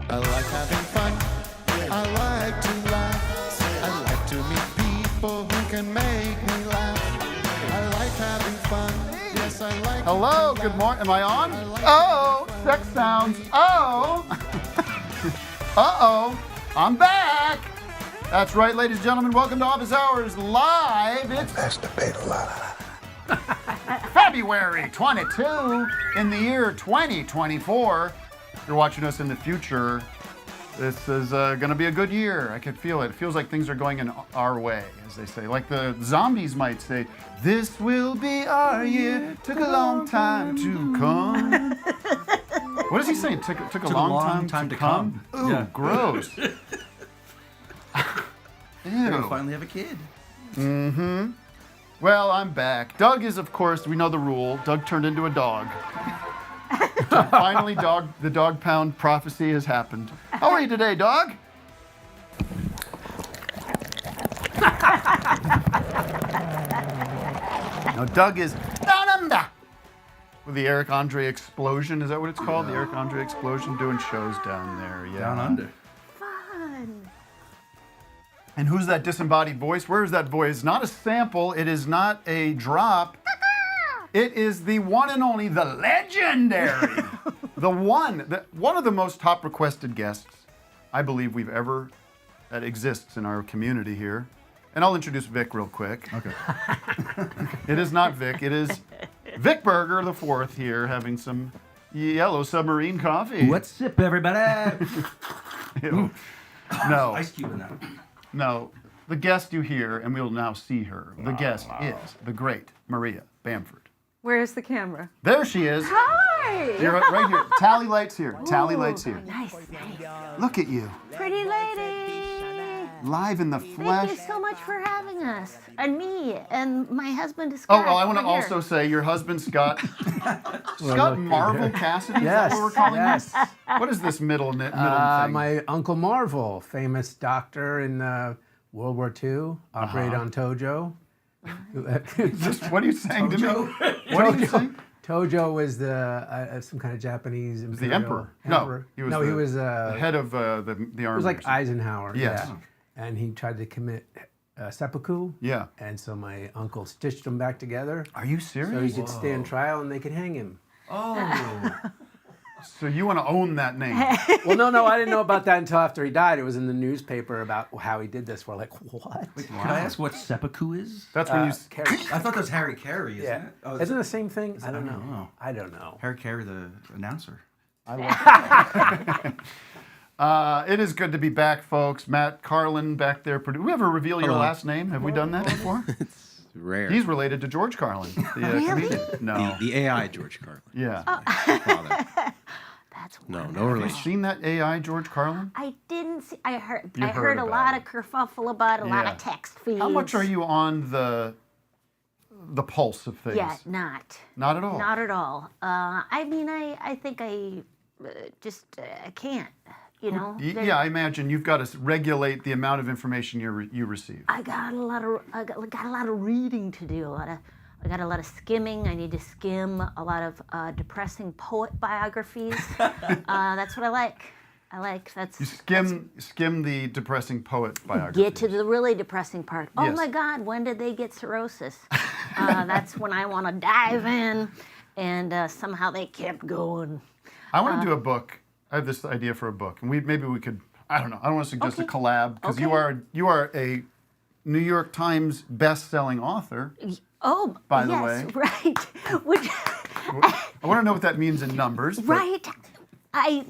I like having fun. I like to laugh. I like to meet people who can make me laugh. I like having fun. Yes, I like. Hello, good morning. Am I on? Oh, sex sounds. Oh. Uh-oh. I'm back. That's right, ladies and gentlemen. Welcome to Office Hours Live. It's February 22 in the year 2024. If you're watching us in the future, this is going to be a good year. I can feel it. It feels like things are going in our way, as they say. Like the zombies might say, this will be our year. Took a long time to come. What is he saying? Took a long time to come? Ooh, yeah. Gross. Ew. We finally have a kid. Mm-hmm. Well, I'm back. Doug is, of course, we know the rule. Doug turned into a dog. So finally, the dog pound prophecy has happened. How are you today, dog? No, Doug is Down Undah with the Eric Andre explosion. Is that what it's called? The Eric Andre explosion, doing shows down there. Yeah. Down Under. Fun. And who's that disembodied voice? Where is that voice? Not a sample. It is not a drop. It is the one and only, the legendary, one of the most top requested guests I believe that exists in our community here. And I'll introduce Vic real quick. Okay. It is not Vic. It is Vic Berger the fourth here having some yellow submarine coffee. What's up, everybody? Ew. No. Ice cube in that. No. The guest you hear, and we'll now see her. The guest is the great Maria Bamford. Where's the camera? There she is. Hi! You're right here. Tally lights here. Tally lights here. Nice. Look at you. Pretty lady. Live in the flesh. Thank you so much for having us. And me. And my husband is Oh, Scott. well, I want to also say your husband, Scott. Scott Marvel Cassidy? Yes. Is that what we're calling Yes. him? What is this middle thing? My Uncle Marvel, famous doctor in World War II, operated on Tojo. What are you saying to me? What are you saying? Tojo was some kind of Japanese He was the imperial emperor. No, he was the head of the army. It was like Eisenhower. Yes. Yeah. And he tried to commit seppuku. Yeah. And so my uncle stitched them back together. Are you serious? So he could stand trial and they could hang him. Oh. So you want to own that name? Well, no, I didn't know about that until after he died. It was in the newspaper about how he did this. We're like, what? Wait, can I ask what seppuku is? That's when you... I thought that was Harry Carey, isn't it? Oh, Isn't it the same thing? I don't know. know. I don't know. Harry Carey, the announcer. It is good to be back, folks. Matt Carlin back there. Did we ever reveal your last name? Have we done that before? It's rare. He's related to George Carlin, the comedian. No. The AI George Carlin. Yeah. That's No wonderful. Have you relation. seen that AI George Carlin? I didn't see. I heard heard a about lot it. of kerfuffle about a lot Yeah. of text feeds. How much are you on the pulse of things? Yeah, not. Not at all. Not at all. I mean, I think I I can't. You know. Yeah, I imagine you've got to regulate the amount of information you receive. I got a lot of reading to do. I got a lot of skimming. I need to skim a lot of depressing poet biographies. That's what I like. You skim the depressing poet biography. Get to the really depressing part. Oh Yes. my God, when did they get cirrhosis? That's when I want to dive in, and somehow they kept going. I want to do a book. I have this idea for a book, and maybe we could. I don't know. I don't want to suggest a collab because you are a New York Times best-selling author. Oh, by the yes, way, right. Which, I want to know what that means in numbers. But right.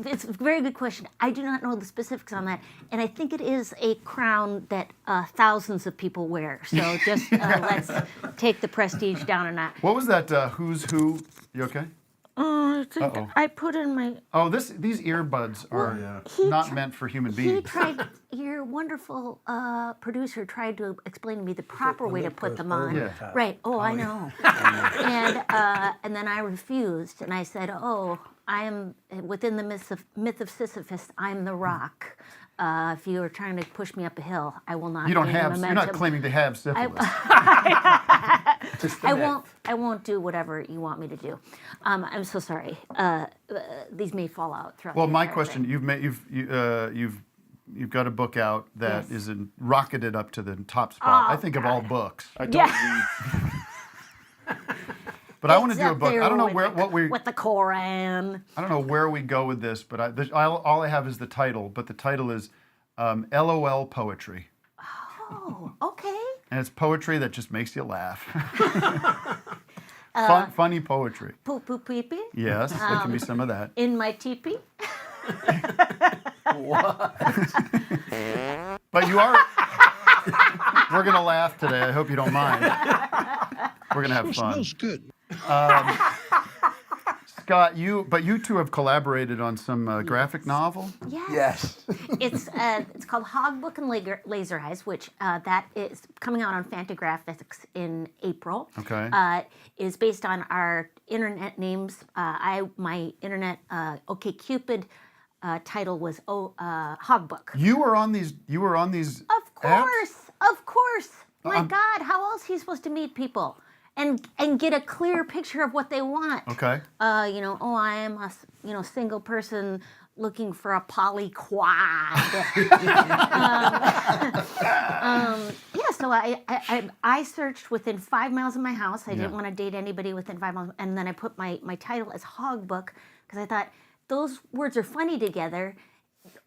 It's a very good question. I do not know the specifics on that, and I think it is a crown that thousands of people wear. So just let's take the prestige down a notch. What was that? Who's Who? You okay? I think I put in my. Oh, these earbuds are not meant for human beings. Your wonderful producer tried to explain to me the proper way to put them on. Yeah. Right. Oh, I know. And then I refused, and I said, "Oh, I am within the myth of Sisyphus. I'm the rock. If you are trying to push me up a hill, I will not. You don't gain have. momentum." You're not claiming to have syphilis. Just the I myth. won't do whatever you want me to do. I'm so sorry. These may fall out throughout. Well, the my entire question: thing. you've got a book out that Yes. is rocketed up to the top spot. Oh, I think of all books. I don't Yeah. read. But I want It's to do a up book. there I don't know with with the Koran. I don't know where we go with this, but all I have is the title. But the title is LOL Poetry, Oh, okay. and it's poetry that just makes you laugh. Funny poetry. Poop poop pee pee. Yes, there can be some of that. In my teepee. But you are. We're gonna laugh today. I hope you don't mind. We're gonna have fun. Smells good. Scott, you two have collaborated on some graphic novel. Yes. Yes. It's called Hogbook and Laser Eyes, which that is coming out on Fantagraphics in April. Okay. Is based on our internet names. My internet OkCupid title was Hogbook. You were on these. Of course. My God, how else are you supposed to meet people and get a clear picture of what they want? Okay. I am a single person looking for a poly quad. So I searched within 5 miles of my house. I didn't want to date anybody within 5 miles, and then I put my title as Hogbook because I thought those words are funny together.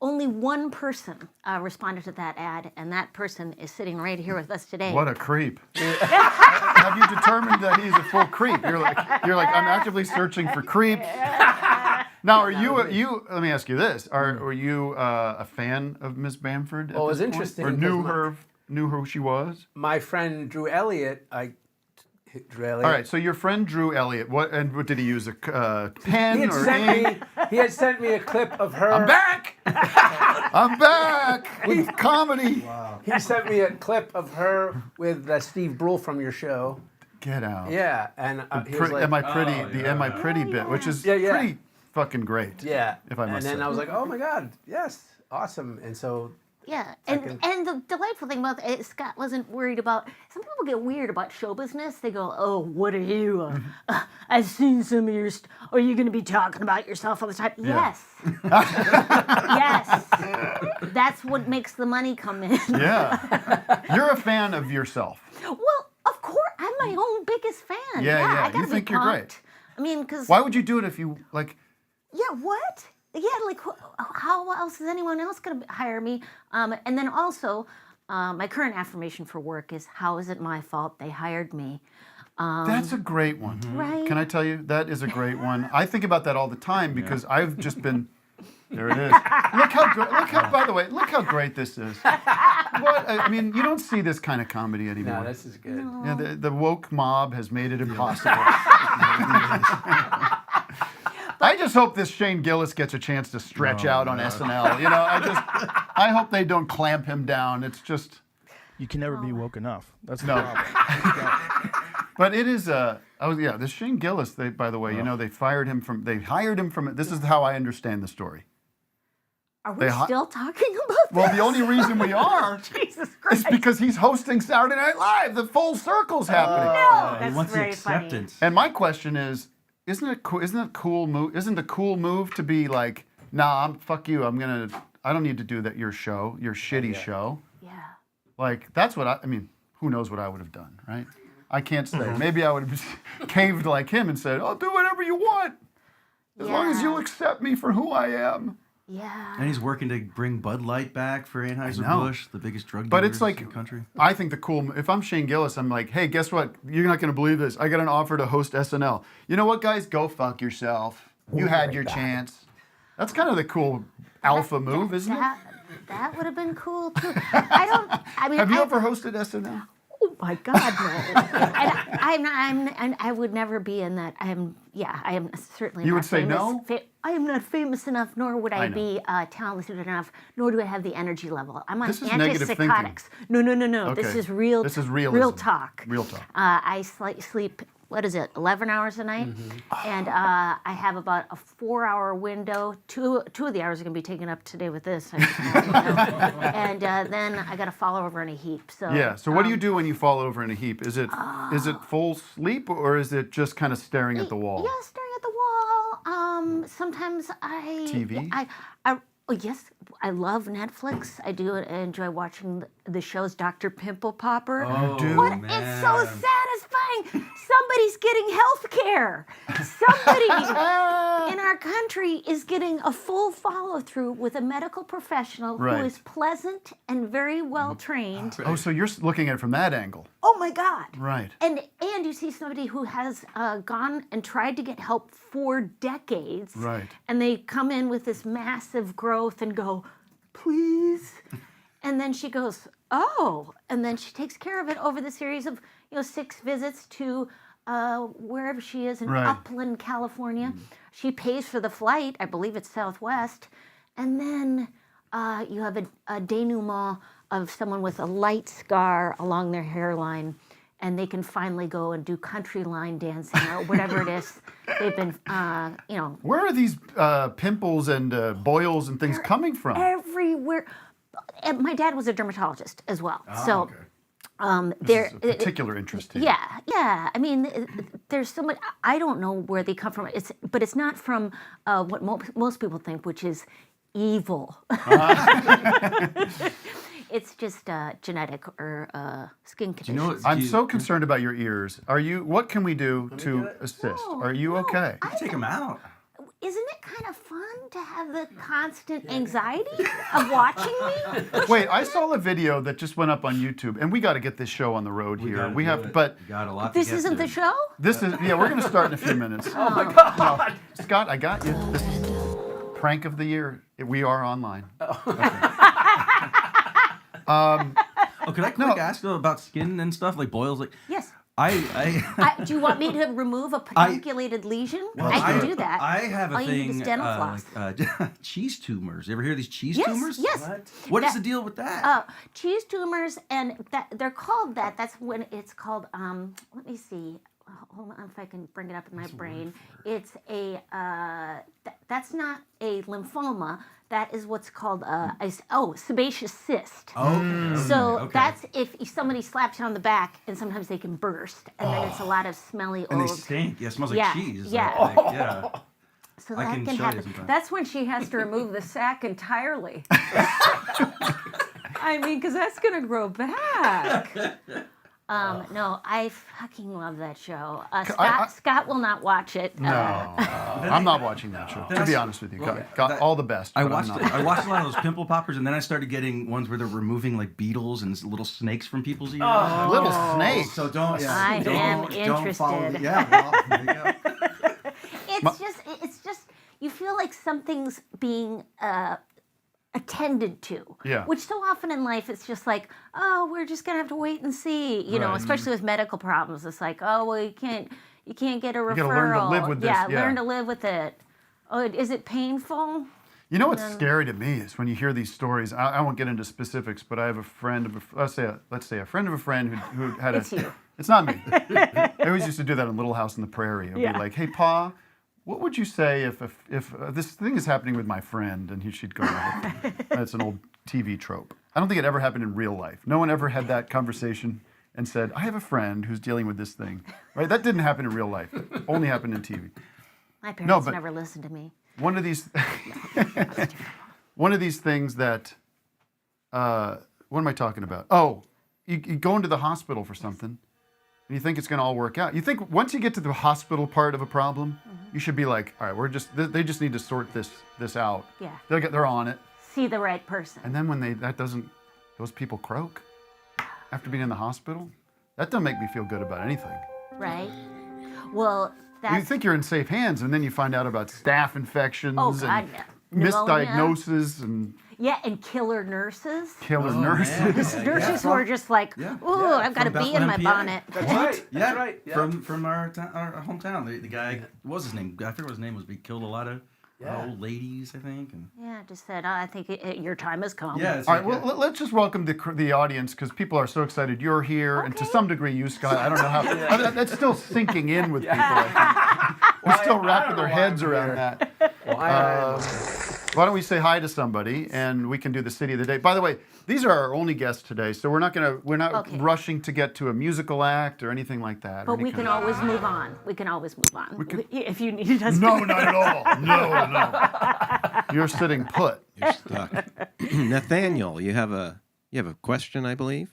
Only one person responded to that ad, and that person is sitting right here with us today. What a creep. Have you determined that he's a full creep? You're like I'm actively searching for creeps. Now, are you? Let me ask you this: were you a fan of Miss Bamford? Well, it was this point? interesting Or knew because who she was? My friend Drew Elliott, Drew Elliott. All right. So your friend Drew Elliott. What did he use? A pen He had or sent ink? he had sent me a clip of her. I'm back. I'm back with comedy. Wow. He sent me a clip of her with Steve Brule from your show. Get out. Yeah, and he was like, Am I pretty? Am I pretty bit, which is pretty fucking great. yeah. If I must and then say. I was like, oh my God, yes, awesome. And so Yeah, and the delightful thing about it, Scott wasn't worried about. Some people get weird about show business. They go, "Oh, what are you? I've seen some of your. Are you going to be talking about yourself all the time?" Yeah. Yes, yes. That's what makes the money come in. Yeah. You're a fan of yourself. Well, of course, I'm my own biggest fan. Yeah. I You gotta be think you're great. pumped. I mean, because Why would you do it if you like? yeah, what? Yeah, like how else is anyone else going to hire me? And then also, my current affirmation for work is, "How is it my fault they hired me?" That's a great one. Right? Can I tell you that is a great one? I think about that all the time because I've just been. There it is. Look how. By the way, look how great this is. What I mean, you don't see this kind of comedy anymore. no, this is good. Yeah, the woke mob has made it impossible. I just hope this Shane Gillis gets a chance to stretch out on SNL. You know, I hope they don't clamp him down. It's just. You can never be woke enough. That's the No. problem. But it is this Shane Gillis. By the way, you know, they hired him from. This is how I understand the story. Are we They hi- still talking about Well, this? the only reason we are Jesus is Christ. because he's hosting Saturday Night Live. The full circle's happening. No, He that's wants the very funny. acceptance. And my question is, isn't it a cool move? Isn't the cool move to be like, nah, fuck you. I don't need to do that. Your show, your shitty show. Yeah. Like that's what I mean. Who knows what I would have done, right? I can't say. Maybe I would have caved like him and said, "I'll do whatever you want, as long as Yeah. you'll accept me for who I am." Yeah. And he's working to bring Bud Light back for Anheuser-Busch, the biggest drug But dealers it's like, in the country. I think if I'm Shane Gillis, I'm like, hey, guess what? You're not going to believe this. I got an offer to host SNL. You know what, guys? Go fuck yourself. You had your chance. That's kind of the cool alpha move, isn't it? That would have been cool too. Have you ever hosted SNL? Oh my God, no! And I would never be in that. I am certainly. You not would say famous. no? I am not famous enough, nor would I I know. be talented enough, nor do I have the energy level. I'm on This is negative thinking. antipsychotics. No. Okay. This is real. This is realism. Real talk. Real talk. I sleep what is it, 11 hours a night? And I have about a 4-hour window. Two of the hours are going to be taken up today with this. And then I got to fall over in a heap. So Yeah. So what do you do when you fall over in a heap? Is it full sleep or is it just kind of staring at the wall? Yeah, staring at the wall. Sometimes TV? Oh, yes, I love Netflix. I do enjoy watching the shows Dr. Pimple Popper. Oh, do? man. It's so satisfying. Somebody's getting health care. Somebody in our country is getting a full follow-through with a medical professional Right. who is pleasant and very well trained. Oh, so you're looking at it from that angle. Oh my God. Right. And you see somebody who has gone and tried to get help for decades. Right. And they come in with this massive growth and go, please. And then she goes, oh. And then she takes care of it over the series of 6 visits to wherever she is in Right. Upland, California. She pays for the flight. I believe it's Southwest. And then you have a denouement of someone with a light scar along their hairline, and they can finally go and do country line dancing or whatever it is they've been, Where are these pimples and boils and things coming from? everywhere. And my dad was a dermatologist as well, so okay. This is a particular interest here. yeah. I mean, there's so much. I don't know where they come from. But it's not from what most people think, which is evil. It's just genetic or skin condition. I'm so concerned about your ears. What can we do to assist? Are you okay? Take them out. Isn't it kind of fun to have the constant anxiety of watching me? Wait, I saw a video that just went up on YouTube, and we got to get this show on the road here. We have, but Got a lot. This to get isn't to. the show? this is we're going to start in a few minutes. Oh my God, Scott, I got you. This is prank of the year. We are online. Oh, could I quick ask though about skin and stuff like boils? Like, Yes. I Do you want me to remove a pedunculated lesion? I can do that. I have a All you need thing is dental floss. like cheese tumors. You ever hear of these cheese Yes, tumors? yes. What is That- the deal with that? Cheese tumors, and they're called that. That's when it's called. Let me see. Hold on, if I can bring it up in my brain. It's a. That's not a lymphoma. That is what's called sebaceous cyst. So that's if somebody slaps you on the back, and sometimes they can burst, and then it's a lot of smelly and old. they stink. Yeah, it smells Yeah, like cheese. yeah. Yeah. So I that can can show you happen. sometime. That's when she has to remove the sack entirely. I mean, because that's going to grow back. No, I fucking love that show. I- Scott will not watch it. No, I'm not watching that show. To be honest with you, got all the best. I but I'm watched not. I watched a lot of those pimple poppers, and then I started getting ones where they're removing like beetles and little snakes from people's ears. Little snakes. So don't. Yeah, I don't, am don't follow interested. well, there you go. It's just you feel like something's being attended to. Yeah. Which so often in life it's just like, oh, we're just gonna have to wait and see. You know, Right. especially with medical problems. It's like, oh, well, you can't get a referral. gotta learn to live with this, Yeah, yeah. learn to live with it. Oh, is it painful? You know what's scary to me is when you hear these stories. I won't get into specifics, but I have a friend of let's say a friend of a friend who had It's you. It's not me. I always used to do that in Little House on the Prairie. I'd be like, "Hey, Pa, what would you say if this thing is happening with my friend?" And she'd go, "That's an old TV trope." I don't think it ever happened in real life. No one ever had that conversation and said, "I have a friend who's dealing with this thing." Right? That didn't happen in real life. It only happened in TV. My parents but- never listened to me. One of these things that what am I talking about? Oh, you go into the hospital for something and you think it's going to all work out. You think once you get to the hospital part of a problem, you should be like, all right, they just need to sort this out. Yeah. They're on it. See the right person. And then when those people croak after being in the hospital, that doesn't make me feel good about anything. Right? Well, You that's think you're in safe hands, and then you find out about staph infections Oh, God, and no. misdiagnosis and and killer nurses. killer Oh, nurses. man. Nurses who are just like, Yeah. ooh, I've got a From bee in my Bethlehem, PA. bonnet. That's right. Yeah, That's right. Yeah. From our hometown. The guy, what was his name? I forget what his name was, but he killed a lot of old ladies, I think. And Yeah, just said, I think your time has come. yeah, it's All like, right, well, let's just welcome the audience because people are so excited you're here, and to some degree you, Scott. I don't know how. That's still sinking in with people. I think. We're still wrapping their heads around that. Why don't we say hi to somebody, and we can do the city of the day. By the way, these are our only guests today, so we're not Okay. rushing to get to a musical act or anything like that. or But any we kind can of- always move on. We can always move on. If you needed us No, to. not at all. No. You're sitting put. You're stuck. Nathaniel, you have a question, I believe.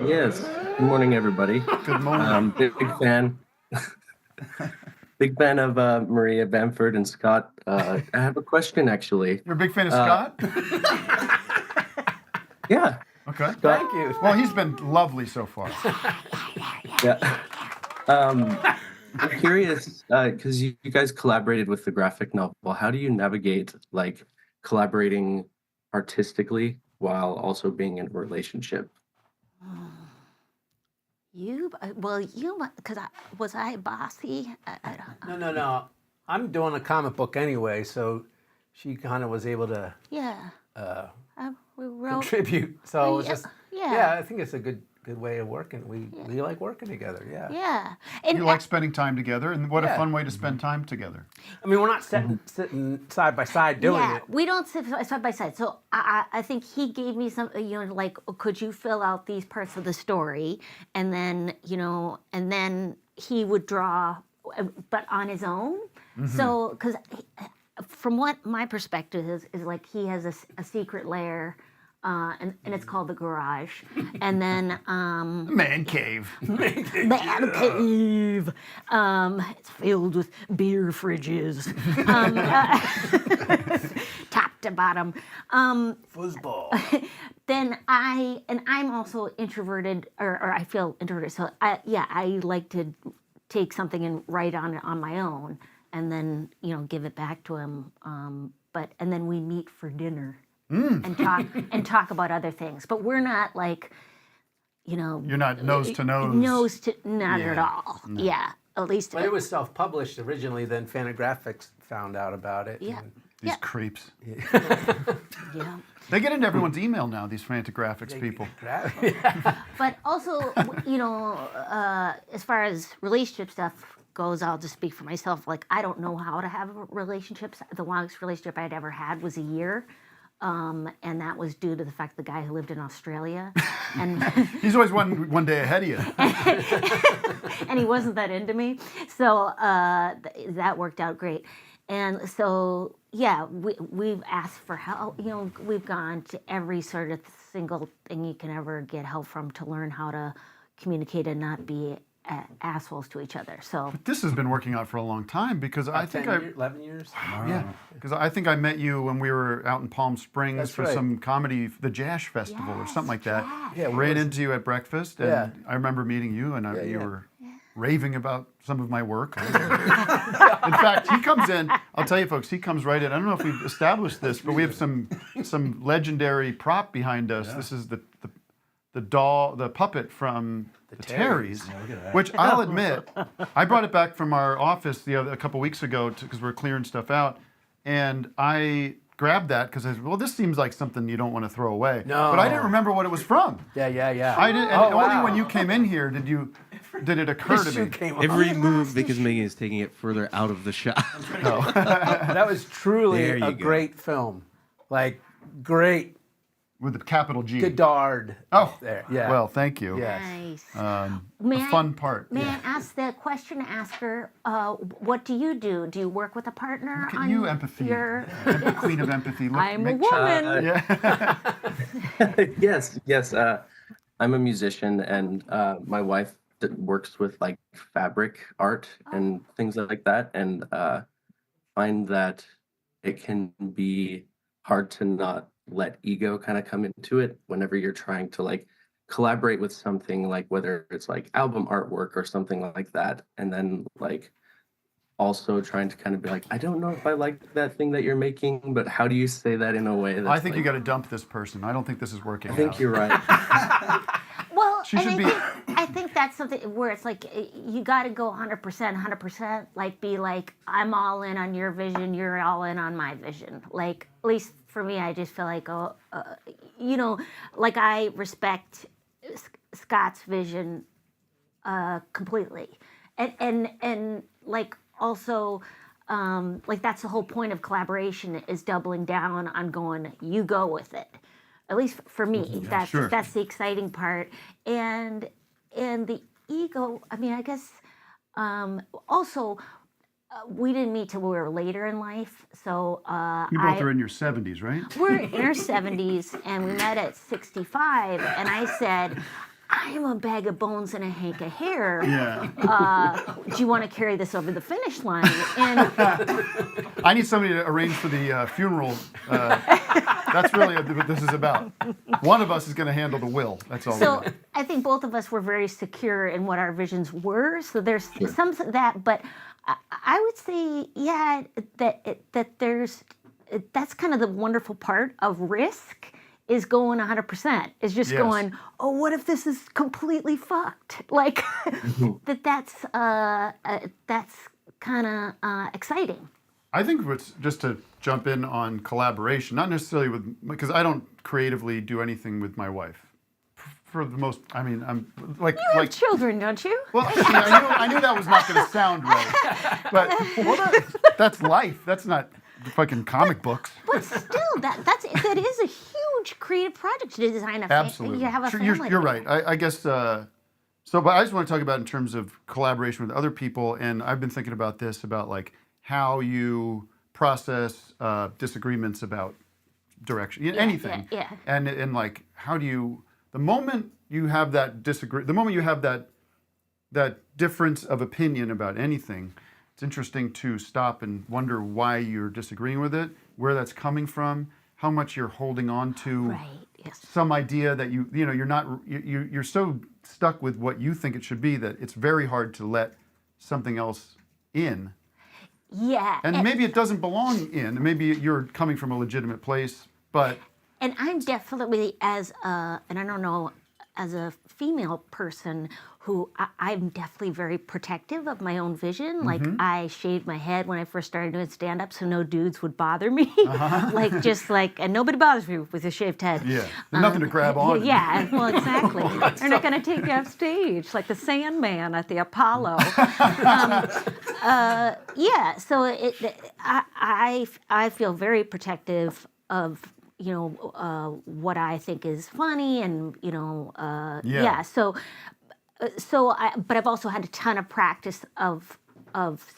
Yes. Good morning, everybody. Good morning. Big fan. Big fan of Maria Bamford and Scott. I have a question, actually. You're a big fan of Scott? Yeah. Okay. Thank you. Well, he's been lovely so far. Yeah. I'm curious because you guys collaborated with the graphic novel. How do you navigate like collaborating artistically while also being in a relationship? Because was I bossy? I don't. No. I'm doing a comic book anyway, so she kind of was able to Yeah. We wrote. contribute. So it was Yeah, just yeah. I think it's a good way of working. We like working together. Yeah. Yeah. And You like spending time together, and what a Yeah. fun way to spend time together. I mean, we're not sitting side by side doing yeah, it. we don't sit side by side. So I think he gave me some, like, could you fill out these parts of the story? And then, and then he would draw, but on his own. So, because from what my perspective is like he has a secret lair, and it's called the garage. And then, Man cave. Man cave. It's filled with beer fridges, top to bottom. Foosball. Then I'm also introverted, or I feel introverted. So I like to take something and write on it on my own, and then give it back to him. And then we meet for dinner. And talk about other things, but we're not like, You're not nose to nose. Not at Yeah. all. No. Yeah, at least. But it was self-published originally. Then Fantagraphics found out about it. Yeah. and- These creeps. Yeah. They get into everyone's email now, these Fantagraphics people. But also, as far as relationship stuff goes, I'll just speak for myself. Like, I don't know how to have relationships. The longest relationship I'd ever had was a year. And that was due to the fact the guy who lived in Australia, and He's always one day ahead of you. and he wasn't that into me, so that worked out great. And so we've asked for help. We've gone to every sort of single thing you can ever get help from to learn how to communicate and not be assholes to each other. So This has been working out for a long time because I think 11 years. Yeah, because I think I met you when we were out in Palm Springs That's for right. some comedy, the Jash Festival or something like that. Yeah, Ran into you at breakfast, and Yeah. I remember meeting you, and you yeah. were raving about some of my work. In fact, he comes in. I'll tell you, folks, he comes right in. I don't know if we've established this, but we have some legendary prop behind us. This is the doll, the puppet from the Terrys, which I'll admit, I brought it back from our office a couple weeks ago because we're clearing stuff out, and I grabbed that because I said, well, this seems like something you don't want to throw away. No. But I didn't remember what it was from. Yeah. I did, and Oh, only wow. when you came in here did it occur to me. Every move because Megan is taking it further out of the shot. That was truly There you a go. great film. Like, great With a capital G. Godard. Oh, there. Yeah. Well, thank you. Yeah. nice. The fun part. May I ask the question asker? What do you do? Do you work with a partner? Look at on you, empathy. Your... Queen of empathy. Look, I'm a make sure- woman. Yes. I'm a musician, and my wife works with like fabric art and things like that, and find that it can be hard to not let ego kind of come into it whenever you're trying to like collaborate with something, like whether it's like album artwork or something like that, and then like also trying to kind of be like, I don't know if I like that thing that you're making, but how do you say that in a way that's I think you like, got to dump this person. I don't think this is working I think out. you're right. Well, She and should I be. think I think that's something where it's like you got to go 100%, like be like, I'm all in on your vision, you're all in on my vision. Like, at least for me, I just feel like, like I respect Scott's vision completely, and like also. Like that's the whole point of collaboration is doubling down on going, you go with it. At least for me, that's the exciting part. And the ego, I mean, I guess also we didn't meet till we were later in life. So You both are in your 70s, right? we're in our 70s and we met at 65 and I said, I'm a bag of bones and a hank of hair. Yeah. Do you want to carry this over the finish line? And I need somebody to arrange for the funeral. That's really what this is about. One of us is going to handle the will. That's all. so I think both of us were very secure in what our visions were. So there's some of that, but I would say, yeah, that there's that's kind of the wonderful part of risk. Is going 100%. Is just going, oh, what if this is completely fucked? Like that's kind of exciting. I think what's just to jump in on collaboration, not necessarily because I don't creatively do anything with my wife. For the most, I mean, I'm like You have children, don't you? Well, I knew that was not going to sound right, but that's life. That's not fucking comic books. But still, that is a huge creative project to design a family. Absolutely. You have a Sure, family. You're right. I guess. But I just want to talk about in terms of collaboration with other people, and I've been thinking about this about like how you process disagreements about direction, anything. Yeah. And like how do you the moment you have that that difference of opinion about anything. It's interesting to stop and wonder why you're disagreeing with it, where that's coming from, how much you're holding on to some idea that you're so stuck with what you think it should be that it's very hard to let something else in. Yeah. And maybe it doesn't belong in. Maybe you're coming from a legitimate place, but And I'm definitely and I don't know, as a female person who I'm definitely very protective of my own vision. Like I shaved my head when I first started doing stand-up so no dudes would bother me. And nobody bothers me with a shaved head. Yeah, there's nothing to grab on. Yeah, well, exactly. They're not going to take you off stage like the Sandman at the Apollo. So I feel very protective of what I think is funny and but I've also had a ton of practice of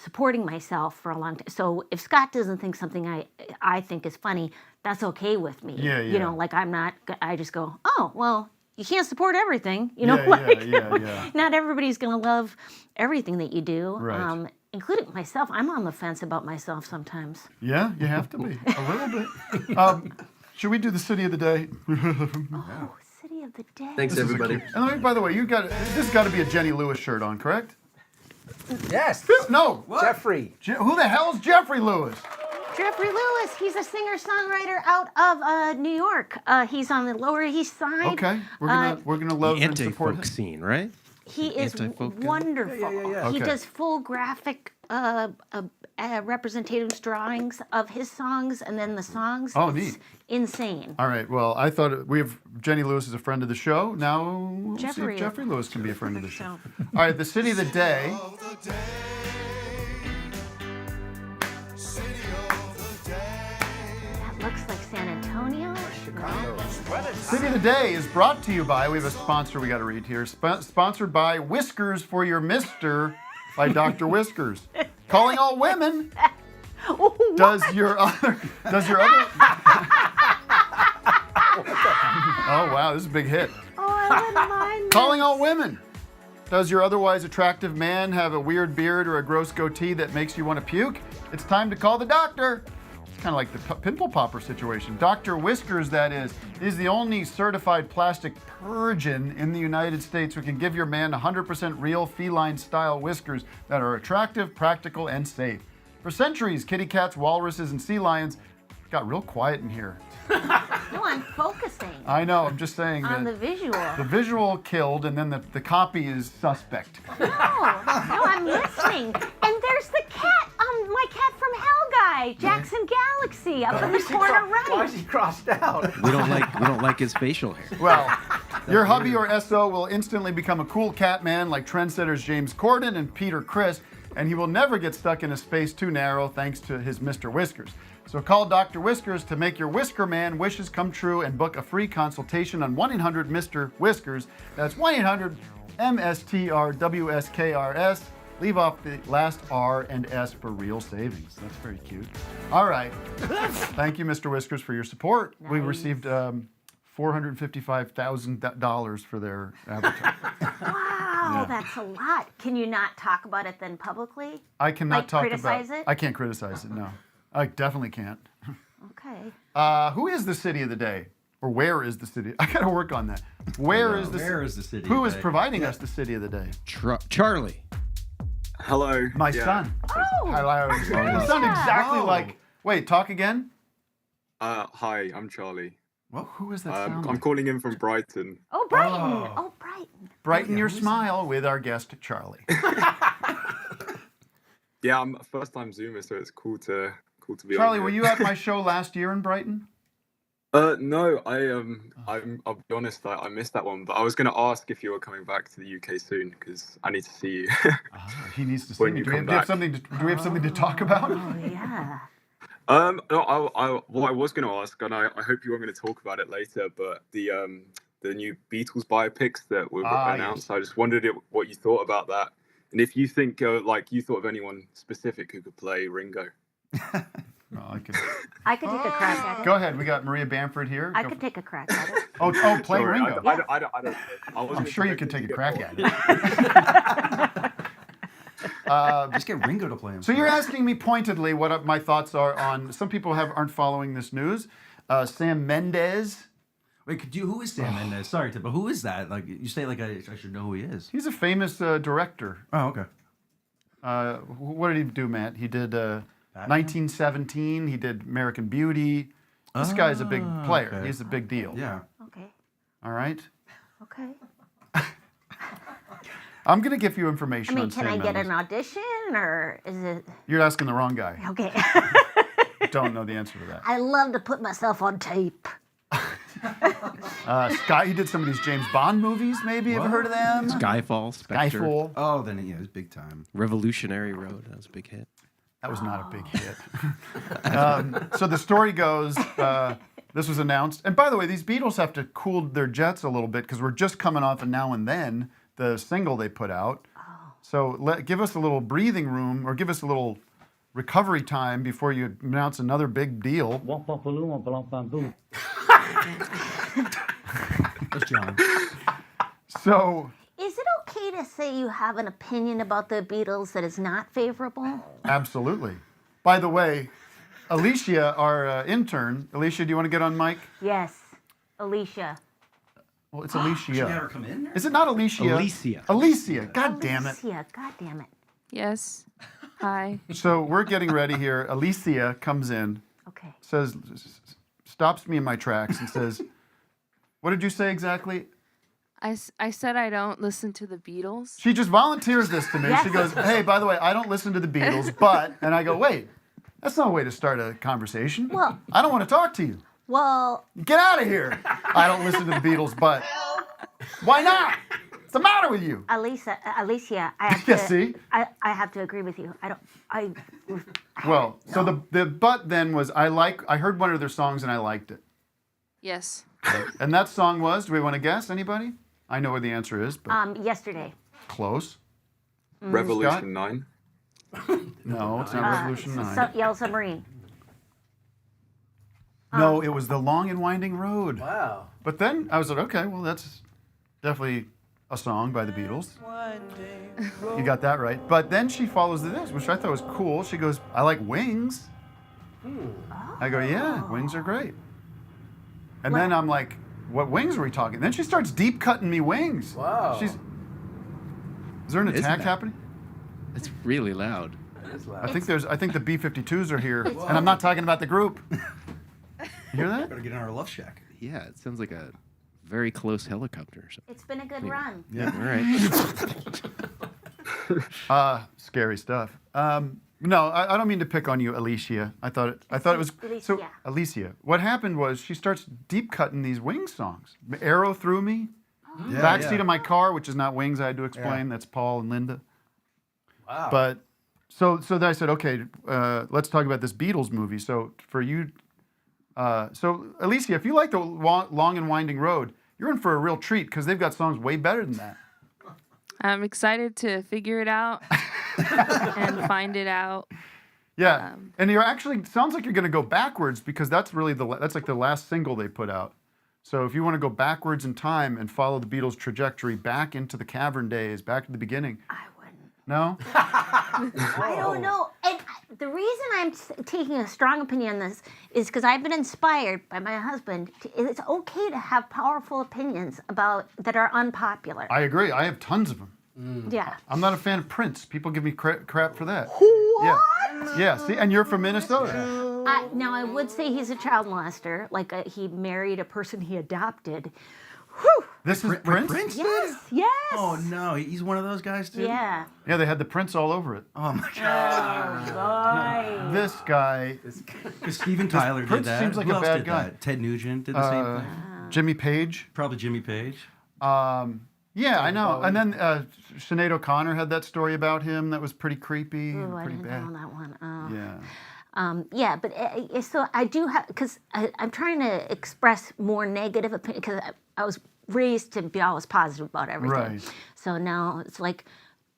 supporting myself for a long time. So if Scott doesn't think something I think is funny, that's okay with me. Like I just go, oh well, you can't support everything. Not everybody's gonna love everything that you do. Right. Including myself. I'm on the fence about myself sometimes. Yeah, you have to be a little bit. Should we do the city of the day? Oh, city of the day. Thanks, everybody. And by the way, this got to be a Jenny Lewis shirt on, correct? Yes. No. Jeffrey. Who the hell's Jeffrey Lewis? Jeffrey Lewis. He's a singer-songwriter out of New York. He's on the Lower East Side. Okay, we're gonna love The and support anti-folk him. scene, right? He is Anti-folk guy? wonderful. Yeah. He Okay. does full graphic representative drawings of his songs and then the songs. Oh, It's neat. insane. All right. Well, I thought we have Jenny Lewis is a friend of the show. Now we'll see Jeffrey. if Jeffrey Lewis can be a friend of the show. So, All right. The city of the day. that looks like San Antonio. City of the day is brought to you by. We have a sponsor we got to read here. Sponsored by Whiskers for Your Mister by Dr. Whiskers. Calling all women. Does your other? Oh wow, this is a big hit. Oh, I wouldn't mind. Calling all women. Does your otherwise attractive man have a weird beard or a gross goatee that makes you want to puke? It's time to call the doctor. It's kind of like the pimple popper situation. Dr. Whiskers, that is the only certified plastic surgeon in the United States who can give your man 100% real feline-style whiskers that are attractive, practical, and safe. For centuries, kitty cats, walruses, and sea lions got real quiet in here. No, I'm focusing I know. I'm just saying on the that visual. the visual killed, and then the copy is suspect. No, I'm listening. And there's the cat, my cat from Hell guy, Jackson Galaxy, up in the corner Why right. is he crossed out? We don't like his facial hair. Well, your hubby or SO will instantly become a cool cat man like trendsetters James Corden and Peter Criss, and he will never get stuck in a space too narrow thanks to his Mr. Whiskers. So call Dr. Whiskers to make your Whisker Man wishes come true and book a free consultation on 1-800-MR. Whiskers. That's 1-800-MSTRWSKRS. Leave off the last R and S for real savings. That's very cute. All right. Thank you, Mr. Whiskers, for your support. We received $455,000 for their advertising. Wow, that's a lot. Can you not talk about it then publicly? I cannot Like talk criticize about it? I can't criticize it, no. I definitely can't. Okay. Who is the city of the day? Or where is the city? I gotta work on that. Where is the city? Who of is the day? providing us the city of the day? Charlie. Hello. My son. Hello. You sound exactly like. Wait, talk again? Hi, I'm Charlie. Who is that sound I'm like? calling in from Brighton. Oh, Brighton. Oh, Brighton. Brighten your smile with our guest, Charlie. Yeah, I'm a first-time Zoomer, so it's cool to be Charlie, on were here. you at my show last year in Brighton? No, I'll be honest, I missed that one, but I was going to ask if you were coming back to the UK soon because I need to see you. He needs to see When me. you Do we come have back. something to talk about? Oh, yeah. No, what I was going to ask, and I hope you weren't going to talk about it later, but the new Beatles biopics that were announced. Yes. I just wondered what you thought about that, and if you think like you thought of anyone specific who could play Ringo. No, I could take a crack at it. Go ahead. We got Maria Bamford here. I could take a crack at it. Oh, play Sorry, Ringo. I don't. I'm sure you could take a crack at it. Just get Ringo to play him. So you're asking me pointedly what my thoughts are on. Some people aren't following this news. Sam Mendes. Wait, who is Sam Mendes? Sorry, but who is that? Like you say, like I should know who he is. He's a famous director. Oh, okay. What did he do, Matt? He did 1917. He did American Beauty. This guy's a big player. Okay. He's a big deal. Yeah. Okay. All right. Okay. I'm going to give you information I mean, on can Sam I get Mendes. an audition or is it? You're asking the wrong guy. Okay. Don't know the answer to that. I love to put myself on tape. Scott, he did some of these James Bond movies, maybe. Have you heard of them? Skyfall, Spectre, Skyfall. Oh, then yeah, it's big time. Revolutionary Road. That was a big hit. That was not a big hit. So the story goes, this was announced. And by the way, these Beatles have to cool their jets a little bit because we're just coming off of Now and Then, the single they put out. So give us a little breathing room or give us a little recovery time before you announce another big deal. That's John. So Is it okay to say you have an opinion about the Beatles that is not favorable? absolutely. By the way, Alicia, our intern, Alicia, do you want to get on mic? Yes. Alicia. Well, it's Should Alicia. never come in there? Is it not Alicia? Alicia. Alicia. God damn it. Alicia. God damn it. Yes. Hi. So we're getting ready here. Alicia comes in, Okay. stops me in my tracks and says, what did you say exactly? I said I don't listen to the Beatles. She just volunteers this to me. Yes. She goes, hey, by the way, I don't listen to the Beatles, but, and I go, wait, that's not a way to start a conversation. Well- I don't want to talk to you. Well, Get out of here. I don't listen to the Beatles, but. Why not? What's the matter with you? Alicia, I have Yeah, to. see? I have to agree with you. Well, so the but then was I heard one of their songs and I liked it. Yes. And that song was, do we want to guess, anybody? I know what the answer is, but Yesterday. close. Revolution Scott? 9. No, it's not Revolution 9. Yellow Submarine. No, it was The Long and Winding Road. Wow. But then I was like, okay, well, that's definitely a song by the Beatles. You got that right. But then she follows this, which I thought was cool. She goes, I like Wings. I go, yeah, Wings are great. And then I'm like, what Wings are we talking? Then she starts deep cutting me Wings. Wow. Is there an Isn't attack that- happening? It's really loud. That is loud. I think the B-52s are here, and I'm not talking about the group. You hear that? Better get in our love shack. Yeah, it sounds like a very close helicopter or something. It's been a good run. Yeah. All right. Scary stuff. No, I don't mean to pick on you, Alicia. I thought it was so. Alicia, what happened was she starts deep cutting these Wings songs. Arrow Through Me, Backseat of My Car, which is not Wings. I had to explain. That's Paul and Linda. Wow. But so then I said, okay, let's talk about this Beatles movie. So for you, so Alicia, if you like the Long and Winding Road, you're in for a real treat because they've got songs way better than that. I'm excited to figure it out and find it out. Yeah, and you're actually sounds like you're going to go backwards because that's really that's like the last single they put out. So if you want to go backwards in time and follow the Beatles' trajectory back into the cavern days, back to the beginning. I wouldn't. No? I don't know. And the reason I'm taking a strong opinion on this is because I've been inspired by my husband. It's okay to have powerful opinions that are unpopular. I agree. I have tons of them. Yeah. I'm not a fan of Prince. People give me crap for that. What? Yeah. See, and you're from Minnesota. Now, I would say he's a child molester. Like he married a person he adopted. Whew. This is Prince? Prince? Yes. Yes. Oh no, he's one of those guys too. Yeah. Yeah, they had the Prince all over it. Oh my God. Oh, boy. This guy. Because Steven Tyler did Prince that. seems like Who a else bad did guy. that? Ted Nugent did the same thing. Jimmy Page. Probably Jimmy Page. Yeah, I know. And then Sinead O'Connor had that story about him that was pretty creepy, Ooh, I pretty didn't bad. know that one. Oh. Yeah. Yeah, but so I do have, because I'm trying to express more negative opinion, because I was raised to be always positive about everything. Right. So now it's like,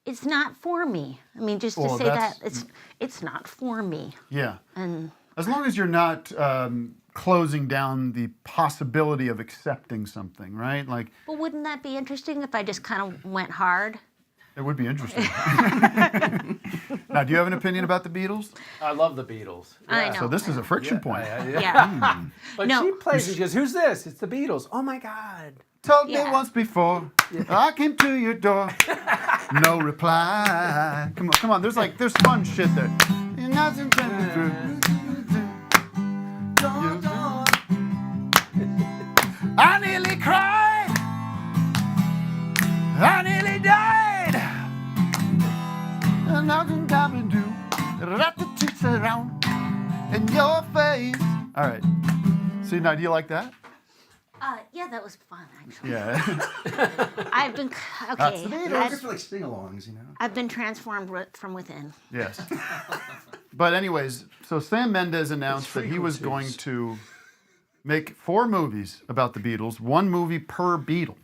it's not for me. I mean, just to Well, say that's- that, it's not for me. Yeah. And As long as you're not closing down the possibility of accepting something, right? Like, well, wouldn't that be interesting if I just kind of went hard? it would be interesting. Now, do you have an opinion about the Beatles? I love the Beatles. I know. So this is a friction point. Yeah. But No. she plays and she goes, "Who's this? It's the Beatles." Oh my God. Told me Yeah. once before, I came to your door, no reply. Come on, there's fun shit there. And nothing coming through. I nearly cried, I nearly died, and nothing coming through. Wrap the cheeks around in your face. All right. See, now do you like that? Yeah, that was fun, actually. Yeah. I've been, That's the okay. Beatles. Just like sing-alongs, you know. I've been transformed from within. Yes. But anyways, so Sam Mendes announced that he was going to make 4 movies about the Beatles, 1 movie per Beatle.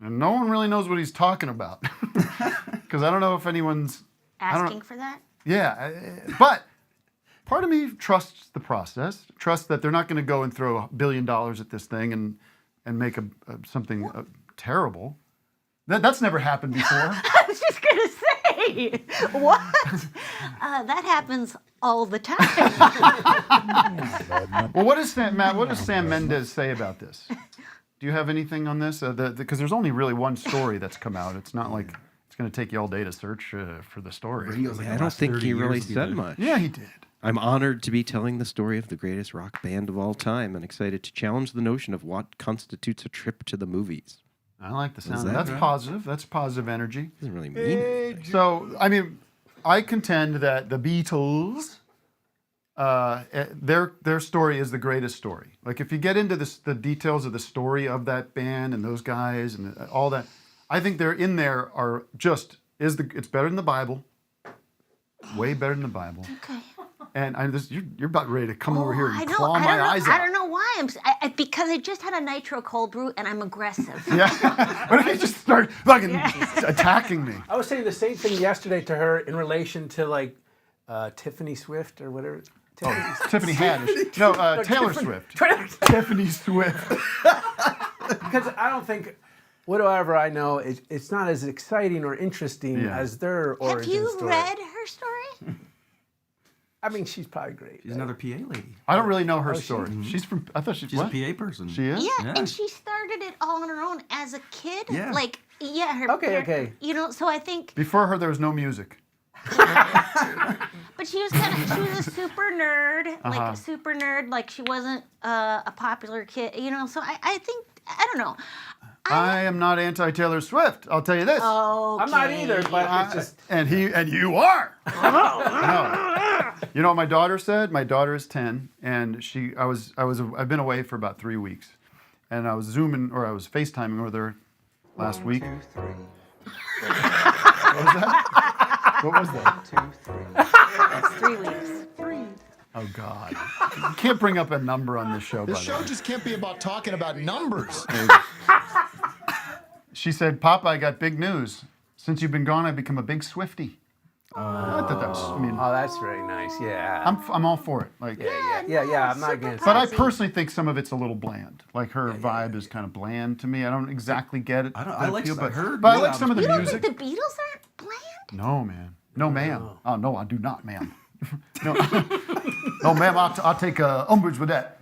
And no one really knows what he's talking about. Because I don't know if anyone's... Asking for that? Yeah, but part of me trusts the process, trusts that they're not going to go and throw $1 billion at this thing and make something terrible. That's never happened before. I was just going to say, what? That happens all the time. Well, what does Sam Mendes say about this? Do you have anything on this? Because there's only really one story that's come out. It's not like it's going to take you all day to search for the story. Radio's like I the don't last think 30 he really years said either. much. Yeah, he did. I'm honored to be telling the story of the greatest rock band of all time and excited to challenge the notion of what constitutes a trip to the movies. I like the sound. that That's right? positive. That's positive energy. Doesn't really mean anything. So, I mean, I contend that the Beatles, their story is the greatest story. Like, if you get into the details of the story of that band and those guys and all that, I think they're in there are just it's better than the Bible, way better than the Bible. Okay. And you're about ready to come over here and I know. claw my eyes I out. don't know why. Because I just had a nitro cold brew and I'm aggressive. Yeah. What if you just start fucking attacking me? I was saying the same thing yesterday to her in relation to like Tiffany Swift or whatever. Tiffany Haddish. No, Taylor Swift. Tiffany Swift. Because I don't think, whatever I know, it's not as exciting or interesting as their origin Have you story. read her story? I mean, she's probably great. She's another PA lady. I don't really know her Oh, she- story. She's from. I thought She's what? a PA person. She is. Yeah, and she started it all on her own as a kid. Yeah. Like, yeah, her Okay, parent- okay. You know, so I think, Before her, there was no music. but but she was a super nerd, like Uh-huh. a super nerd. Like she wasn't a popular kid, you know. So I think I don't know. I am not anti-Taylor Swift. I'll tell you this. Okay. I'm not either, but it's just. And you are. No. You know what my daughter said? My daughter is 10, and I've been away for about 3 weeks, and I was FaceTiming with her last week. 1, 2, 3. What was that? What was that? 1, 2, 3. That's 3 weeks. 3. Oh God! You can't bring up a number on this show. This by the show way. just can't be about talking about numbers. She said, "Papa, I got big news. Since you've been gone, I've become a big Swiftie." I thought that was. I mean, Oh, that's very nice. Yeah. I'm all for it. Like, Yeah. I'm not against. but I it. personally think some of it's a little bland. Like her vibe is kind of bland to me. I don't exactly get it. I like appeal, I but, heard but I new like some of the You don't music. think the Beatles aren't bland? No, man. No, ma'am. Oh, no, I do not, ma'am. No, no, ma'am. I'll take umbrage with that.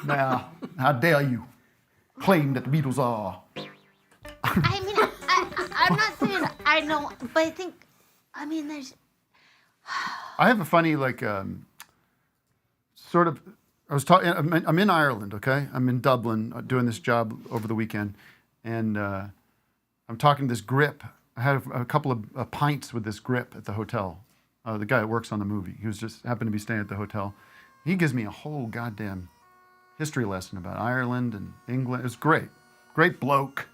Now, how dare you claim that the Beatles are? I mean, I'm not saying I know, but I think, I mean, there's. I have a funny, like, sort of. I was talking. I'm in Ireland. Okay, I'm in Dublin doing this job over the weekend, and I'm talking to this grip. I had a couple of pints with this grip at the hotel. The guy that works on the movie. He was just happened to be staying at the hotel. He gives me a whole goddamn history lesson about Ireland and England. It was great, great bloke.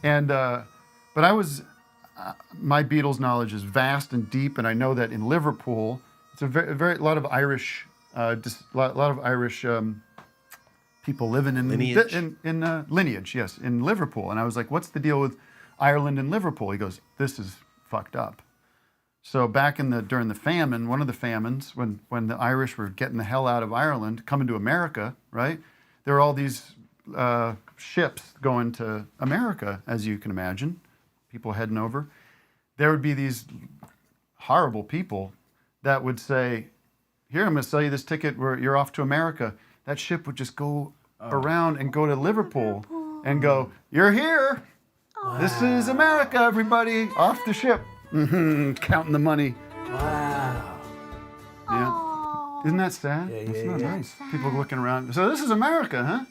And but I was. My Beatles knowledge is vast and deep, and I know that in Liverpool, it's a lot of Irish, lot of Irish people living in Lineage? in lineage, yes, in Liverpool. And I was like, "What's the deal with Ireland and Liverpool?" He goes, "This is fucked up." So back during the famine, one of the famines, when the Irish were getting the hell out of Ireland, coming to America, right? There were all these ships going to America, as you can imagine. People heading over, there would be these horrible people that would say, "Here, I'm going to sell you this ticket where you're off to America." That ship would just go around and go to Liverpool and go, "You're here. This is America, everybody. Off the ship." Counting the money. Wow. Yeah. Isn't that sad? It's not nice. People looking around. So this is America, huh?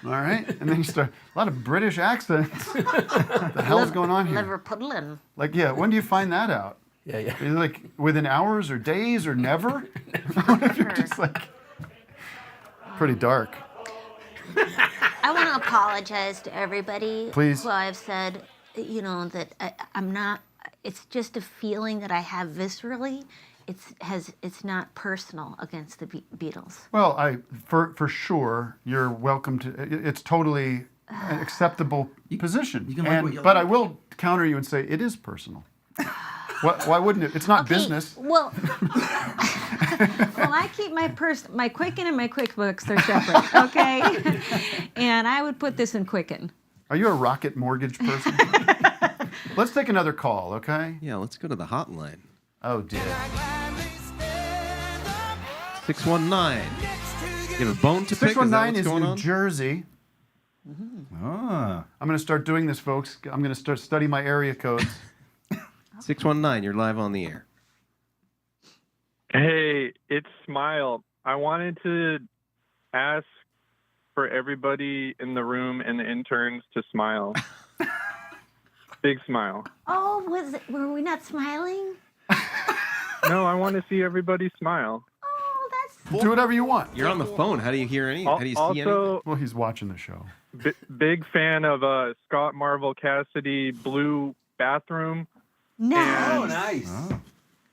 All right. And then you start a lot of British accents. What the hell's going on here? Liverpudlian. Like, yeah, when do you find that out? Yeah. Is it like within hours or days or never? What if you're just like pretty dark? I want to apologize to everybody. Please. Who I've said, you know, that I'm not. It's just a feeling that I have viscerally. It's not personal against the Beatles. Well, for sure, you're welcome to. It's totally an acceptable position. You can like what you but like. I will counter you and say it is personal. Why wouldn't it? It's not business. Well, I keep my Quicken and my QuickBooks. They're separate, okay? And I would put this in Quicken. Are you a Rocket Mortgage person? Let's take another call, okay? Yeah, let's go to the hotline. Oh dear. 619. You have a bone to pick? Is that 619 what's is going New on? Jersey. Ah. I'm going to start doing this, folks. I'm going to start studying my area codes. 619, you're live on the air. Hey, it's Smile. I wanted to ask for everybody in the room and the interns to smile. Big smile. Oh, were we not smiling? No, I want to see everybody smile. Oh, that's. Do whatever you want. You're on the phone. How do you hear any? How do you see anything? Also, Well, he's watching the show. big fan of Scott Marvel Cassidy Blue Bathroom. Nice. Oh, nice.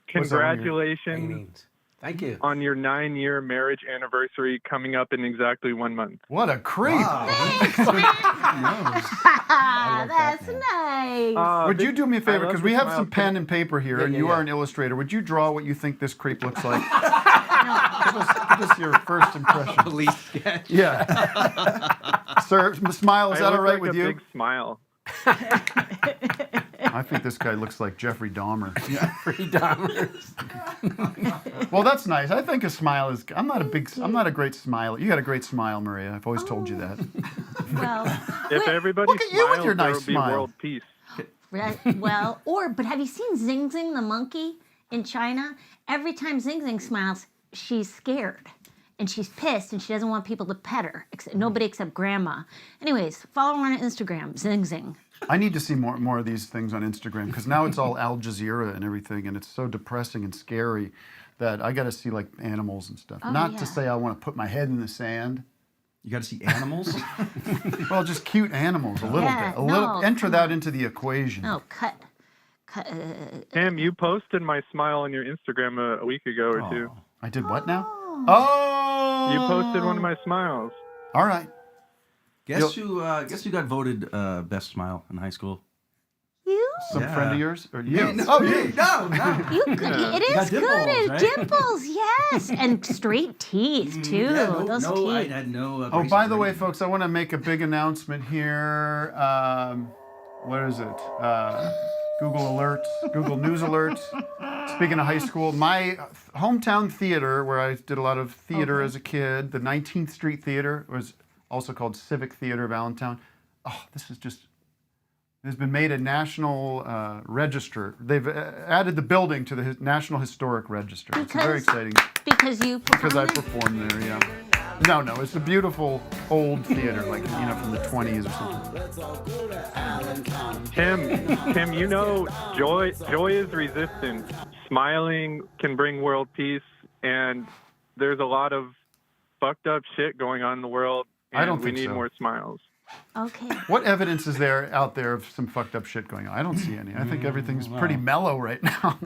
Congratulations Paintings. Thank you. on your 9-year marriage anniversary coming up in exactly 1 month. What a creep. That's nice. Would you do me a favor? I love Because the we have smile. some pen and paper here, and you are an illustrator. Would you draw what you think this creep looks like? Give us your first impression. Police sketch. Yeah. Sir, Smile, is I that look all right like with a you? big smile. I think this guy looks like Jeffrey Dahmer. Jeffrey Dahmer. Well, that's nice. I think a smile is. I'm not a great smiler. You got a great smile, Maria. I've always told you that. Well, If everybody look at you with smiled, your there nice would be smile. world peace. right, but have you seen Zing Zing the monkey? in China, every time Zing Zing smiles, she's scared. And she's pissed, and she doesn't want people to pet her. Nobody except Grandma. Anyways, follow her on Instagram, Zing Zing. I need to see more of these things on Instagram because now it's all Al Jazeera and everything, and it's so depressing and scary that I got to see like animals and stuff. Not to say I want to put my head in the sand. You got to see animals? Well, just cute animals a little bit. Enter that into the equation. No, cut. Tim, you posted my smile on your Instagram a week ago or two. I did what now? Oh! You posted one of my smiles. All right. Guess who got voted best smile in high school? You? Some friend of yours? Or you? No. It is good. Right? Dimples, yes. And straight teeth, too. Those teeth. I had no. Oh, by the way, folks, I want to make a big announcement here. What is it? Google Alerts, Google News Alerts. Speaking of high school, my hometown theater, where I did a lot of theater as a kid, the 19th Street Theater, was also called Civic Theater of Allentown. Oh, this is just, it has been made a national register. They've added the building to the National Historic Register. It's very exciting. Because you Because I performed there, yeah. No, it's a beautiful old theater, like, from the 20s or something. Tim, joy is resistance. Smiling can bring world peace, and there's a lot of fucked up shit going on in the world, and I don't think we need so. more smiles. Okay. What evidence is there out there of some fucked up shit going on? I don't see any. I think everything's pretty mellow right now.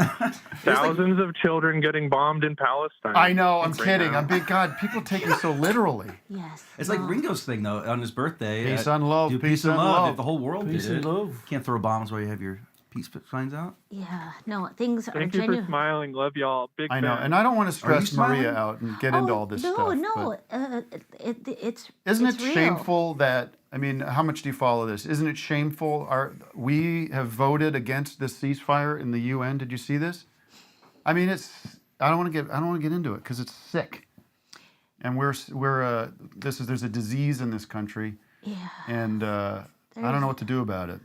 Thousands of children getting bombed in Palestine. I know, I'm right kidding. now. God, people take me so literally. Yes. It's like Ringo's thing, though, on his birthday. Peace and love, do peace and love. If the whole world Peace did and it, love. can't throw bombs while you have your peace signs out. Yeah, no, things are Thank you genuine. for smiling. Love y'all. Big I know, fan. and I don't want to stress smiling? Maria out and get into all this stuff. No, but it's isn't it's it real. shameful that, how much do you follow this? Isn't it shameful? We have voted against this ceasefire in the UN. Did you see this? I don't want to get into it because it's sick. And there's a disease in this country. Yeah. And I don't know what to do about it.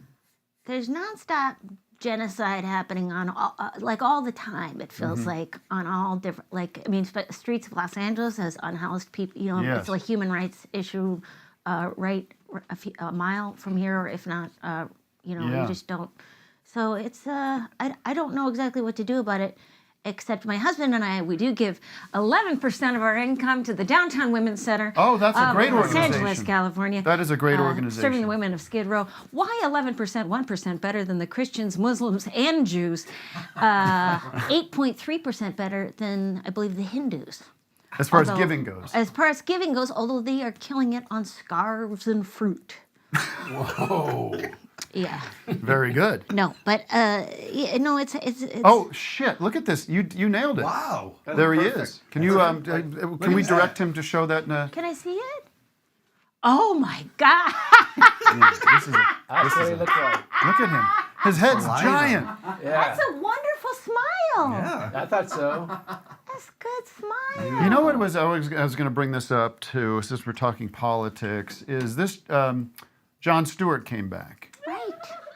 There's nonstop genocide happening on all the time. It feels like on all different streets of Los Angeles has unhoused people. It's a human rights issue, right a mile from here, or if not, you just don't. So it's I don't know exactly what to do about it. Except my husband and we do give 11% of our income to the Downtown Women's Center. Oh, that's a great Los organization. Angeles, California. That is a great organization. Serving the women of Skid Row. Why 11%, 1% better than the Christians, Muslims, and Jews? 8.3% better than, I believe, the Hindus. As far as giving goes. As far as giving goes, although they are killing it on scarves and fruit. Whoa. Yeah. Very good. No, but it's. Oh shit! Look at this. You nailed it. Wow. There he is. Can you can we direct him to show that? Can I see it? Oh my God! That's what he looked like. Look at him. His head's giant. Yeah. That's a wonderful smile. Yeah. I thought so. That's a good smile. You know what was I was going to bring this up too, since we're talking politics, is this Jon Stewart came back. Right.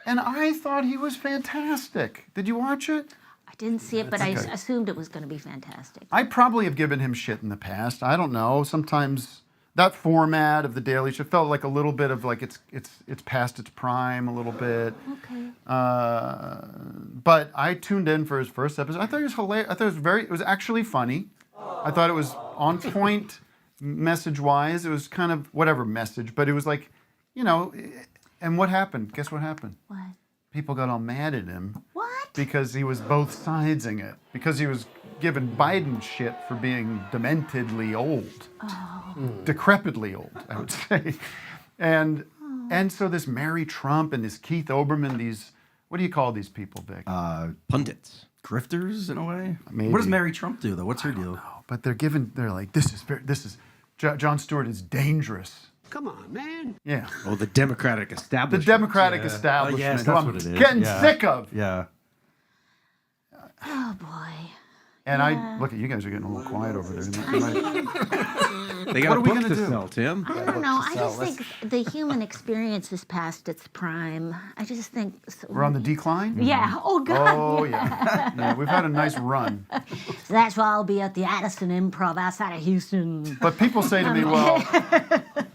And I thought he was fantastic. Did you watch it? I didn't see it, but I assumed it was going to be fantastic. I probably have given him shit in the past. I don't know. Sometimes that format of the Daily Show felt like a little bit of like it's past its prime a little bit. Okay. But I tuned in for his first episode. I thought it was hilarious. I thought it was actually funny. I thought it was on point message-wise. It was kind of whatever message, but it was like, and what happened? Guess what happened? What? People got all mad at him. What? Because he was both sidesing it. Because he was giving Biden shit for being dementedly old. Oh. Decrepitly old, I would say. And so this Mary Trump and this Keith Olbermann, these, what do you call these people, Vic? Pundits. Grifters, in a way? Maybe. What does Mary Trump do, though? What's her deal? No, but they're like, Jon Stewart is dangerous. Come on, man. Yeah. Oh, the Democratic establishment. The Democratic establishment. yes, who that's I'm what it is. getting Yeah. sick of. Yeah. Oh boy. And I look at you guys are getting a little quiet over there. They got a book to sell, Tim. I don't know. I just think the human experience is past its prime. I just think we're on the decline. Yeah. Oh God. Oh yeah. We've had a nice run. So that's why I'll be at the Addison Improv outside of Houston. But people say to me, well,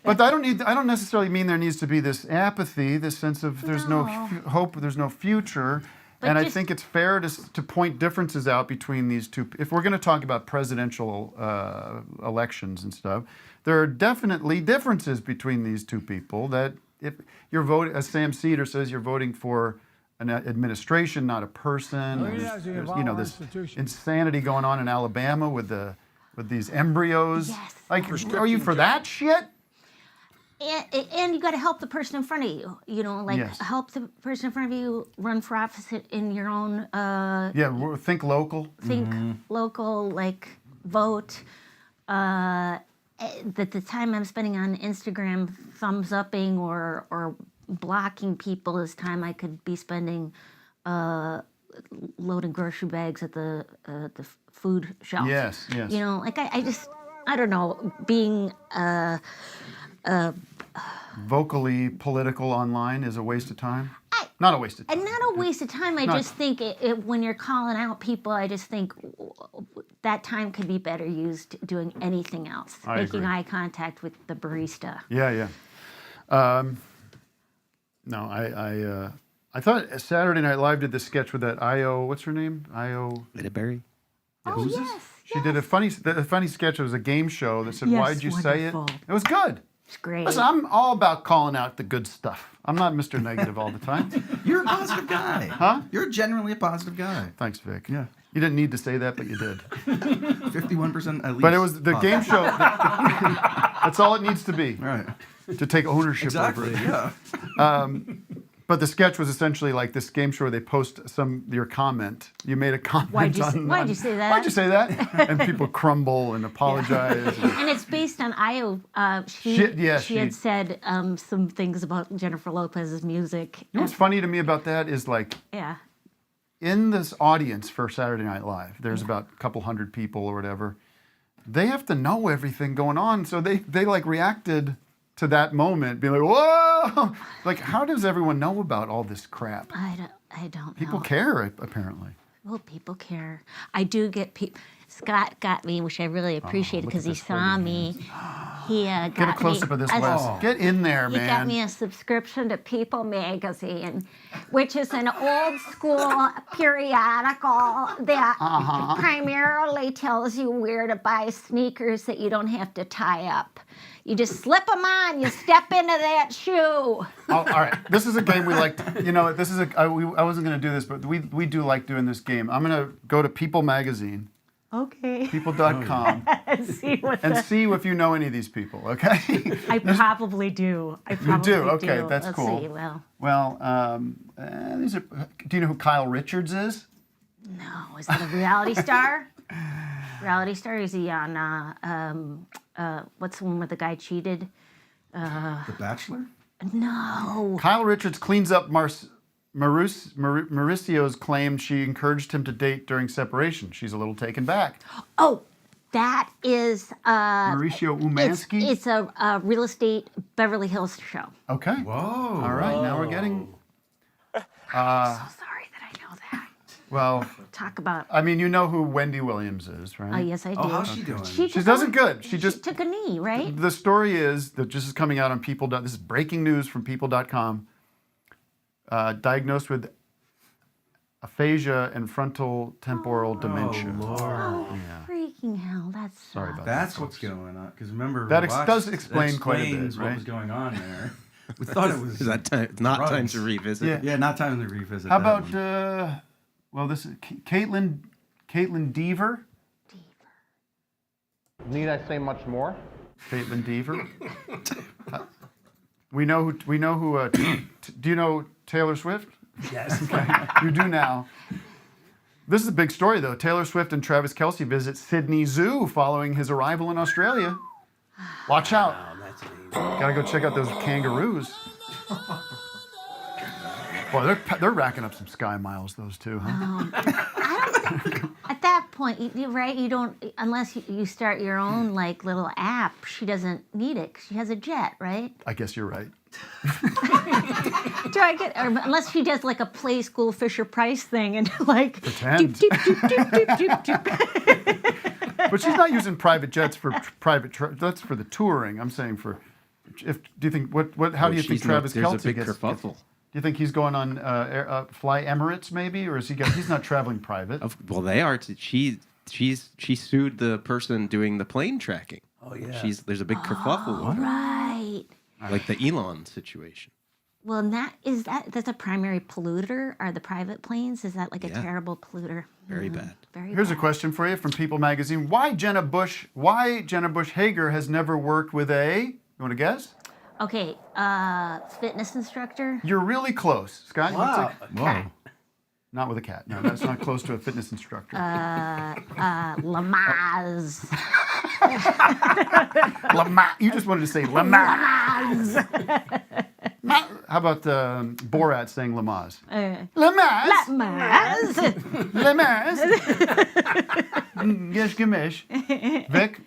but I don't necessarily mean there needs to be this apathy, this sense of there's no hope, there's no future. And I think it's fair to point differences out between these two. If we're going to talk about presidential elections and stuff, there are definitely differences between these two people. That if you're voting, as Sam Cedar says, you're voting for an administration, not a person. There's this insanity going on in Alabama with these embryos. Yes. Like, are you for that shit? And you got to help the person in front of you. Help the person in front of you run for office in your own. Think local. Think local, vote. The time I'm spending on Instagram thumbs upping or blocking people is time I could be spending loading grocery bags at the food shelf. Yes. I don't know, being vocally political online is a waste of time? Not a waste of time. And not a waste of time. I just think when you're calling out people, I just think that time could be better used doing anything else. Making eye contact with the barista. Yeah. I thought Saturday Night Live did this sketch with that Io, what's her name? Io Lidberry? Oh, yes. She did a funny sketch. It was a game show that said, "Why'd you say it?" It was good. It's great. Listen, I'm all about calling out the good stuff. I'm not Mr. Negative all the time. You're a positive guy. Huh? You're generally a positive guy. Thanks, Vic. Yeah. You didn't need to say that, but you did. 51% at least. But it was the game show. That's all it needs to be. Right. To take ownership over it. Yeah. But the sketch was essentially like this game show where they post your comment. You made a comment why'd you say that? Why'd you say that? And people crumble and apologize. Yeah. And it's based on Io. She had said some things about Jennifer Lopez's music. You know what's funny to me about that is in this audience for Saturday Night Live, there's about a couple hundred people or whatever. They have to know everything going on, so they reacted to that moment, being like, whoa! Like, how does everyone know about all this crap? I don't know. People care, apparently. Well, people care. I do get people. Scott got me, which I really appreciated because he saw me. He got Get a close-up of this, Wes. Get in there, man. He got me a subscription to People magazine, which is an old-school periodical that primarily tells you where to buy sneakers that you don't have to tie up. You just slip them on. You step into that shoe. Oh, all right. This is a game we like. I wasn't going to do this, but we do like doing this game. I'm going to go to People magazine. Okay. People.com. and see if you know any of these people, okay? I probably do. You do? Okay, that's Let's cool. See, these are. Do you know who Kyle Richards is? No. Is that a reality star? Reality star? Is he on, what's the one where the guy cheated? The Bachelor? No. Kyle Richards cleans up Mauricio's claim she encouraged him to date during separation. She's a little taken back. Oh, that is... Mauricio Umansky? It's a real estate Beverly Hills show. Okay. Whoa. All right, now we're getting... I'm so sorry that I know that. Well... Talk about... I mean, you know who Wendy Williams is, right? Yes, I do. Oh, how's she doing? She doesn't good. She just took a knee, right? The story is that just is coming out on People. This is breaking news from People.com. Diagnosed with aphasia and frontal temporal dementia. Oh, Lord. Yeah. Freaking hell, that's... Sorry about That's what's going on. Because remember, that does explain quite a bit, what right? was going on there. We thought it was... Is that not time to revisit? Yeah, not time to revisit. How about, this is Caitlin Deaver? Need I say much more? Caitlin Deaver. We know who. Do you know Taylor Swift? Yes. Okay. You do now. This is a big story, though. Taylor Swift and Travis Kelce visit Sydney Zoo following his arrival in Australia. Watch out. Wow, that's amazing. Gotta go check out those kangaroos. Boy, they're racking up some sky miles, those two, huh? At that point, right? You don't unless you start your own like little app. She doesn't need it. 'Cause she has a jet, right? I guess you're right. Do I get? Or unless she does like a Play School Fisher Price thing and like Pretend. doop, doop, doop, doop, doop, doop. But she's not using private jets for that's for the touring. I'm saying for do you think how do you think Travis There's Kelce a big gets? kerfuffle. Do you think he's going on Fly Emirates maybe, or is he's not traveling private? Well, they are. She sued the person doing the plane tracking. Oh yeah. There's a big kerfuffle. Right. Like the Elon situation. Well, that's a primary polluter. Are the private planes? Is that like a terrible polluter? Very bad. Very Here's bad. a question for you from People Magazine. Why Jenna Bush Hager has never worked with a? You want to guess? Okay, fitness instructor. You're really close, Scott. Wow. Whoa. Not with a cat. No, that's not close to a fitness instructor. Lamaze. You just wanted to say Lamaze. How about Borat saying Lamaze? Lamaze. Lamaze. Lamaze. Yes, Gamish. Vic?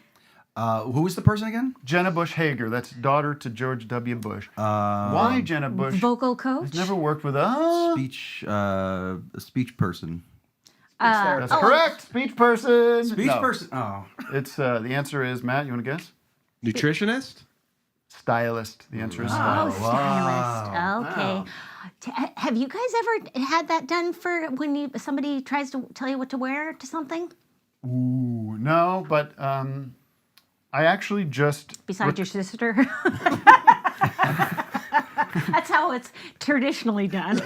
Who was the person again? Jenna Bush Hager. That's daughter to George W. Bush. Why Jenna Bush Vocal coach. has never worked with a Speech person. That's correct. Speech person. Speech No. person. Oh. It's the answer is Matt. You want to guess? Nutritionist? Stylist. The answer is Oh, stylist. stylist. Okay. Have you guys ever had that done for when somebody tries to tell you what to wear to something? Ooh, no, but I actually just Besides your sister? That's how it's traditionally done.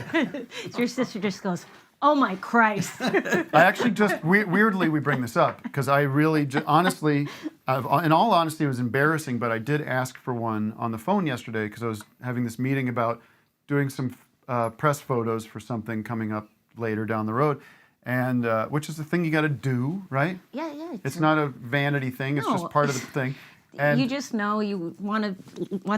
Your sister just goes, "Oh my Christ!" I actually just weirdly we bring this up because I really honestly, in all honesty, it was embarrassing. But I did ask for one on the phone yesterday because I was having this meeting about doing some press photos for something coming up later down the road, and which is the thing you got to do, right? Yeah. It's not a vanity thing. It's just No. part of the thing. And You just know you want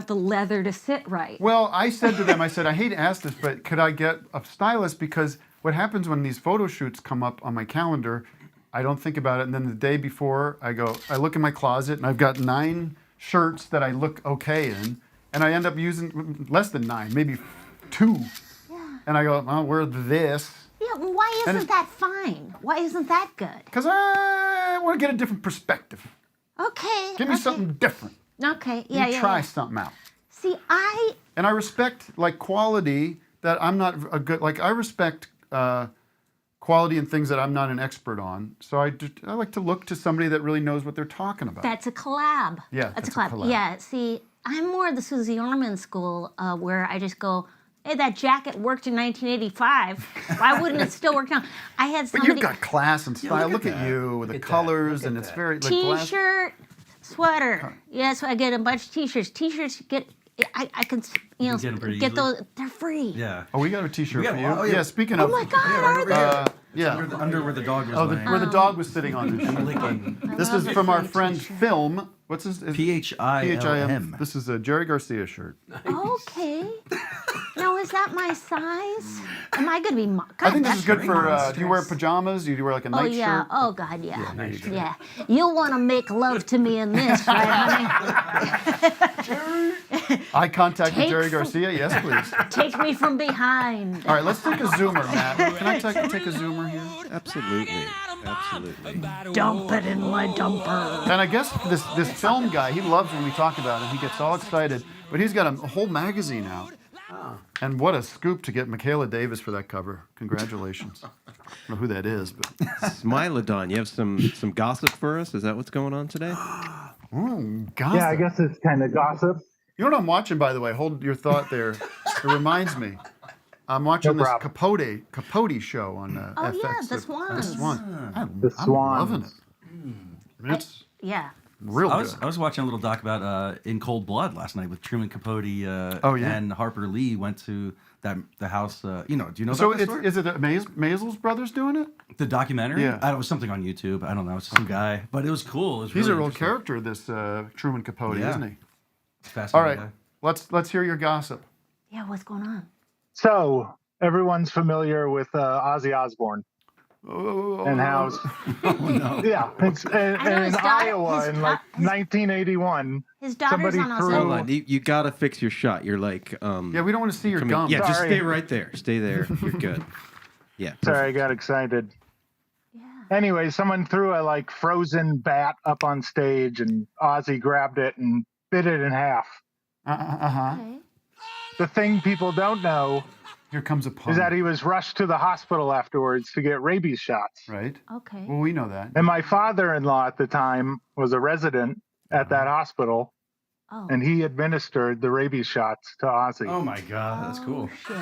the leather to sit right. well, I said to them, I said, I hate to ask this, but could I get a stylist? Because what happens when these photo shoots come up on my calendar, I don't think about it. And then the day before, I look in my closet, and I've got 9 shirts that I look okay in. And I end up using less than 9, maybe 2. Yeah. And I go, I'll wear this. Yeah, well, why isn't that fine? Why isn't that good? Because I want to get a different perspective. Okay. Give me something different. Okay. Yeah. Try something out. See, And I respect quality that I'm not a good I respect quality in things that I'm not an expert on. So I like to look to somebody that really knows what they're talking about. That's a collab. Yeah, that's a collab. Yeah. See, I'm more of the Susie Orman school where I just go, hey, that jacket worked in 1985. Why wouldn't it still work now? I had But somebody. you've got class and style. Look at you with the colors, and it's very T-shirt, sweater. Yes, I get a bunch of T-shirts. T-shirts I can You get 'em pretty get easily? those. They're free. Yeah. Oh, we got a T-shirt We for got you. one. Oh, yeah. Yeah. Speaking Oh of. my God, are they? Yeah. Under where the dog was Oh, laying. where the dog was sitting on this. Licking. This love is the from our free friend T-shirt. Film. What's his? Philm. This is a Jerry Garcia shirt. Okay. Now, is that my size? Am I going to be? I think this is good that's for. monstrous. Do you wear pajamas? Do you wear like a Oh night yeah. shirt? Oh God, yeah. there you go. Yeah. You'll want to make love to me in this, right, honey? Eye contact with Take Jerry some- Garcia? Yes, please. Take me from behind. All right, let's take a zoomer, Matt. Can I take a zoomer here? Absolutely. Absolutely. Dump it in my dumper. And I guess this film guy, he loves when we talk about it. He gets all excited. But he's got a whole magazine out. And what a scoop to get Michaela Davis for that cover. Congratulations. I don't know who that is, but Smilodon, you have some gossip for us? Is that what's going on today? gossip. Yeah, I guess it's kind of gossip. You know what I'm watching, by the way? Hold your thought there. It reminds me. I'm watching this Capote show on Oh FX. yeah, the Swans. The Swan. I'm Swans. loving it. I mean, it's Yeah. real I good. was watching a little doc about In Cold Blood last night with Truman Capote Oh, yeah. and Harper Lee went to the house. Do you know So about this story? is it the Maisels brothers doing it? The documentary? Yeah. It was something on YouTube. I don't know. It's some guy. But it was cool. It was He's really a real interesting. character, this Truman Capote, Yeah. isn't he? Fascinating All right, guy. let's hear your gossip. Yeah. What's going on? So everyone's familiar with Ozzy Osbourne. and how, Oh no. yeah, and I know his in daughter- Iowa his in da- like his- 1981, His daughter's somebody on threw. Hold on, you gotta fix your shot. You're like, Yeah, we don't want to see your coming- gums. Yeah, just Sorry. stay right there. Stay there. You're good. Yeah. Sorry, I got excited. Anyway, someone threw a like frozen bat up on stage, and Ozzy grabbed it and bit it in half. Uh-huh. Okay. The thing people don't know Here comes a pun. is that he was rushed to the hospital afterwards to get rabies shots. Right? Okay. Well, we know that. And my father-in-law at the time was a resident at that hospital, Oh. and he administered the rabies shots to Ozzy. Oh my God, that's cool. Shit.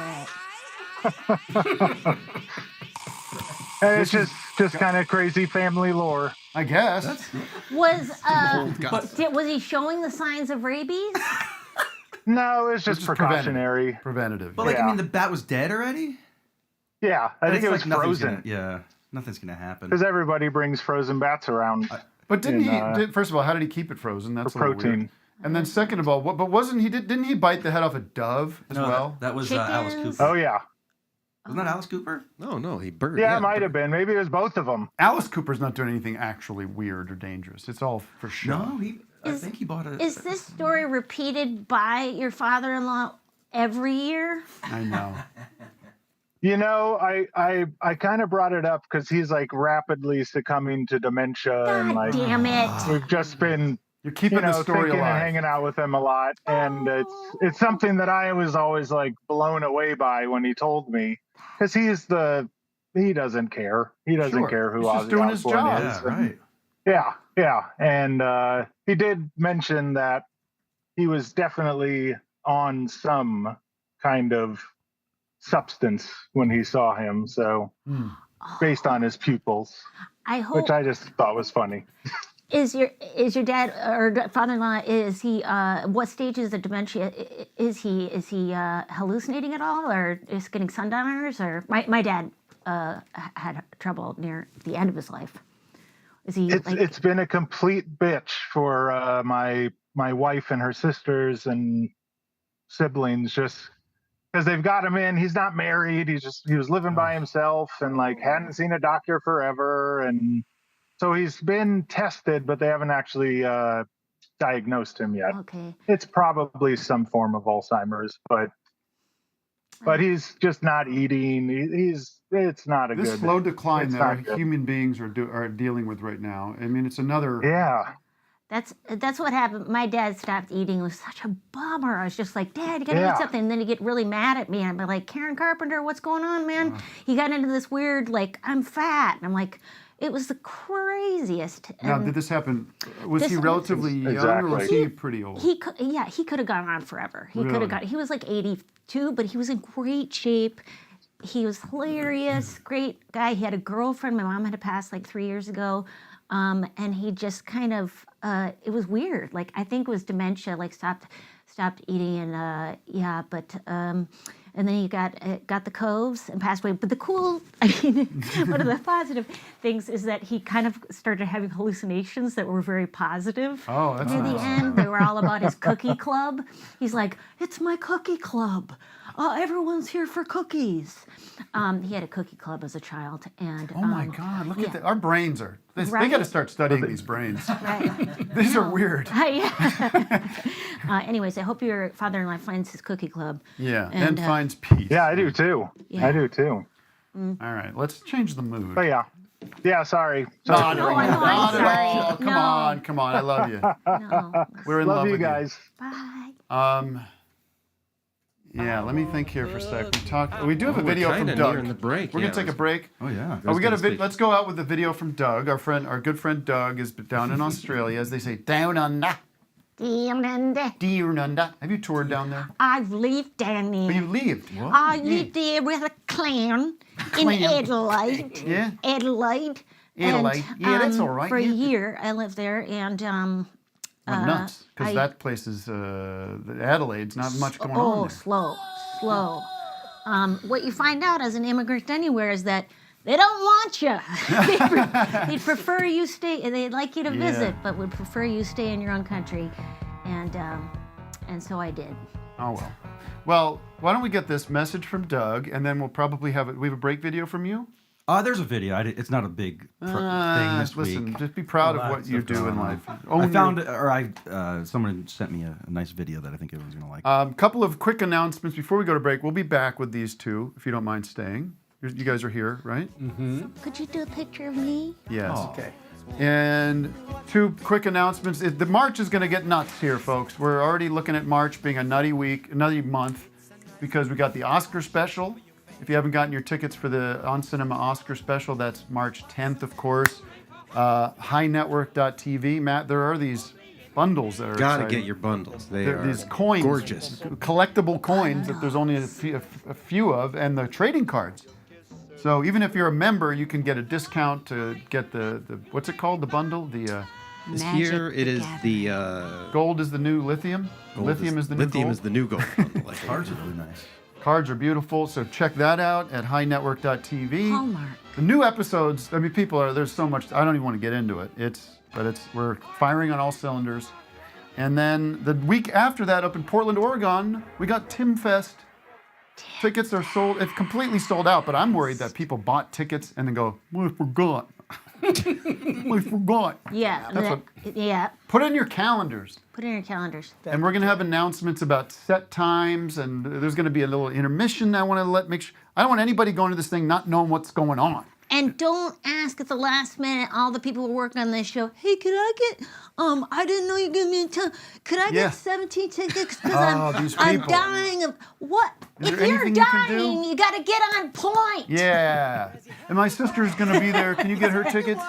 And it's just kind of crazy family lore. I guess. Was But- was he showing the signs of rabies? No, it's just precautionary. Preventative. But like, I Yeah. mean, the bat was dead already. Yeah, I think It's it was like nothing's frozen gonna- yeah, nothing's gonna happen. because everybody brings frozen bats around. But didn't in, he? First of all, how did he keep it frozen? That's for a little weird. protein. And then second of all, but wasn't he? Didn't he bite the head off a dove as No, well? that was Alice Chickens? Cooper. Oh yeah, Wasn't that Alice Cooper? No, he burned. yeah, it might have been. Maybe it was both of them. Alice Cooper's not doing anything actually weird or dangerous. It's all for show. No, I Is- think he bought a. Is this story repeated by your father-in-law every year? I know. You know, I kind of brought it up because he's like rapidly succumbing to dementia, and God like damn it. we've just been You're keeping the story thinking and alive. hanging out with him a lot, and it's something that I was always like blown away by when he told me, because he doesn't care. He doesn't Sure. care who He's just Ozzy doing his Osbourne job. is. Yeah, right. Yeah, and he did mention that he was definitely on some kind of substance when he saw him, so based on his pupils, I hope. which I just thought was funny. Is your dad or father-in-law, is he what stages of dementia is he hallucinating at all, or is getting sundowners? Or my dad had trouble near the end of his life. Is he It's been a complete bitch for my wife and her sisters and siblings, just because they've got him in. He's not married. He was living by himself and like hadn't seen a doctor forever, and so he's been tested, but they haven't actually diagnosed him yet. okay? It's probably some form of Alzheimer's, but he's just not eating. It's not a This good slow decline it's that not our good. human beings are dealing with right now. I mean, it's another. Yeah. That's what happened. My dad stopped eating. It was such a bummer. I was just like, Dad, you gotta Yeah. eat something. And then he'd get really mad at me. I'd be like, Karen Carpenter, what's going on, man? He got into this weird, like, I'm fat. And I'm like, it was the craziest. Now, And did this happen? Was This- he relatively young or was Exactly. he pretty old? he could have gone on forever. He could Really? have got. He was like 82, but he was in great shape. He was hilarious, great guy. He had a girlfriend. My mom had passed like 3 years ago, and he just kind of. It was weird. Like I think it was dementia. Like stopped eating and but. And then he got the coves and passed away. But the cool, I mean, one of the positive things is that he kind of started having hallucinations that were very positive. Oh, that's Near nice. the end, they were all about his cookie club. He's like, it's my cookie club. Everyone's here for cookies. He had a cookie club as a child, and Oh my God! Look yeah. at that. Our brains are. They Right? got to start studying these brains. Right. These are weird. Anyways, I hope your father-in-law finds his cookie club. Yeah, and And, finds peace. Yeah, I do too. Yeah. I do too. All right, let's change the mood. But yeah, sorry. No, Sorry no, for no, bringing I'm that not up. at sorry. all. Come on. I love you. No. We're in Love love you with guys. Bye. Yeah, let me think here for a sec. We do have a we're video from kinda Doug. nearing the break, We're yeah, gonna take a let's- break. Oh yeah. Oh, we got a gonna say- let's go out with the video from Doug, our good friend Doug is down in Australia, as they say, down under. Down under. Down under. Have you toured down there? I've lived down there. Oh, you lived. What? I lived there with a clown in clown. Adelaide. Yeah. Adelaide. Adelaide. And, Yeah, that's all right, For a yeah. year, I lived there, and Went nuts, because I- that place is Adelaide's not much going on there. slow. What you find out as an immigrant anywhere is that they don't want you. They'd prefer you stay. They'd like you to Yeah. visit, but would prefer you stay in your own country, and so I did. Oh well. Well, why don't we get this message from Doug, and then we'll probably have it. We have a break video from you. There's a video. It's not a big thing this listen, week. just be proud of what you do in life. Someone sent me a nice video that I think everyone's gonna like. Couple of quick announcements before we go to break. We'll be back with these two, if you don't mind staying. You guys are here, right? Mm-hmm. Could you do a picture of me? Yes. Oh. Okay. And two quick announcements. The March is going to get nuts here, folks. We're already looking at March being a nutty week, nutty month, because we got the Oscar special. If you haven't gotten your tickets for the On Cinema Oscar special, that's March 10th, of course. HighNetwork.tv. Matt, there are these bundles that are Gotta exciting. get your bundles. They They're are these coins, gorgeous. collectible coins that there's only a few of, and the trading cards. So even if you're a member, you can get a discount to get the what's it called? The bundle? The This year it is the gold is the new lithium. Lithium is the new lithium gold. is the new gold. Like cards are really nice. Cards are beautiful, so check that out at HighNetwork.tv. Hallmark. The new episodes. I mean, there's so much. I don't even want to get into it. We're firing on all cylinders. And then the week after that, up in Portland, Oregon, we got Tim Fest. Tickets are sold. It's completely sold out, but I'm worried that people bought tickets and then go, well, I forgot. I forgot. Yeah. Yeah. Put it in your calendars. Put it in your calendars. And we're going to have announcements about set times, and there's going to be a little intermission. I want to make sure. I don't want anybody going to this thing not knowing what's going on. And don't ask at the last minute, all the people who work on this show, hey, could I get, I didn't know you were going to be in town. Could I get 17 tickets? Because I'm dying of, what? Is If there you're anything you can do? dying, you got to get on point. Yeah. And my sister's going to be there. Can you get her tickets?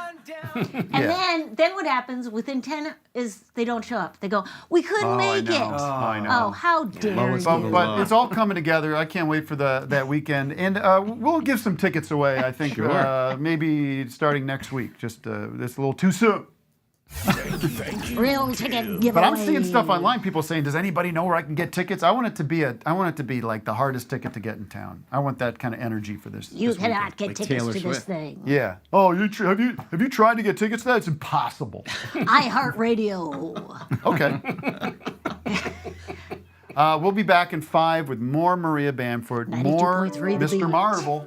And then what happens within 10 is they don't show up. They go, we couldn't make it. I know. Oh, how dare you. But it's all coming together. I can't wait for that weekend. And we'll give some tickets away, I think, maybe starting next week. Just it's a little too soon. Real ticket giveaway. But I'm seeing stuff online. People saying, "Does anybody know where I can get tickets?" I want it to be like the hardest ticket to get in town. I want that kind of energy for this. You this cannot weekend. get tickets to this thing. Yeah. Oh, have you tried to get tickets to that? It's impossible. iHeartRadio. Okay. We'll be back in 5 with more Maria Bamford, more 92.3 The Beat. Mr. Marvel,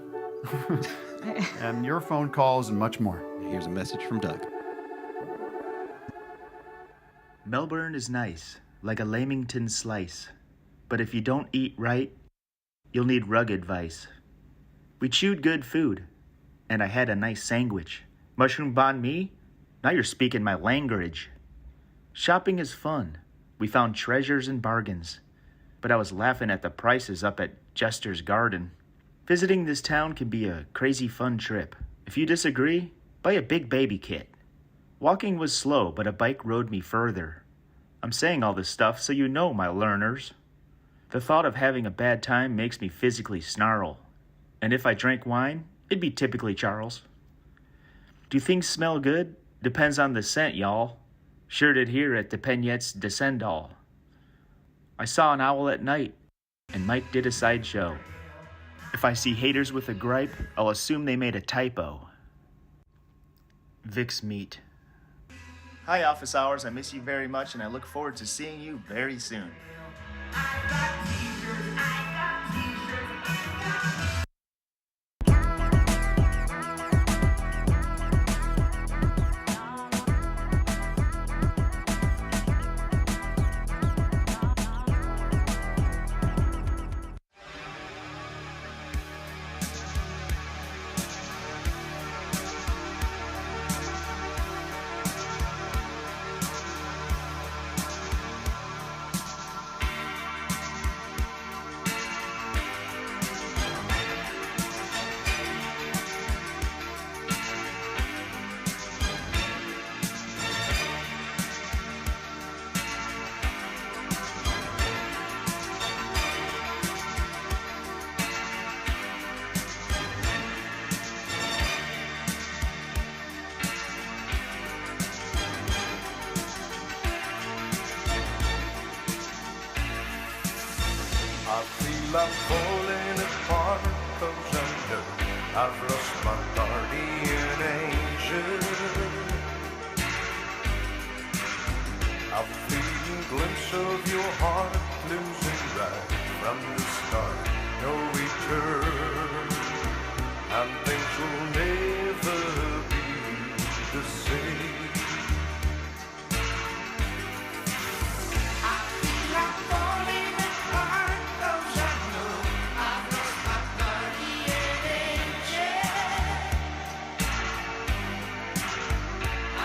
and your phone calls and much more. Here's a message from Doug. Melbourne is nice, like a Lamington slice. But if you don't eat right, you'll need rugged vice. We chewed good food, and I had a nice sandwich. Mushroom banh mi? Now you're speaking my language. Shopping is fun. We found treasures and bargains. But I was laughing at the prices up at Jester's Garden. Visiting this town can be a crazy fun trip. If you disagree, buy a big baby kit. Walking was slow, but a bike rode me further. I'm saying all this stuff so you know, my learners. The thought of having a bad time makes me physically snarl. And if I drank wine, it'd be typically Charles. Do things smell good? Depends on the scent, y'all. Sure did hear at the Pegnet's Descendall. I saw an owl at night, and Mike did a sideshow. If I see haters with a gripe, I'll assume they made a typo. Vic's meat. Hi, office hours. I miss you very much, and I look forward to seeing you very soon. I'm falling apart, 'cause I know I've lost my guardian angel. I've seen a glimpse of your heart losing right from the start. No return. and things will never be the same. I feel like falling apart, 'cause I know I've lost my guardian angel.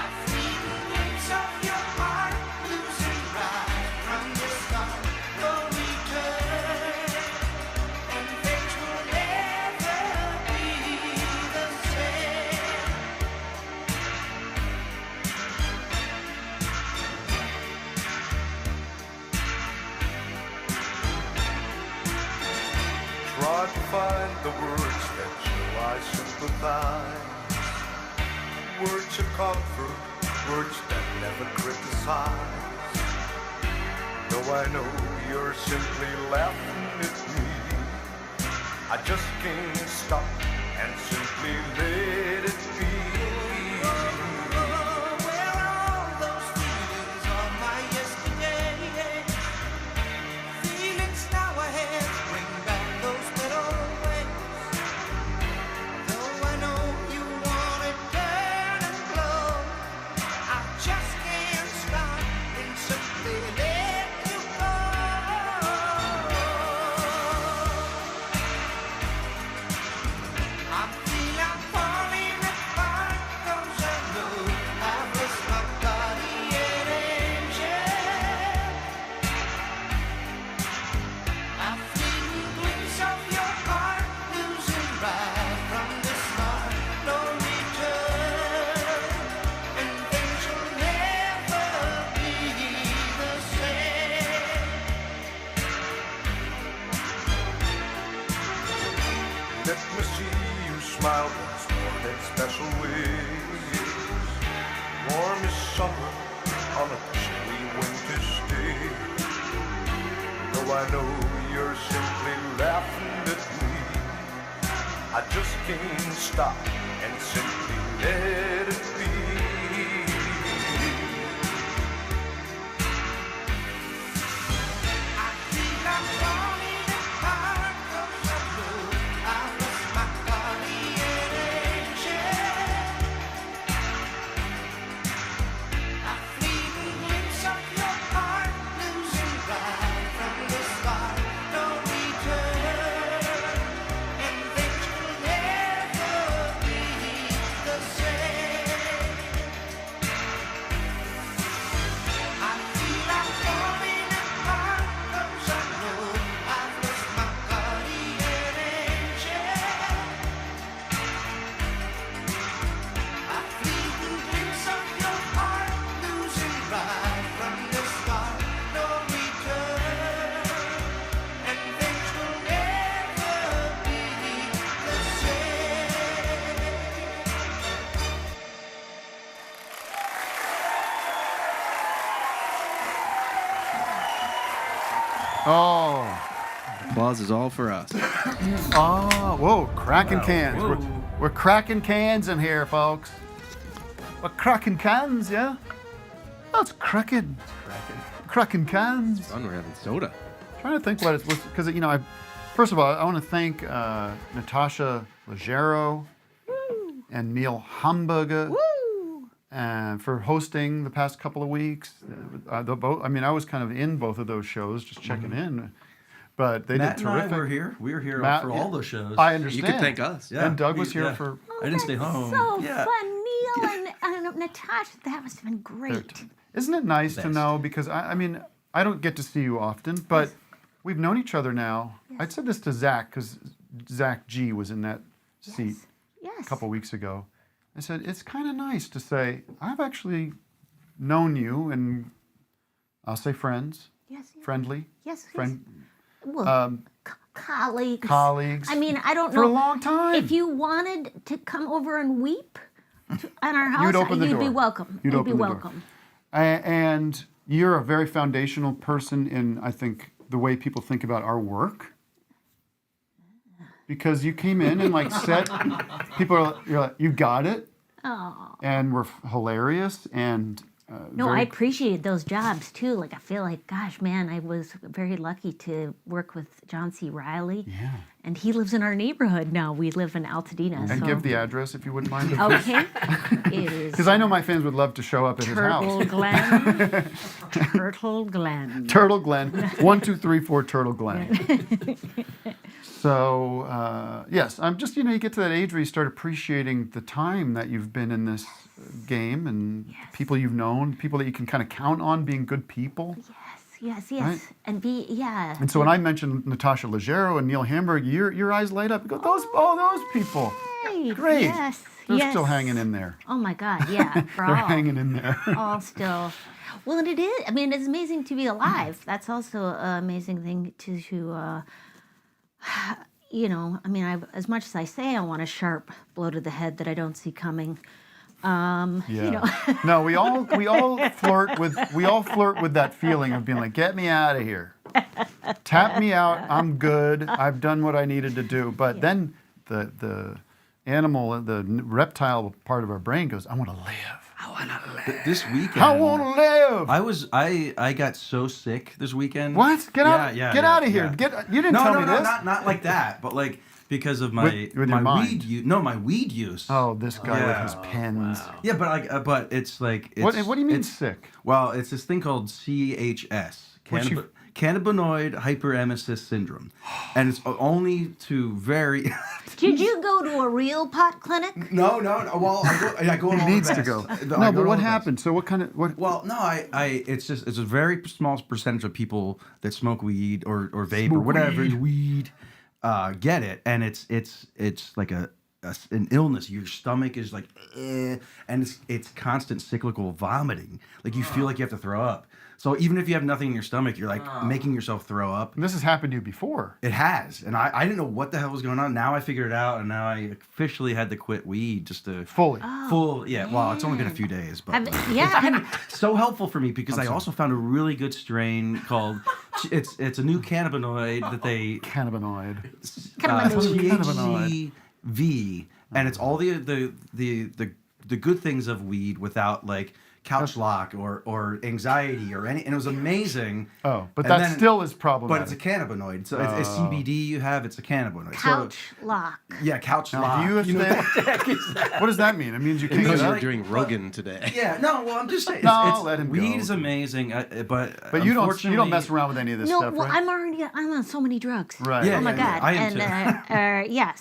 I feel the winds of your heart losing right from the start, no return, and things will never be the same. Try to find the words that show I sympathize, words of comfort, words that never criticize. Though I know you're simply laughing at me, I just can't stop and simply let it be. Where are all those feelings of my yesterday? Feelings now ahead, bring back those better ways. Though I know you wanna turn and glow, I just can't stop and simply let you go. I feel I'm falling apart, 'cause I know I've lost my guardian angel. I feel the glimpse of your heart losing right from the start, no return, and things will never be the same. Let me see you smile once more in special ways. Warm as summer on a chilly winter's day. Though I know you're simply laughing at me, I just can't stop and simply let it be. I feel I'm falling apart, 'cause I know I've lost my guardian angel. I feel the glimpse of your heart losing right from the start, no return, and things will never be the same. I feel I'm falling apart, 'cause I know I've lost my guardian angel. I feel the glimpse of your heart losing right from the start, no return, and things will never be the same. Oh. Applause is all for us. Oh, whoa, cracking Wow. cans. Whoa. We're cracking cans in here, folks. We're cracking cans, yeah? That's cracking. Cracking cans. Fun, we're having soda. Trying to think what it's, because, you know, first of all, I want to thank Natasha Leggero and Neil Hamburger for hosting the past couple of weeks. I was kind of in both of those shows, just checking in. But they Matt did and I terrific. were here. We were here Matt, for all those shows. I understand. You could thank us. Yeah. And Doug was here for. I didn't stay home. So Yeah. fun, Neil and Natasha. That must have been great. Isn't it nice to Best. know? Because I mean, I don't get to see you often, but we've known each other now. I said this to Zach because Zach G was in that seat Yes. a couple weeks ago. I said it's kind of nice to say I've actually known you, and I'll say friends, Yes. friendly, Yes. friend, Well, colleagues. colleagues. I mean, I don't know. For a long time. If you wanted to come over and weep at our house, You'd open the you'd be door. welcome. You'd You'd open be the door. welcome. And you're a very foundational person in, I think, the way people think about our work. Because you came in and like said, you're like, you got it, Oh. and we're hilarious, and No, I appreciated those jobs too. Like, I feel like, gosh, man, I was very lucky to work with John C. Reilly. Yeah. And he lives in our neighborhood now. We live in Altadena. And so. give the address if you wouldn't mind. Okay. It is. Because I know my fans would love to show up at his house. Turtle Glen. Turtle Glen. Turtle Glen. 1234 Turtle Glen. So, yes, I'm just, you get to that age where you start appreciating the time that you've been in this game and people you've known, people that you can kind of count on being good people. Yes. Right? And And so when I mentioned Natasha Leggero and Neil Hamburg, your eyes light up. You go, those people. Right. Great. Yes. They're still hanging in there. Oh my God, yeah. They're hanging in there. All still. Well, and it is. I mean, it's amazing to be alive. That's also an amazing thing to I mean, as much as I say I want a sharp blow to the head that I don't see coming. No, we all flirt with that feeling of being like, get me out of here, tap me out, I'm good, I've done what I needed to do. But then the animal, the reptile part of our brain goes, I want to live. This weekend, I want to live. I got so sick this weekend. What? Get out of here. Yeah. You didn't tell me this. Not like that, but like because of my with your weed use. No, my weed use. Oh, this guy with his pens. Wow. Yeah, but it's like what do you mean sick? Well, it's this thing called CHS. Cannabinoid hyperemesis syndrome, and it's only to very. Did you go to a real pot clinic? No. Well, I go. He needs to go. No, but what happened? So what kind of what? Well, no, it's a very small percentage of people that smoke weed or vape or whatever weed get it, and it's like an illness. Your stomach is like, and it's constant cyclical vomiting. Like you feel like you have to throw up. So even if you have nothing in your stomach, you're like making yourself throw up. And this has happened to you before. It has, and I didn't know what the hell was going on. Now I figured it out, and now I officially had to quit weed just to fully. Yeah. Well, it's only been a few days, but It's been so helpful for me because I also found a really good strain called. It's a new cannabinoid that they THCV, and it's all the good things of weed without like couch lock or anxiety or any, and it was amazing. Oh, but that still is problematic. But it's a cannabinoid, so it's CBD you have. It's a cannabinoid. Couch lock. Yeah, couch now, lock. Do you have what does that mean? It means you can't. Because you're doing Rogan today. Yeah, no. Well, I'm just saying. Let him go. Weed is amazing, but you don't mess around with any of this stuff, well, right? I'm on so many drugs. Right. Yeah, oh my God. I am too.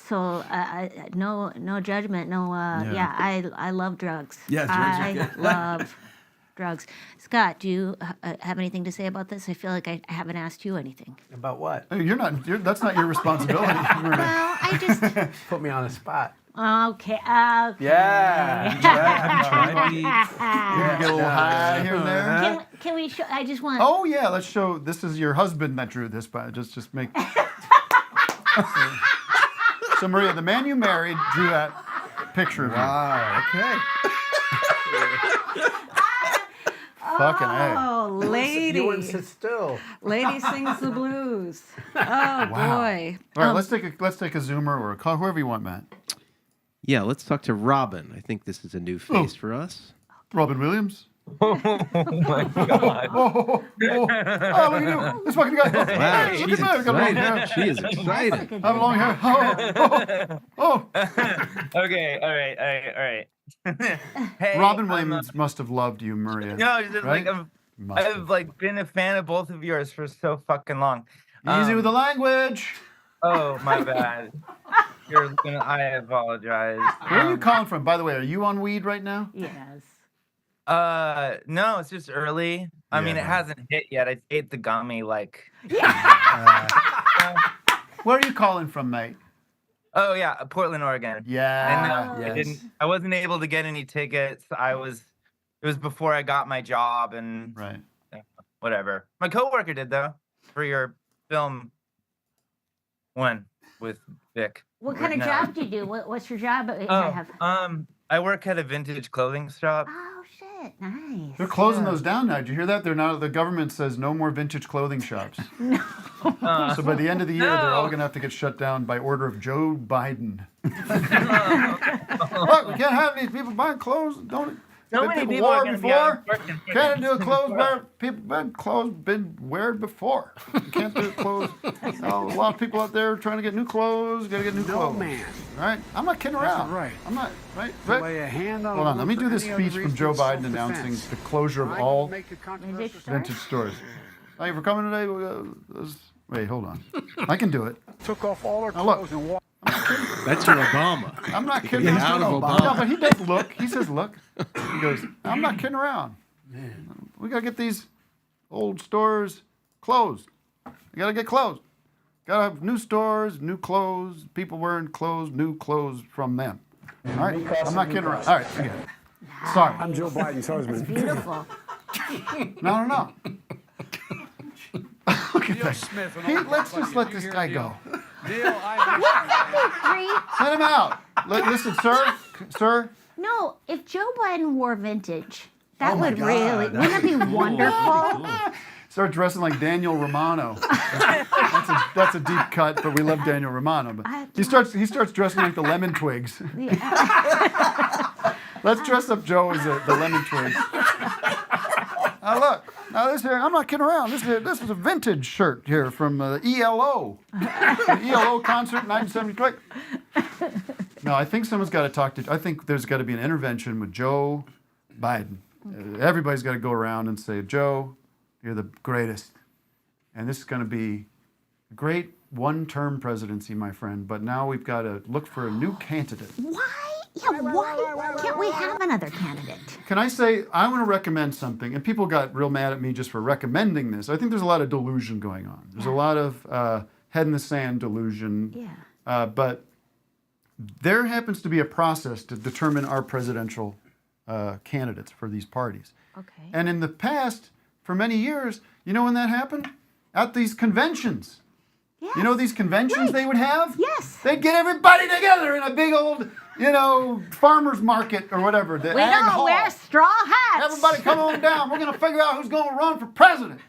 So no judgment. No. I love drugs. Yeah, drugs I love drugs. Scott, do you have anything to say about this? I feel like I haven't asked you anything. About what? That's not your responsibility. Well, I just put me on the spot. Okay. Yeah. Have you tried weed? You get a little high here and there. Can we show? I just want. Oh yeah, let's show. This is your husband that drew this, but just make. So Maria, the man you married drew that picture of you. Wow. Okay. Fucking A. Oh, lady. You wouldn't sit still. Lady sings the blues. Oh, Wow. boy. All right, let's take a Zoomer or a call, whoever you want, Matt. Yeah, let's talk to Robin. I think this is a new face for us. Robin Williams. Oh my God. Oh, look at you. This fucking guy. Wow, Hey, look she's at that. Got long hair. excited. She is excited. I have long hair. Oh. Okay, all right. Hey, Robin Williams must have loved you, Maria. No, it's just right? like I've like been a fan of both of yours for so fucking long. Easy with the language. Oh, my bad. I apologize. Where are you calling from? By the way, are you on weed right now? Yes. No, it's just early. I mean, it hasn't hit yet. I ate the gummy like. Where are you calling from, mate? Oh yeah, Portland, Oregon. Yeah. And I wasn't able to get any tickets. It was before I got my job and whatever. My coworker did though for your film one with Vic. What kind of job do you do? What's your job? I work at a vintage clothing shop. Oh shit, nice. They're closing those down now. Did you hear that? They're now. The government says no more vintage clothing shops. No. So by the end of the year, they're all going to have to get shut down by order of Joe Biden. Look, we can't have these people buying clothes. So Been many people people are wore gonna be before. on working for Can't this. do clothes wear. People been weared before. You can't do clothes. A lot of people out there trying to get new clothes. Got to get new clothes. man. All right, I'm not kidding around. right. I'm not right. To Rick? lay a hand on Hold a on, let me woman do for this any other speech from reason Joe than Biden self-defense. announcing the closure of I all make a controversial Vintage vintage stores. Thank you for coming today. Wait, hold on. I can do it. Took off all her Now look. clothes and walked. That's your Obama. I'm not kidding. Get He's out doing of Obama. Obama. No, but he does look. He says look. He goes, I'm not kidding around. We got to get these old stores closed. We got to get closed. Got to have new stores, new clothes, people wearing clothes, new clothes from them. All right? I'm not kidding around. All right, forget it. Sorry. I'm Joe Biden's husband. Beautiful. No. Look at that. Smith and He, all let's buddies, just let you this hear guy Neil? go. Neil, I Let him out. Listen, sir. No, if Joe Biden wore vintage, that Oh my would God, really, that'd wouldn't it be be cool. wonderful? Start dressing like Daniel Romano. That's a deep cut, but we love Daniel Romano. But he starts dressing like the Lemon Twigs. Let's dress up Joe as the Lemon Twigs. Now look, this here, I'm not kidding around. This is a vintage shirt here from the ELO, the ELO concert in 1973. No, I think someone's got to talk to. I think there's got to be an intervention with Joe Biden. Everybody's got to go around and say, Joe, you're the greatest. And this is going to be a great one-term presidency, my friend. But now we've got to look for a new candidate. Why? Yeah, why can't we have another candidate? Can I say, I want to recommend something, and people got real mad at me just for recommending this. I think there's a lot of delusion going on. There's a lot of head in the sand delusion. Yeah. But there happens to be a process to determine our presidential candidates for these parties. Okay. And in the past, for many years, you know when that happened? At these conventions. Yes. You know these conventions they would have? Yes. They'd get everybody together in a big old, farmer's market or whatever. The We ag don't hall. wear straw hats. Everybody come on down. We're going to figure out who's going to run for president.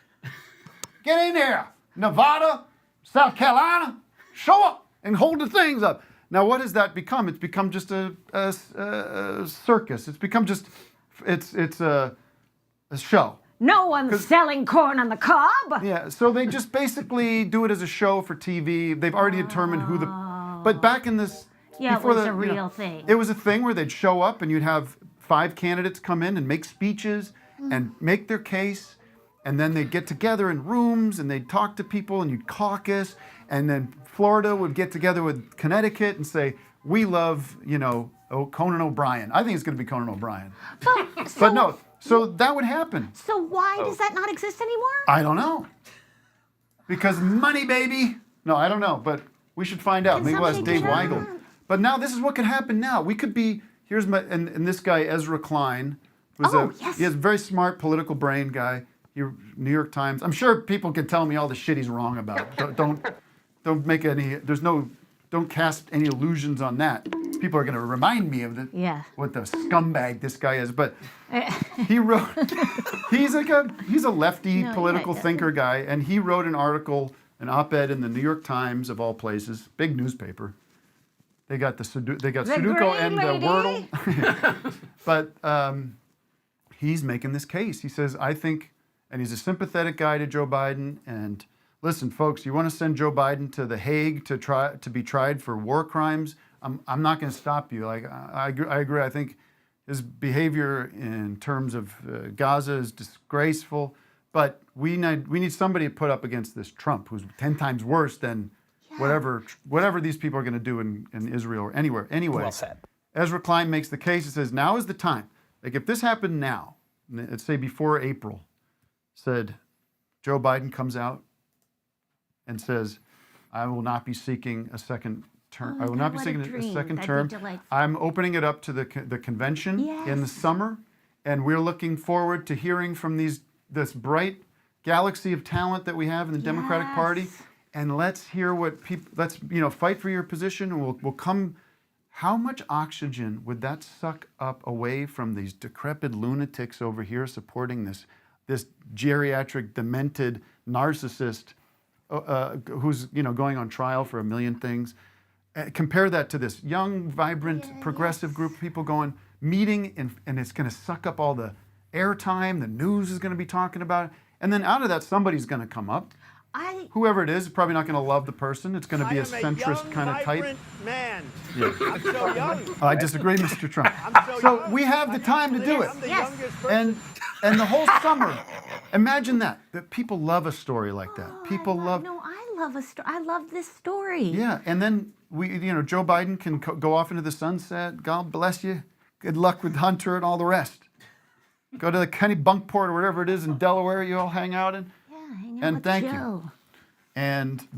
Get in there. Nevada, South Carolina, show up and hold the things up. Now, what has that become? It's become just a circus. It's become just, it's a show. No one's selling corn on the cob. Yeah, so they just basically do it as a show for TV. They've already determined who the. But back in this. Yeah, before it was the, a real thing. It was a thing where they'd show up and you'd have 5 candidates come in and make speeches and make their case. And then they'd get together in rooms and they'd talk to people and you'd caucus. And then Florida would get together with Connecticut and say, we love, Conan O'Brien. I think it's going to be Conan O'Brien. But no. So that would happen. So why does that not exist anymore? I don't know. Because money, baby. No, I don't know, but we should find out. Maybe we'll ask Dave Weigel. But now this is what could happen now. We could be, and this guy, Ezra Klein, who's he has a very smart political brain guy. New York Times. I'm sure people can tell me all the shit he's wrong about. Don't make any, don't cast any illusions on that. People are going to remind me of what the scumbag this guy is. But he wrote, he's a lefty political thinker guy, and he wrote an article, an op-ed in the New York Times of all places, big newspaper. They got Sudoku and Wordle. But he's making this case. He says, I think, and he's a sympathetic guy to Joe Biden. And listen, folks, you want to send Joe Biden to The Hague to be tried for war crimes? I'm not going to stop you. Like I agree. I think his behavior in terms of Gaza is disgraceful. But we need somebody to put up against this Trump, who's 10 times worse than whatever these people are going to do in Israel or anywhere. Anyway, Well said. Ezra Klein makes the case. He says, now is the time. Like if this happened now, let's say before April, said Joe Biden comes out and says, I will not be seeking a second term. I will not be seeking a second term. I'm opening it up to the convention in the summer, and we're looking forward to hearing from this bright galaxy of talent that we have in the Democratic Party, and let's hear what people. Let's fight for your position, and we'll come. How much oxygen would that suck up away from these decrepit lunatics over here supporting this geriatric, demented narcissist who's going on trial for a million things? Compare that to this young, vibrant, progressive group of people going, meeting, and it's going to suck up all the airtime. The news is going to be talking about it. And then out of that, somebody's going to come up. Whoever it is probably not going to love the person. It's going to be a centrist kind of type. Man. Yeah. I'm so young. I disagree, Mr. Trump. So we have the time to do it. I'm the youngest person. And the whole summer, imagine that people love a story like that. People love. No, I love a story. I love this story. Yeah, and then Joe Biden can go off into the sunset. God bless you. Good luck with Hunter and all the rest. Go to the Kennebunkport or wherever it is in Delaware you all hang out in. Yeah, hang out And with thank Joe. you. And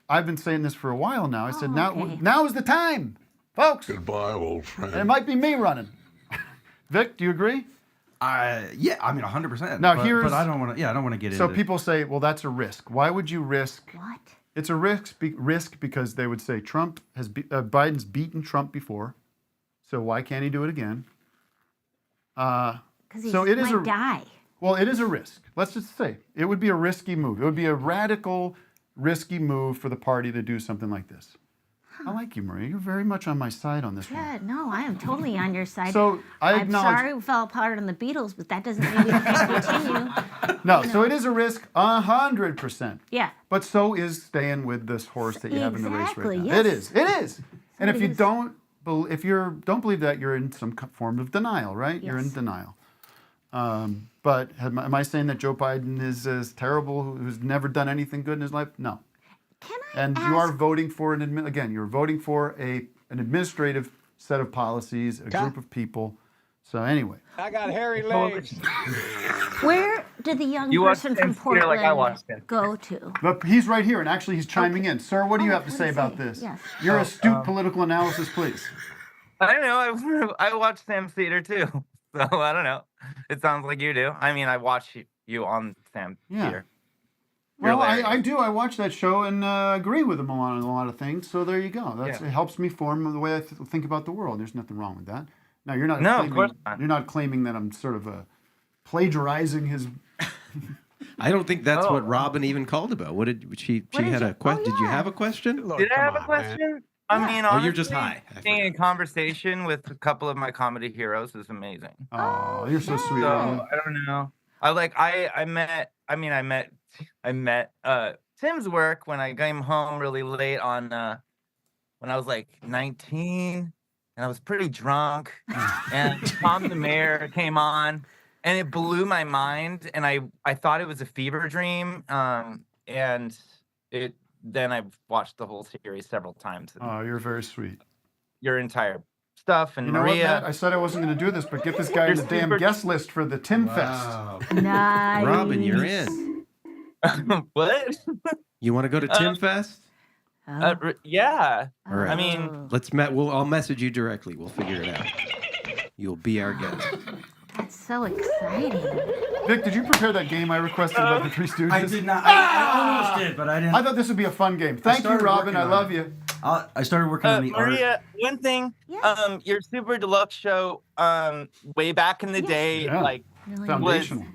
I've been saying this for a while now. I said, now is the time, folks. Goodbye, old friend. And it might be me running. Vic, do you agree? Yeah, I mean 100%. Now but I don't want to. Yeah, I don't want to get into. So people say, well, that's a risk. Why would you risk? What? It's a risk because they would say Biden's beaten Trump before, so why can't he do it again? Because he might die. Well, it is a risk. Let's just say it would be a risky move. It would be a radical, risky move for the party to do something like this. I like you, Maria. You're very much on my side on this one. Yeah, no, I am totally on your side. So I I'm acknowledge. sorry we fell apart on the Beatles, but that doesn't mean we can't continue. No, so it is a risk, 100%. Yeah. But so is staying with this horse that you have in the race right now. Yes. It is. It is. And if It you is. don't believe that, you're in some form of denial, right? You're in Yes. denial. But am I saying that Joe Biden is as terrible, who's never done anything good in his life? No. And you are voting for you're voting for an administrative set of policies, a group of people. So anyway. I got hairy legs. Where did the young You watched person from Sam Steer Portland like I watched him. go to? But he's right here, and actually he's chiming in. Sir, what do you have to say about this? Yes. Your astute political analysis, please. I don't know. I watched Sam Theater too, so I don't know. It sounds like you do. I mean, I watch you on Sam Theater. Well, I do. I watch that show and agree with him on a lot of things. So there you go. It helps me form the way I think about the world. There's nothing wrong with that. Now you're not. No, of course not. You're not claiming that I'm sort of plagiarizing his. I don't think that's what Robin even called about. What did she had a question? Did you have a question? Did I have a question? I mean, honestly, you're just high. Being in conversation with a couple of my comedy heroes is amazing. Oh, you're so sweet. So, Robin. I don't know. I met Tim's work when I came home really late on when I was like 19 and I was pretty drunk and Tom the Mayor came on and it blew my mind and I thought it was a fever dream and then I watched the whole series several times. Oh, you're very sweet. Your entire stuff and You know Maria. what, Matt? I said I wasn't going to do this, but get this guy on the damn guest list for the Tim Fest. Nice. Robin, you're in. What? You want to go to Tim Fest? Yeah. All right. I mean, I'll message you directly. We'll figure it out. You'll be our guest. That's so exciting. Vic, did you prepare that game I requested about the Three Stooges? I did not. I almost did, but I didn't. I thought this would be a fun game. Thank you, Robin. I love you. I started working on the Maria, art. one thing, your Super Deluxe show, way back in the day, Foundational.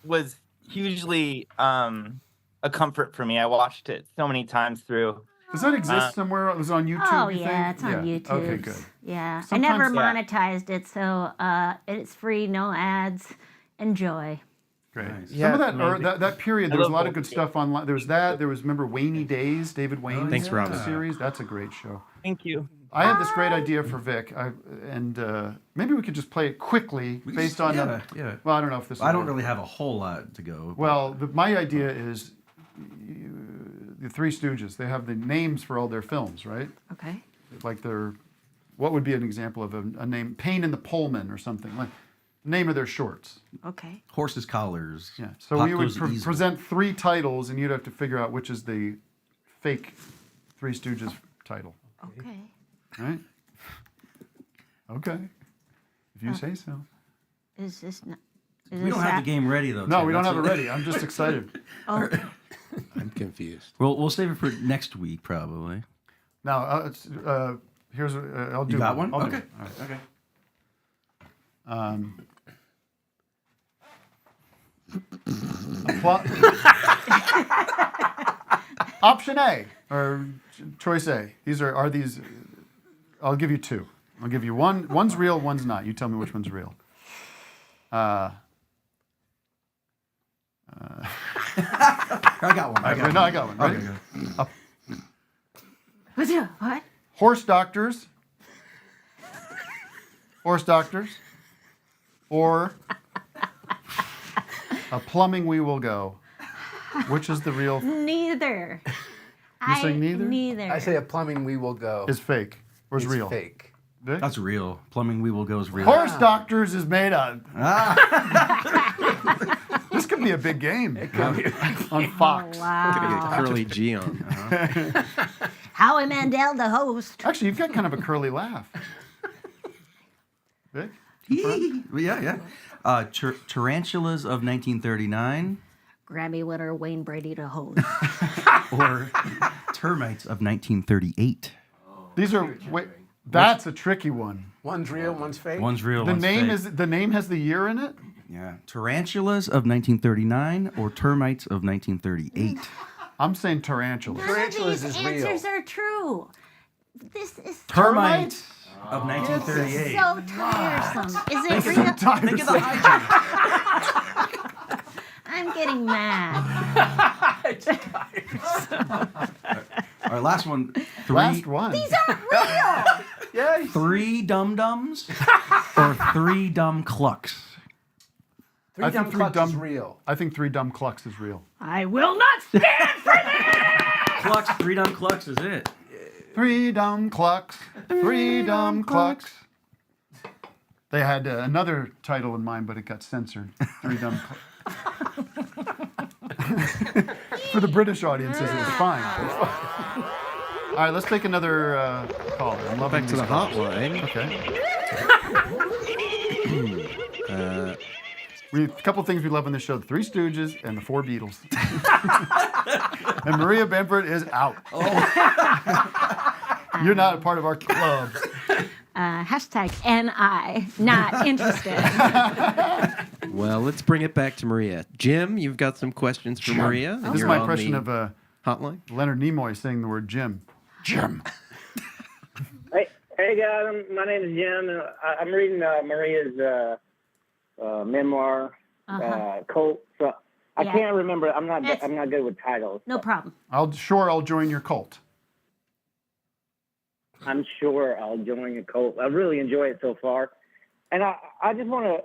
was hugely a comfort for me. I watched it so many times through. Does that exist somewhere? It was on YouTube. Oh you yeah, think? it's on YouTube. Okay, good. Yeah, Sometimes- I never Yeah. monetized it, so it's free, no ads. Enjoy. Great. Yeah, Some of amazing. that period, I there was a love lot of good stuff online. There was that. There was, remember, Wayne Days, David Wayne. Thanks, Robin. Series. That's a great show. Thank you. I had this great idea for Vic, maybe we could just play it quickly based on. Yeah. Well, I don't know if this. I don't really have a whole lot to go. Well, my idea is the Three Stooges. They have the names for all their films, right? Okay. Like what would be an example of a name? Pain in the Pullman or something. Like the name of their shorts. Okay. Horses' collars. Yeah. So Pop we would Goes Easy. present 3 titles, and you'd have to figure out which is the fake Three Stooges title. Okay. Right? Okay. If you say so. Is this not? We don't have the game ready though. No, Tim. we don't That's have it what- ready. I'm just excited. Oh. I'm confused. We'll save it for next week probably. Now, here's I'll do. You got one? I'll do Okay. it. All right. Option A or choice A. These are these. I'll give you 2. I'll give you one. One's real, one's not. You tell me which one's real. I got one. I got one. Ready? Okay. What's it? What? Horse doctors. Horse doctors. Or a plumbing we will go. Which is the real? Neither. You saying neither? Neither. I say a plumbing we will go. Is fake or is It's real? fake. Vic? That's real. Plumbing we will go is real. Horse doctors is made up. This could be a big game on Fox. Oh, wow. Gonna get Curly G on. Howie Mandel, the host. Actually, you've got kind of a curly laugh. Vic? Yeah. Tarantulas of 1939 Grammy winner Wayne Brady to host. or Termites of 1938. These are. Wait, that's a tricky one. One's real, one's fake. One's real. The one's name fake. the name has the year in it. Yeah. Tarantulas of 1939 or Termites of 1938. I'm saying tarantulas. None of these answers are true. This is Termites of This 1938. is so tiresome. Is it Think real? of the hygiene. I'm getting mad. All right, last one. Last one. These aren't real. Yeah. 3 dum-dums or 3 dumb clucks? Three dumb clucks is real. I think 3 dumb clucks is real. I will not stand for this. Clucks, 3 dumb clucks is it. 3 dumb clucks. 3 dumb clucks. They had another title in mind, but it got censored. 3 dumb clucks. For the British audiences, it was fine. All right, let's take another caller. I'm loving Back to the these calls. hotline. Okay. A couple things we love on this show: the Three Stooges and the Four Beatles. And Maria Bamford is out. You're not a part of our club. Hashtag NI, not interested. Well, let's bring it back to Maria. Jim, you've got some questions for Maria. and This is you're my on impression the of hotline. Leonard Nimoy saying the word Jim. Jim. Hey guys, my name is Jim, and I'm reading Maria's memoir, Colt. So I can't remember. I'm not good with titles. No problem. I'll join your cult. I'm sure I'll join your cult. I really enjoy it so far, and I just want to.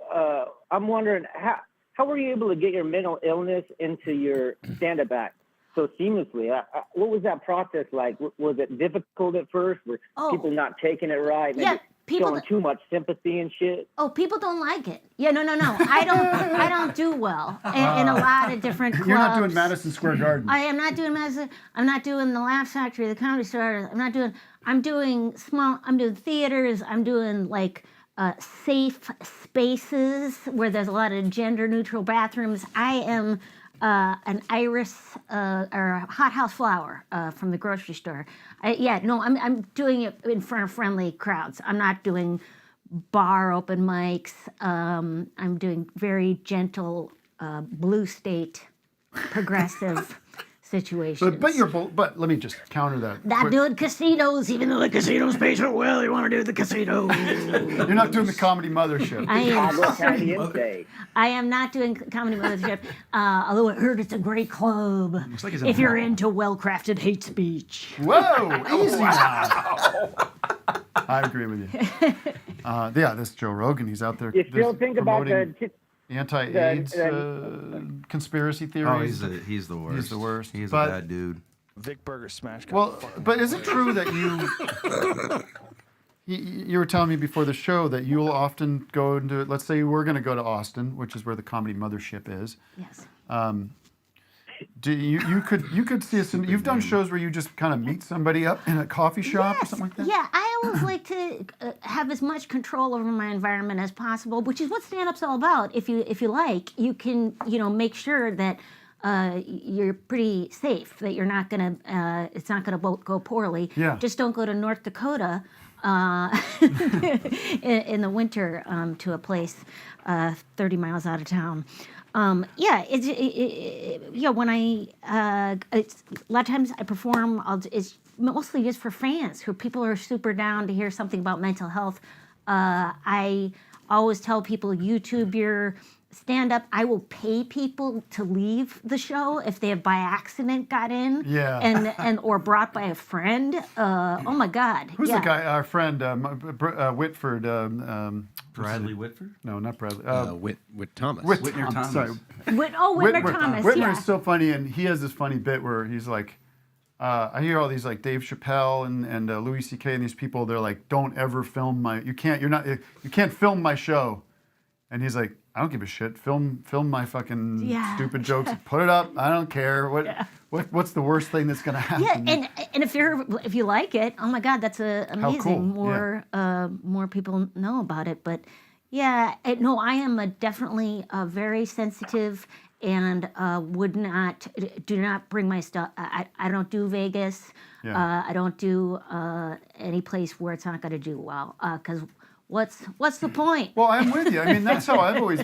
I'm wondering how were you able to get your mental illness into your stand-up act so seamlessly? What was that process like? Was it difficult at first? Were people not taking it right? Maybe showing too much sympathy and shit. Oh, people don't like it. Yeah, no. I don't do well in a lot of different clubs. You're not doing Madison Square Garden. I am not doing Madison. I'm not doing the Laugh Factory, the Comedy Store. I'm doing theaters. I'm doing like safe spaces where there's a lot of gender-neutral bathrooms. I am an iris or a hothouse flower from the grocery store. I'm doing it in front of friendly crowds. I'm not doing bar open mics. I'm doing very gentle blue state progressive situations. But let me just counter that. Not doing casinos, even though the casinos pay so well. You want to do the casino. You're not doing the Comedy Mothership. I am not doing Comedy Mothership, although I heard it's a great club like it's if you're into well-crafted hate speech. Whoa, easy now. I agree with you. This Joe Rogan, he's out there. You still think about the anti-AIDS conspiracy theories. Oh, he's the worst. He's the worst. He's a bad dude. Vic Berger smash. Well, but is it true that you were telling me before the show that you'll often go into, let's say we're going to go to Austin, which is where the Comedy Mothership is. Yes. You could see us. You've done shows where you just kind of meet somebody up in a coffee shop or something like that. Yeah, I always like to have as much control over my environment as possible, which is what stand-up's all about. If you like, you can make sure that you're pretty safe, that you're not gonna it's not gonna go poorly. Yeah. Just don't go to North Dakota in the winter to a place 30 miles out of town. When a lot of times I perform, mostly just for fans who people are super down to hear something about mental health. I always tell people, YouTube your stand-up. I will pay people to leave the show if they have by accident got in, and or brought by a friend. Oh my God! Who's the guy? Our friend Whitford. Bradley Whitford? No, not Bradley. Whit Thomas. Whitner Thomas. Sorry. Whitmer Thomas. Whitmer is so funny, and he has this funny bit where he's like, I hear all these like Dave Chappelle and Louis C.K. and these people. They're like, don't ever film you can't film my show, and he's like, I don't give a shit. Film my fucking stupid jokes. Put it up. I don't care. What's the worst thing that's gonna happen? Yeah, and if you like it, oh my God, that's amazing. Cool. More people know about it. But yeah, no, I am definitely very sensitive and do not bring my stuff. I don't do Vegas. I don't do any place where it's not going to do well because. What's the point? Well, I'm with you. I mean, that's how I've always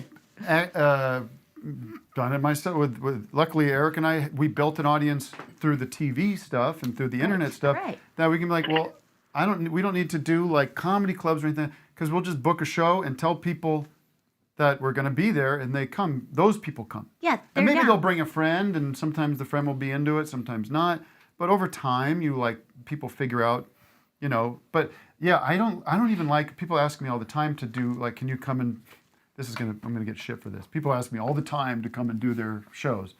done it myself. With luckily, Eric and I, we built an audience through the TV stuff and through the internet stuff. Right. That we can be like, well, we don't need to do like comedy clubs or anything because we'll just book a show and tell people that we're going to be there, and they come. Those people come. Yeah, and maybe they'll bring a friend, and sometimes the friend will be into it, sometimes not. But over time, people figure out, but. Yeah, I don't even like, people ask me all the time to do, like, can you come and, I'm gonna get shit for this. People ask me all the time to come and do their shows.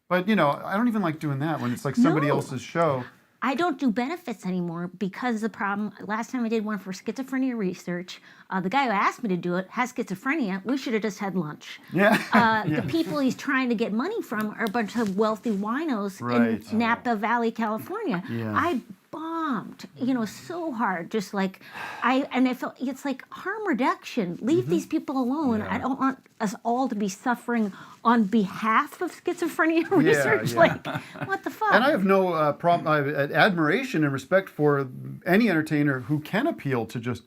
But, I don't even like doing that when it's like somebody else's show. I don't do benefits anymore because the problem, last time I did one for schizophrenia research, the guy who asked me to do it has schizophrenia. We should have just had lunch. Yeah. The people he's trying to get money from are a bunch of wealthy winos in Napa Valley, California. Yeah. I bombed, so hard. Just like I felt it's like harm reduction. Leave these people alone. I don't want us all to be suffering on behalf of schizophrenia research. Like, what the fuck? And I have no problem. I have admiration and respect for any entertainer who can appeal to just,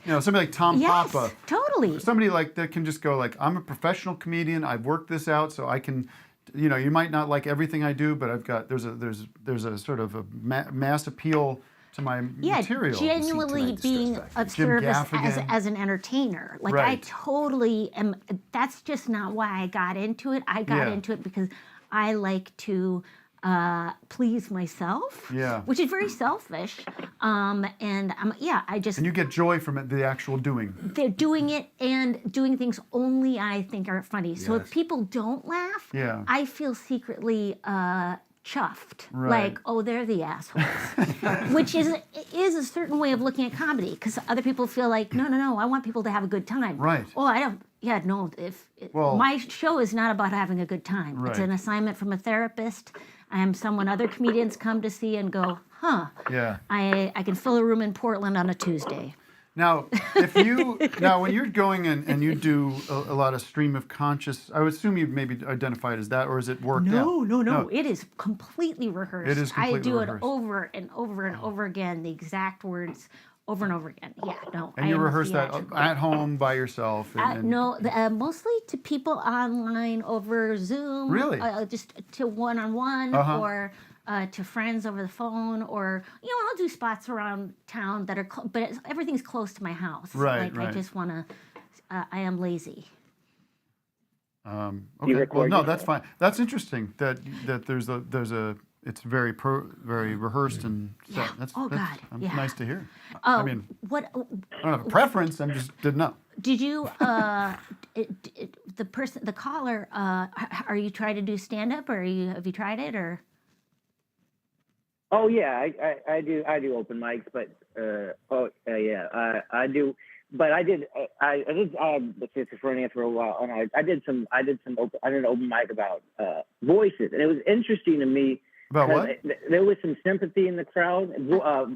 somebody like Tom Papa. Totally. Somebody like that can just go like, I'm a professional comedian. I've worked this out, so I can. You might not like everything I do, but I've got there's a sort of a mass appeal to my material. Genuinely being of service as an entertainer. Like I totally am. That's just not why I got into it. I got into it because I like to please myself, which is very selfish. And you get joy from it, the actual doing. They're doing it and doing things only I think are funny. So if people don't laugh, I feel secretly chuffed. Right. Like, oh, they're the assholes. Which is a certain way of looking at comedy because other people feel like, no, I want people to have a good time. Right. Oh, I don't. Yeah, no. My show is not about having a good time. Right. It's an assignment from a therapist. I am someone other comedians come to see and go, huh? Yeah. I can fill a room in Portland on a Tuesday. Now, when you're going and you do a lot of stream of conscious, I would assume you maybe identified as that, or is it worked out? No. It is completely rehearsed. It is completely rehearsed. rehearsed. It over and over and over again, the exact words over and over again. Yeah, no. And you rehearse that at home by yourself? No, mostly to people online over Zoom. Really? Just to one-on-one or to friends over the phone, or I'll do spots around town that are, but everything's close to my house. Right. I just want to. I am lazy. Okay. Well, no, that's fine. That's interesting. That there's a. It's very rehearsed and set. That's nice to hear. I mean, what? I don't have a preference. I just didn't know. Did you? The caller. Are you trying to do stand up, or have you tried it, or? Oh yeah, I do open mics, but I do. But I did schizophrenia for a while, and I did an open mic about voices, and it was interesting to me. About what? There was some sympathy in the crowd,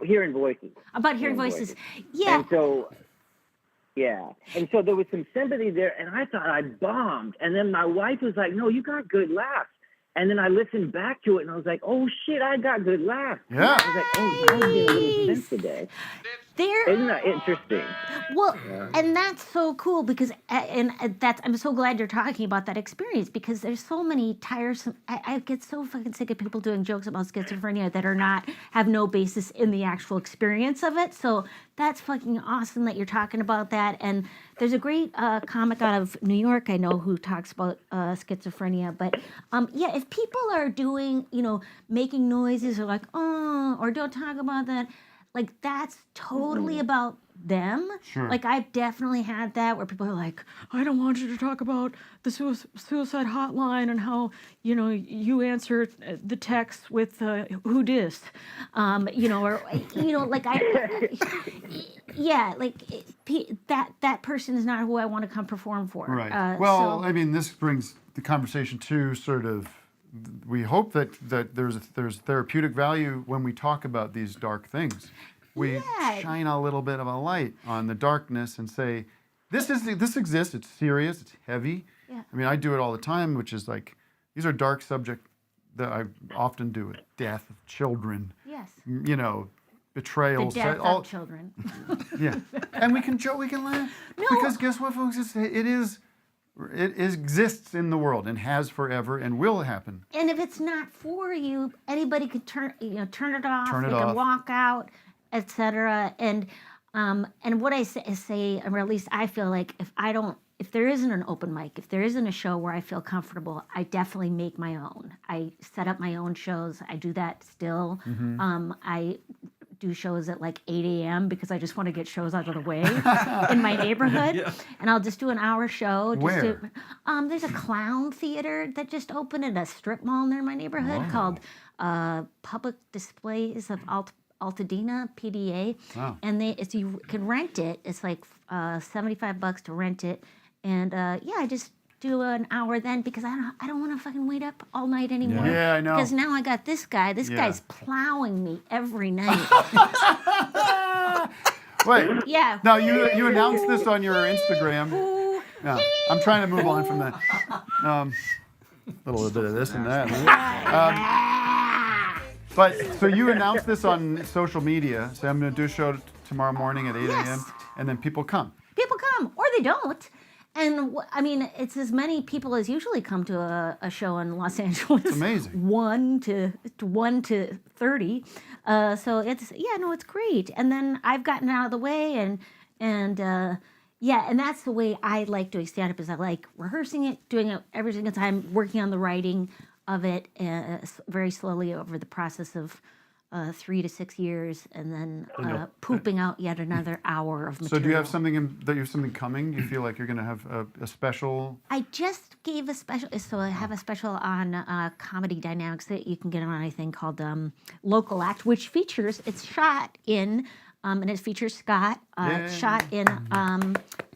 hearing voices. About hearing voices, yeah. And so there was some sympathy there, and I thought I bombed. And then my wife was like, "No, you got good laughs." And then I listened back to it, and I was like, "Oh shit, I got good laughs." Yeah. I was like, "Oh, I'm being a little tense today." Isn't that interesting? Well, Yeah. and that's so cool because, I'm so glad you're talking about that experience because there's so many tiresome. I get so fucking sick of people doing jokes about schizophrenia that have no basis in the actual experience of it. So that's fucking awesome that you're talking about that. And there's a great comic out of New York I know who talks about schizophrenia. But yeah, if people are doing, making noises or like, oh, or don't talk about that. Like, that's totally about them. Sure. Like, I've definitely had that where people are like, I don't want you to talk about the suicide hotline and how, you answer the text with who dis, that person is not who I want to come perform for. Right. I mean, this brings the conversation to sort of, we hope that there's therapeutic value when we talk about these dark things. We shine a little bit of a light on the darkness and say, this exists. It's serious. It's heavy. Yeah. I mean, I do it all the time, which is like, these are dark subjects that I often do it. Death of children. Yes. Betrayal. The death of children. Yeah. And we can joke, we can laugh. No. Because guess what, folks? It exists in the world and has forever and will happen. And if it's not for you, anybody could turn it off. Turn it they off. can walk out, etc. And what I say, or at least I feel like if there isn't an open mic, if there isn't a show where I feel comfortable, I definitely make my own. I set up my own shows. I do that still. Mm-hmm. I do shows at like 8 a.m. because I just want to get shows out of the way in my neighborhood. Yeah. And I'll just do an hour show. Where? There's a clown theater that just opened at a strip mall near my neighborhood called Public Displays of Altadena, PDA. Wow. And you can rent it. It's like $75 to rent it. And I just do an hour then because I don't want to fucking wait up all night anymore. Yeah, I know. Because now I got this guy. This Yeah. guy's plowing me every night. Wait. Yeah. Now, you announced this on your Instagram. Yeah. I'm trying to move on from that. A little bit of this and that. But so you announced this on social media. Say, I'm going to do a show tomorrow morning at 8 a.m. Yes. And then people come. People come, or they don't. And I mean, it's as many people as usually come to a show in Los Angeles. It's amazing. 1 to 30. So it's great. And then I've gotten out of the way, and that's the way I like doing stand-up. Is I like rehearsing it, doing it every single time, working on the writing of it very slowly over the process of 3 to 6 years, and then pooping out yet another hour of material. So do you have something coming? Do you feel like you're going to have a special? I just gave a special, so I have a special on comedy dynamics that you can get on anything called Local Act, which it's shot in, and it features Scott, shot in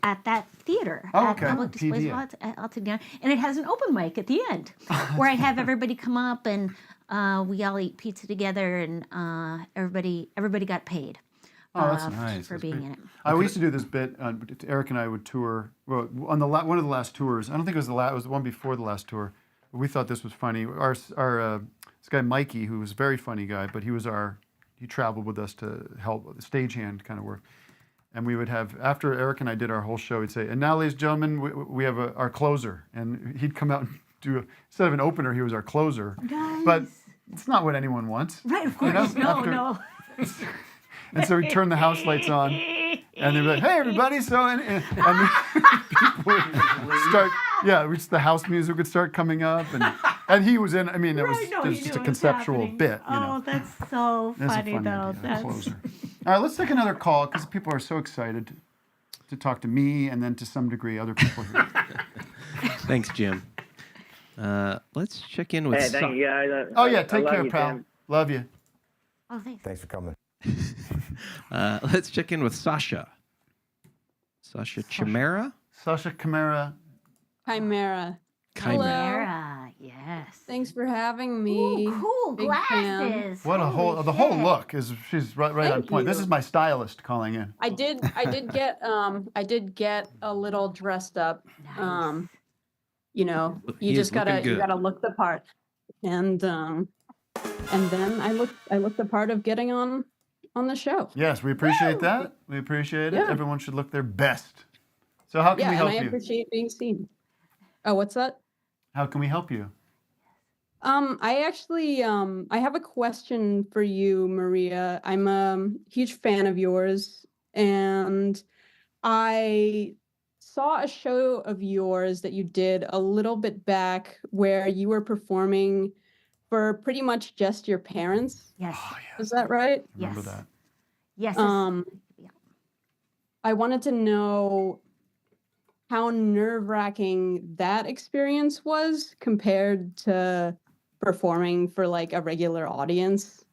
at that theater at Public Displays of Altadena, and it has an open mic at the end where I have everybody come up and we all eat pizza together, and everybody got paid. Oh, that's nice. For being in it. We used to do this bit. Eric and I would tour. Well, on one of the last tours. I don't think it was the last. It was the one before the last tour. We thought this was funny. This guy Mikey, who was a very funny guy, but he traveled with us to help stagehand kind of work. And we would have, after Eric and I did our whole show, he'd say, and now, ladies and gentlemen, we have our closer. And he'd come out and instead of an opener, he was our closer. Nice. But it's not what anyone wants. Right, of course. No. And so we turn the house lights on, and they'd be like, "Hey, everybody!" So and people would start, the house music would start coming up, and he was in. I mean, it was just a conceptual bit. That's so funny though. Closer. All right, let's take another call because people are so excited to talk to me and then to some degree other people here. Thanks, Jim. Let's check in with. Hey, thank you guys. Take care, pal. Tim. Love you. Oh, thanks. Thanks for coming. Let's check in with Sasha. Sasha Chimera? Sasha Chimera. Chimera. Chimera, yes. Thanks for having me. Ooh, cool Big glasses. What a whole look is. She's right on Thank point. you. This is my stylist calling in. I did get a little dressed up. Nice. You He just is looking good. gotta look the part, and then I looked the part of getting on on the show. Yes, we appreciate that. We appreciate it. Yeah. Everyone should look their best. So how can we Yeah, and help I you? appreciate being seen. Oh, what's that? How can we help you? I actually I have a question for you, Maria. I'm a huge fan of yours, and I saw a show of yours that you did a little bit back where you were performing for pretty much just your parents. Yes. Is that right? Remember that. Yes. I wanted to know how nerve-wracking that experience was compared to performing for like a regular audience.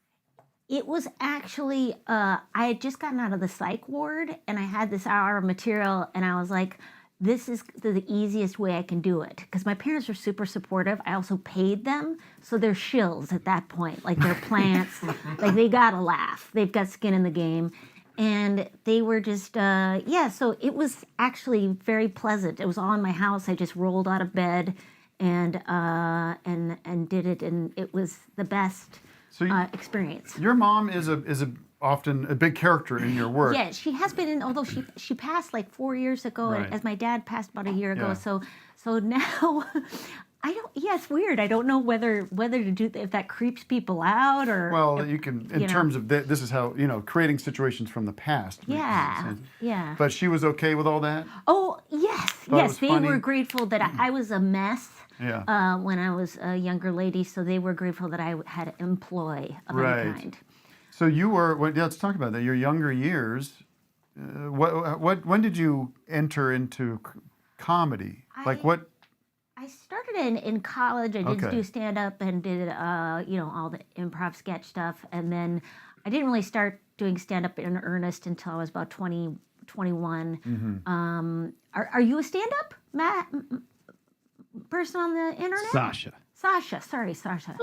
It was actually, I had just gotten out of the psych ward and I had this hour of material and I was like, this is the easiest way I can do it. Because my parents were super supportive. I also paid them. So they're shills at that point. Like they're plants. Like they gotta laugh. They've got skin in the game. And they were just, so it was actually very pleasant. It was all in my house. I just rolled out of bed and did it. And it was the best experience. Your mom is often a big character in your work. Yeah, she has been in, although she passed like 4 years ago, Right. as my dad passed about a year ago. Yeah. So now, it's weird. I don't know whether to do, if that creeps people out or. Well, you can, in you know. terms of this is how, creating situations from the past. makes Yeah, sense. yeah. But she was okay with all that? Oh, yes, Thought it was they funny? were grateful that I was a mess. Yeah. When I was a younger lady, so they were grateful that I had employ of Right. any kind. So you were, let's talk about that, your younger years. When did you enter into comedy? I started in college. I did Okay. do stand up and did all the improv sketch stuff, and then I didn't really start doing stand up in earnest until I was about 20, 21. Mm-hmm. Are you a stand up, Matt? Person on the internet? Sasha, sorry, Sasha.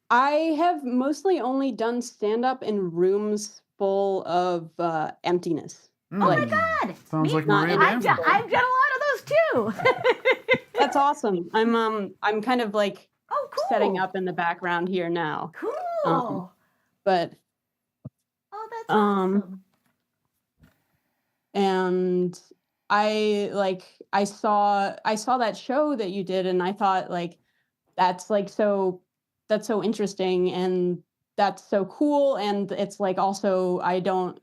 I have mostly only done stand-up in rooms full of emptiness. Oh my God! Sounds like not Maria in- Bamford. I've done a lot of those too. That's awesome. I'm kind of like cool. setting up in the background here now. Cool. But that's awesome. And I saw that show that you did and I thought like that's so interesting and that's so cool, and it's like also I don't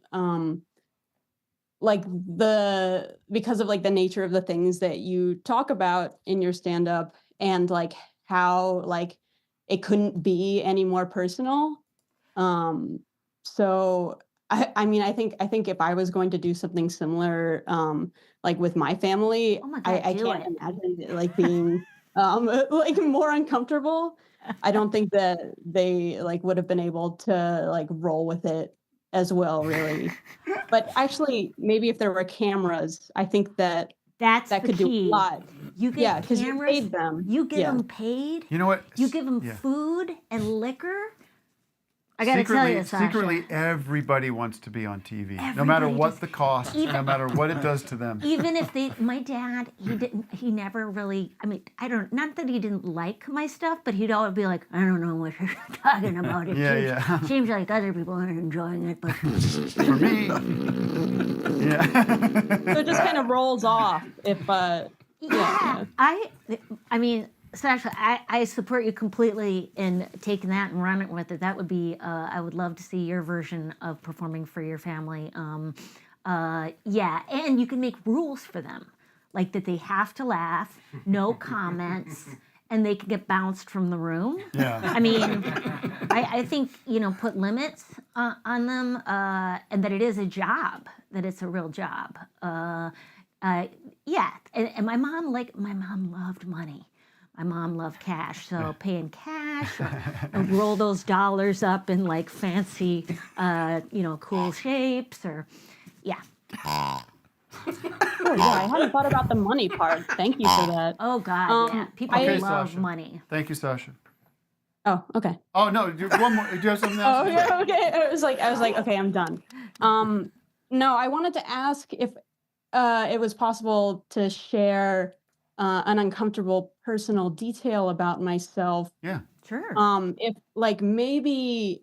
because of like the nature of the things that you talk about in your stand up and like how like it couldn't be any more personal. So I think if I was going to do something similar like with my family, I can't imagine it, like being like more uncomfortable. I don't think that they like would have been able to like roll with it as well, really. But actually, maybe if there were cameras, I think that that could do a lot. You get because you cameras, paid them. you give them paid. You know what? You give them Yeah. food and liquor. I gotta tell you, Sasha. Secretly, everybody wants to be on TV, no matter Everybody what does. the cost, no matter what it does to them. Even if my dad, he never really, not that he didn't like my stuff, but he'd always be like, I don't know what you're talking about. It Yeah. seems like other people aren't enjoying it, but For me, yeah. So it just kind of rolls off if yeah. Sasha, I support you completely in taking that and running with it. That would be, I would love to see your version of performing for your family. And you can make rules for them, like that they have to laugh, no comments, and they can get bounced from the room. Yeah. I think, put limits on them, and that it is a job, that it's a real job. And my mom loved money. My mom loved cash, so paying cash or roll those dollars up in like fancy, cool shapes or, yeah. Oh yeah, I hadn't thought about the money part. Thank you for that. Oh God, yeah. People love Sasha. money. Thank you, Sasha. Oh, okay. Oh no, one more. Do you have something else? Oh, yeah, okay. I was like, okay, I'm done. No, I wanted to ask if it was possible to share an uncomfortable personal detail about myself. Yeah. Sure. If like maybe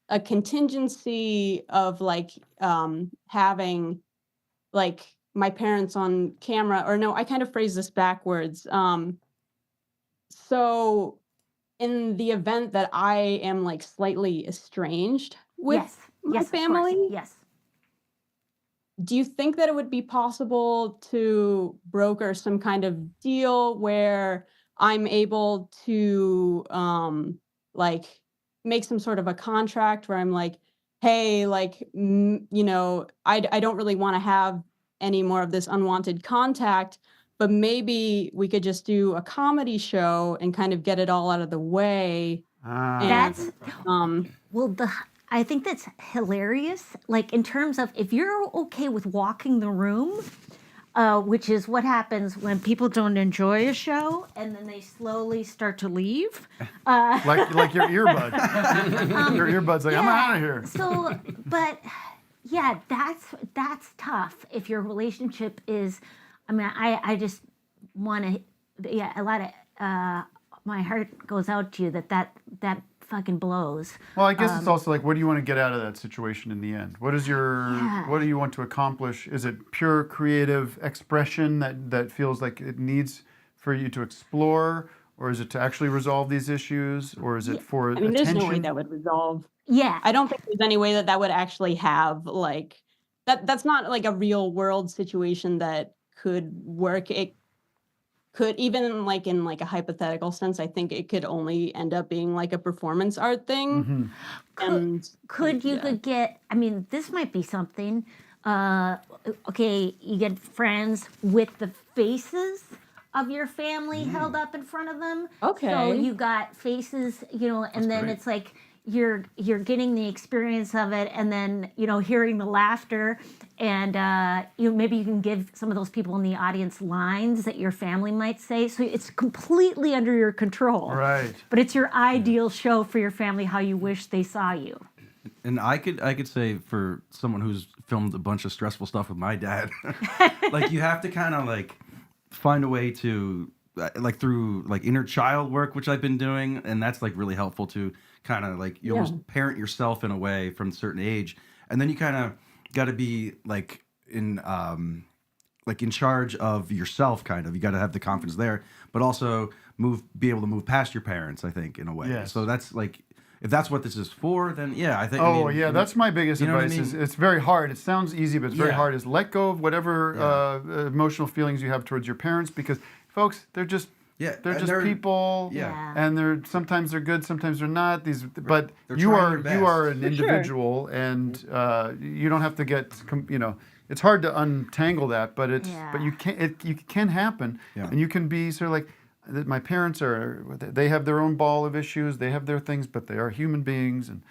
a contingency of like having like my parents on camera, or no, I kind of phrase this backwards. So in the event that I am like slightly estranged with Yes. my Yes, of course. family, Yes. do you think that it would be possible to broker some kind of deal where I'm able to like make some sort of a contract where I'm like, hey, like you know, I don't really want to have any more of this unwanted contact, but maybe we could just do a comedy show and kind of get it all out of the way. That's well, I think that's hilarious. Like in terms of if you're okay with walking the room, which is what happens when people don't enjoy a show and then they slowly start to leave. Like your earbud. Your earbud's like, I'm out of here. So, but yeah, that's tough if your relationship is. I mean, I just want to. Yeah, a lot of my heart goes out to you that fucking blows. Well, I guess it's also like, what do you want to get out of that situation in the end? What is your, what do you want to accomplish? Is it pure creative expression that feels like it needs for you to explore? Or is it to actually resolve these issues? Or is it for I mean, attention? there's no way that would resolve. Yeah. I don't think there's any way that would actually have like, that's not like a real world situation that could work. It could, even like in like a hypothetical sense, I think it could only end up being like a performance art thing. Could you get, I mean, this might be something, okay, you get friends with the faces of your family held up in front of them. Okay. So you got faces, you know, and then it's like you're getting the experience of it, and then, you know, hearing the laughter, and maybe you can give some of those people in the audience lines that your family might say. So it's completely under your control. Right. But it's your ideal show for your family, how you wish they saw you. And I could say, for someone who's filmed a bunch of stressful stuff with my dad, like you have to kind of like find a way to like through like inner child work, which I've been doing, and that's like really helpful to kind of like you almost parent yourself in a way from a certain age, and then you kind of got to be like in charge of yourself, kind of. You got to have the confidence there, but also be able to move past your parents, I think, in a way. Yes. So that's like, if that's what this is for, then yeah, I think. Oh, yeah, that's my biggest you know advice. what I mean? Is it's very hard. It sounds easy, but it's very Yeah. hard. Is let go of whatever emotional feelings you have towards your parents, because folks, they're just they're people, and sometimes they're good, sometimes they're not. But They're you trying are their you are best. an For sure. individual, and you don't have to get it's hard to untangle that, but you can happen, and you can be sort of like. My parents they have their own ball of issues, they have their things, but they are human beings, and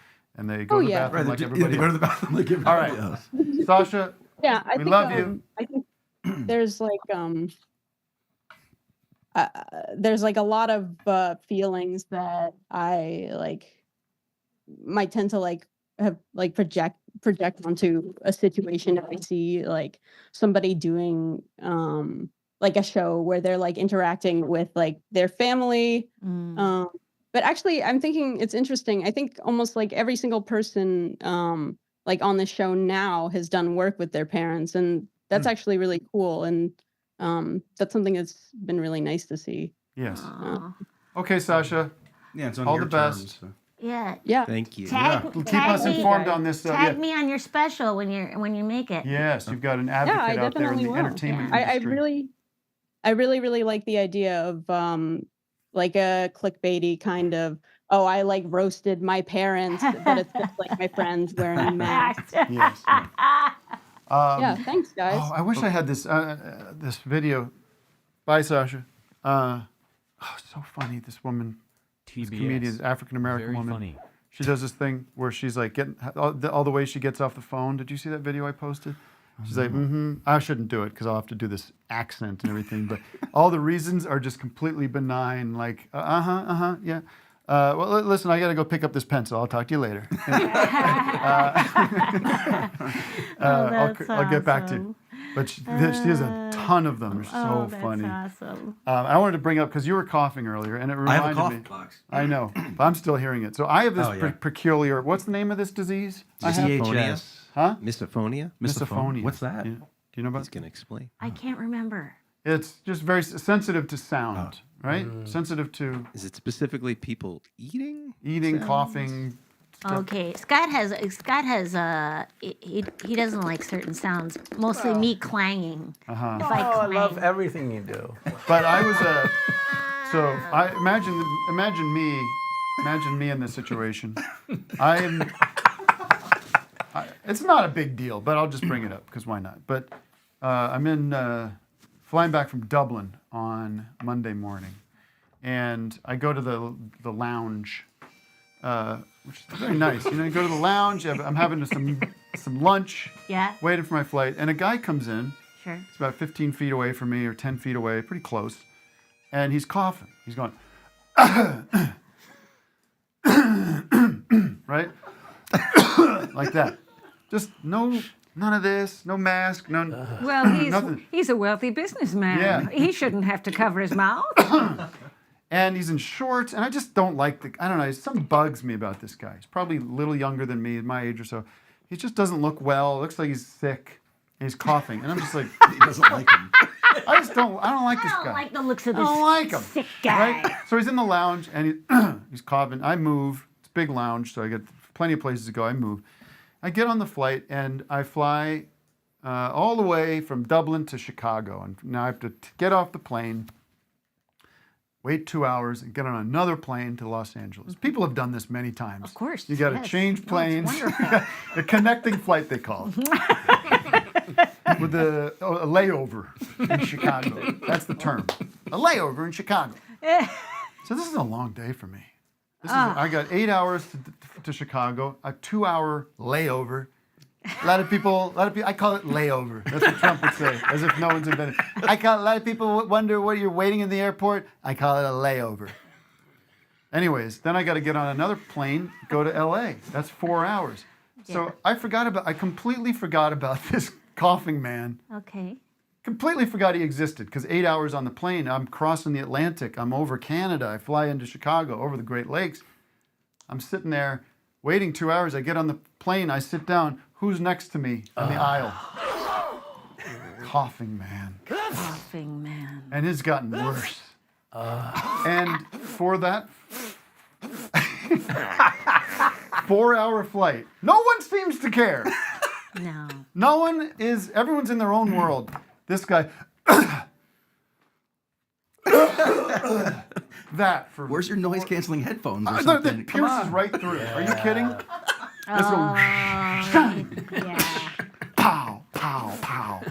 they go to the bathroom like everybody they go to the bathroom like everybody All right, else. Sasha, I we think, love you. I think there's like there's like a lot of feelings that I like might tend to like have like project onto a situation if I see like somebody doing like a show where they're like interacting with like their family. But actually I'm thinking it's interesting. I think almost like every single person like on the show now has done work with their parents, and that's actually really cool, and that's something that's been really nice to see. Yes. Okay, Sasha. Yeah, it's on all your the best. terms, so. Yeah. Thank you. Keep us informed on this. Tag me on your special when you make it. Yes, you've got an I advocate out there in definitely the will. entertainment I industry. I really like the idea of like a clickbaity kind of, oh, I like roasted my parents, but it's just like my friends wearing masks. Yes. Yeah, thanks guys. Oh, I wish I had this this video. Bye, Sasha. So funny. This woman, this comedian, African American Very woman. funny. She does this thing where she's like getting all the way she gets off the phone. Did you see that video I posted? She's like, I shouldn't do it because I'll have to do this accent and everything. But all the reasons are just completely benign. Like, yeah. Well, listen, I got to go pick up this pencil. I'll talk to you later. I'll get back to you. But she has a ton of them. They're so that's funny. awesome. I wanted to bring up because you were coughing earlier, and it reminded I have a cough me. box. I know, but I'm still hearing it. So I have this Oh, yeah. peculiar. What's the name of this disease? I have? CHS. Huh? Misophonia? Misophonia. What's that? Yeah. Do you know about? He's gonna explain. I can't remember. It's just very sensitive to sound, right? Sensitive to Is it specifically people eating? eating, sounds? coughing. stuff. Okay, Scott has he doesn't like certain sounds. Mostly me clanging. Uh-huh. If I I clang. love everything you do. But I was so I imagine me in this situation. It's not a big deal, but I'll just bring it up because why not? But I'm flying back from Dublin on Monday morning, and I go to the lounge, which is very nice. You know, you go to the lounge. I'm having some lunch. Yeah. Waiting for my flight, and a guy comes in. Sure. It's about 15 feet away from me, or 10 feet away, pretty close, and he's coughing. He's going, right, like that. Just none of this, no mask, none. Well, he's a wealthy businessman. Yeah. He shouldn't have to cover his mouth. And he's in shorts, and I just don't like I don't know, something bugs me about this guy. He's probably a little younger than me, my age or so. He just doesn't look well. Looks like he's sick, and he's coughing. And I'm just like, he doesn't like him. I don't like this guy. I don't like the looks of I this don't like him. sick guy. Right? So he's in the lounge, and he's coughing. I move. It's a big lounge, so I get plenty of places to go. I move. I get on the flight, and I fly all the way from Dublin to Chicago. And now I have to get off the plane, wait 2 hours, and get on another plane to Los Angeles. People have done this many times. Of course. You got to yes. change planes. Oh, it's wonderful. The connecting flight, they call it. With a layover in Chicago. That's the term. A layover in Chicago. So this is a long day for me. I got 8 hours to Chicago, a 2 hour layover. A lot of people, I call it layover. That's what Trump would say, as if no one's invented. A lot of people wonder what you're waiting in the airport. I call it a layover. Anyways, then I got to get on another plane, go to LA. That's 4 hours. So I completely forgot about this coughing man. Okay. Completely forgot he existed because 8 hours on the plane, I'm crossing the Atlantic, I'm over Canada, I fly into Chicago, over the Great Lakes. I'm sitting there waiting 2 hours. I get on the plane, I sit down. Who's next to me in the aisle? Coughing man. Coughing man. And it's gotten worse. And for that 4 hour flight, no one seems to care. No. Everyone's in their own world. This guy, that for. Where's your noise canceling headphones or That something? pierces right through. Are you kidding? Let's go. Yeah. Pow, pow, pow.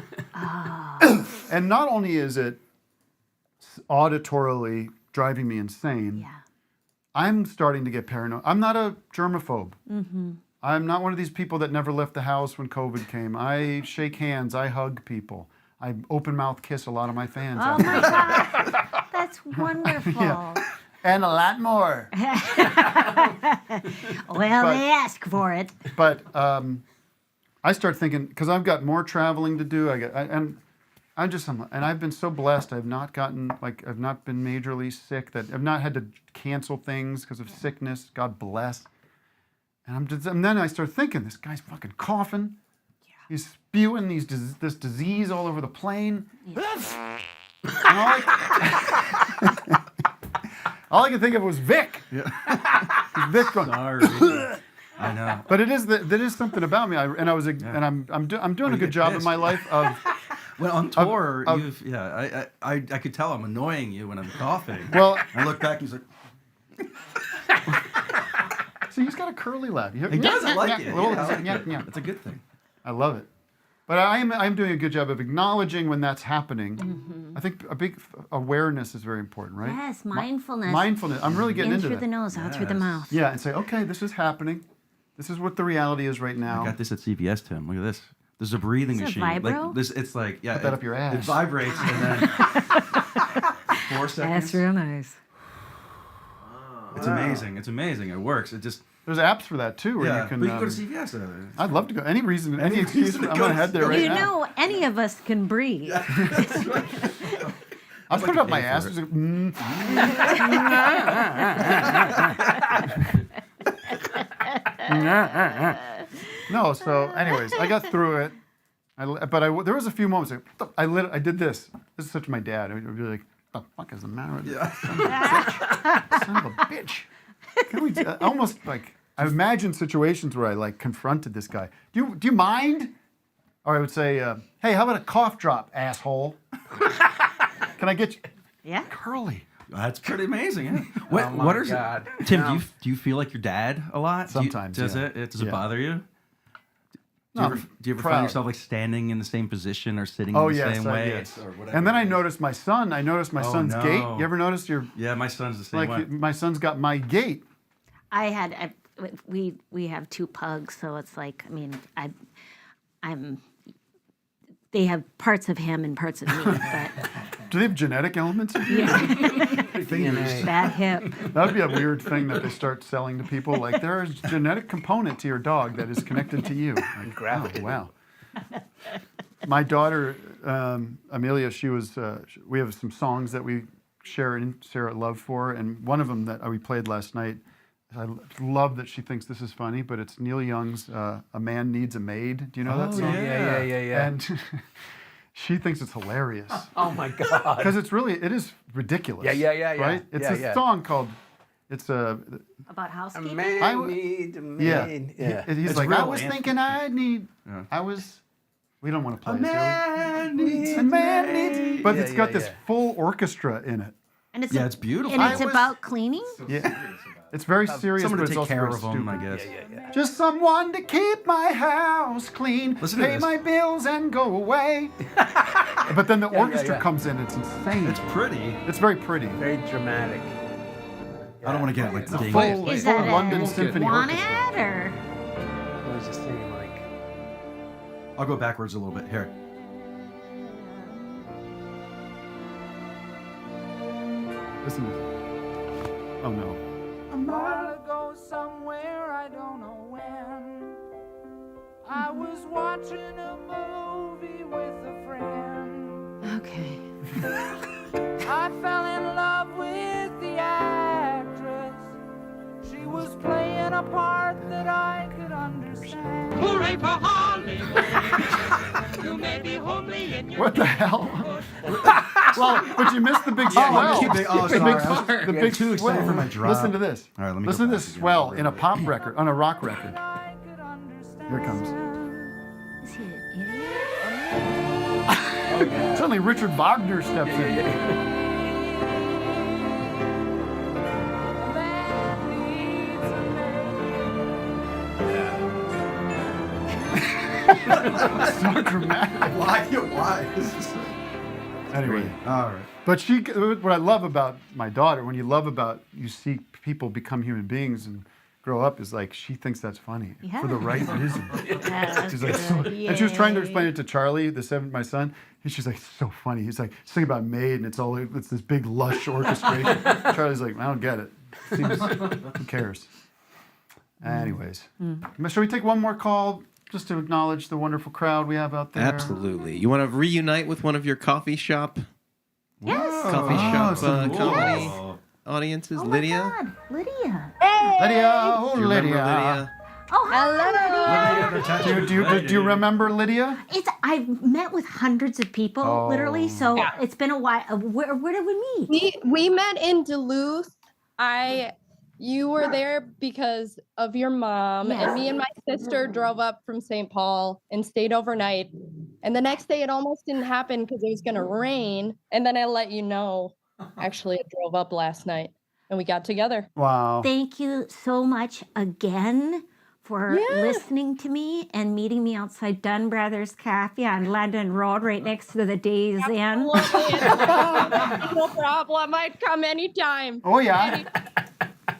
And not only is it auditorily driving me insane, I'm starting to get paranoid. I'm not a germaphobe. Mm-hmm. I'm not one of these people that never left the house when COVID came. I shake hands. I hug people. I open mouth kiss a lot of my fans. Oh my God. That's wonderful. Yeah. And a lot more. Well, they ask for it. But I start thinking, because I've got more traveling to do. And I've been so blessed. I've not been majorly sick. That I've not had to cancel things because of sickness. God bless. And then I start thinking, this guy's fucking coughing. Yeah. He's spewing this disease all over the plane. Yeah. All I could think of was Vic. Yeah. Vic going. Sorry. I know. But that is something about me. I'm doing a good job in my life of. Well, on tour, I could tell I'm annoying you when I'm coughing. Well, I look back and he's like. See, he's got a curly lap. He does. I like it. Yeah. It's a good thing. I love it. But I'm doing a good job of acknowledging when that's happening. Mm-hmm. I think a big awareness is very important, right? Yes, mindfulness. Mindfulness. I'm really getting into that. In through the nose, out through the mouth. Yeah, and say, okay, this is happening. This is what the reality is right now. I got this at CVS, Tim. Look at this. This is a breathing Is it machine. vibro? Like this, it's like Put that up your ass. It vibrates and then 4 seconds. That's real nice. It's amazing. It's amazing. It works. It just There's apps for that too, where you can. But you go to CVS. I'd love to go. Any reason, any excuse. I'm gonna head there right You now. know, any of us can breathe. I'll put it up my ass. Just, No, so anyways, I got through it. There was a few moments. I did this. This is such my dad. I would be like, "The fuck is the matter with you? Son of a bitch!" Can we almost like I imagine situations where I like confronted this guy. Do you mind? Or I would say, "Hey, how about a cough drop, asshole? Can I get you?" Yeah. Curly. That's pretty amazing. Yeah. Oh my What are God. Tim? No. Do you feel like your dad a lot? Sometimes, Does yeah. it? Does it Yeah. bother you? No, Do you ever proud. find yourself like standing in the same position or sitting Oh in the yes, same I way? did. Or whatever And then it I is? noticed my son. I noticed my Oh, son's no. gait. You ever noticed your? Yeah, my son's the same way. Like my son's got my gait. We have 2 pugs, so it's like, I mean, they have parts of him and parts of me, but Do they have genetic elements? DNA. That hip. That would be a weird thing that they start selling to people. Like there is a genetic component to your dog that is connected to you. Like, oh, wow. My daughter Amelia, she was. We have some songs that we share love for, and one of them that we played last night. I love that she thinks this is funny, but it's Neil Young's "A Man Needs a Maid." Do you know that song? Yeah. And she thinks it's hilarious. Oh my God. Because it is ridiculous. Yeah. Right? It's Yeah, a yeah. song called. It's About housekeeping. A man needs a maid. Yeah. Yeah. He's It's like, real I was thinking I need. Yeah. We don't want to play A it, do we? man needs A man needs. But Yeah, it's got yeah, this yeah. full orchestra in it. And it's Yeah, it's beautiful. And it's about cleaning. Yeah. It's very serious, Someone but to it's take also care very of them, I stupid. guess. Just someone to keep my house clean, Listen to pay this. my bills and go away. But then the orchestra comes in. It's insane. It's pretty. It's very pretty. Very dramatic. I don't want to get like It's a ding. full, Is full that London a Symphony Orchestra. Juanet or? I was just thinking like. I'll go backwards a little bit here. Listen to this. Oh no. A while ago somewhere, I don't know when, I was watching a movie with a friend. Okay. I fell in love with the actress. She was playing a part that I could understand. Hooray for Hollywood! You may be homely in your What the hell? Well, but you missed the big swell. Sorry. The big too excited swell. for my drop. Listen to this. All right, let me Listen go to back this again. swell in a pop record, on a rock record. Here it comes. Is he an idiot? Suddenly Richard Wagner steps in. So dramatic. Why? Anyway, All right. but what I love about my daughter, when you see people become human beings and grow up, is like she thinks that's funny for the right reason. That's She's like, good. and she was trying to Yay. explain it to Charlie, my son, and she's like, so funny. He's like, sing about Maid, and it's this big lush orchestration. Charlie's like, I don't get it. Who cares? Anyways, shall we take one more call? Just to acknowledge the wonderful crowd we have out there. Absolutely. You want to reunite with one of your coffee shop? Yes. Coffee shop some comedy Yes. audiences? Oh my Lydia? God, Lydia. Lydia, oh Do you remember Lydia. Lydia? Oh, hello, Lydia. Do you remember Lydia? I've met with hundreds of people, literally. So it's been a while. Where did we meet? We met in Duluth. You were there because of your mom, and me and my sister drove up from St. Paul and stayed overnight. And the next day, it almost didn't happen because it was going to rain. And then I let you know. Actually, I drove up last night, and we got together. Wow. Thank you so much again for listening to me and meeting me outside Dunn Brothers Cafe on London Road, right next to the Days Inn. No problem. I'd come anytime. Oh yeah.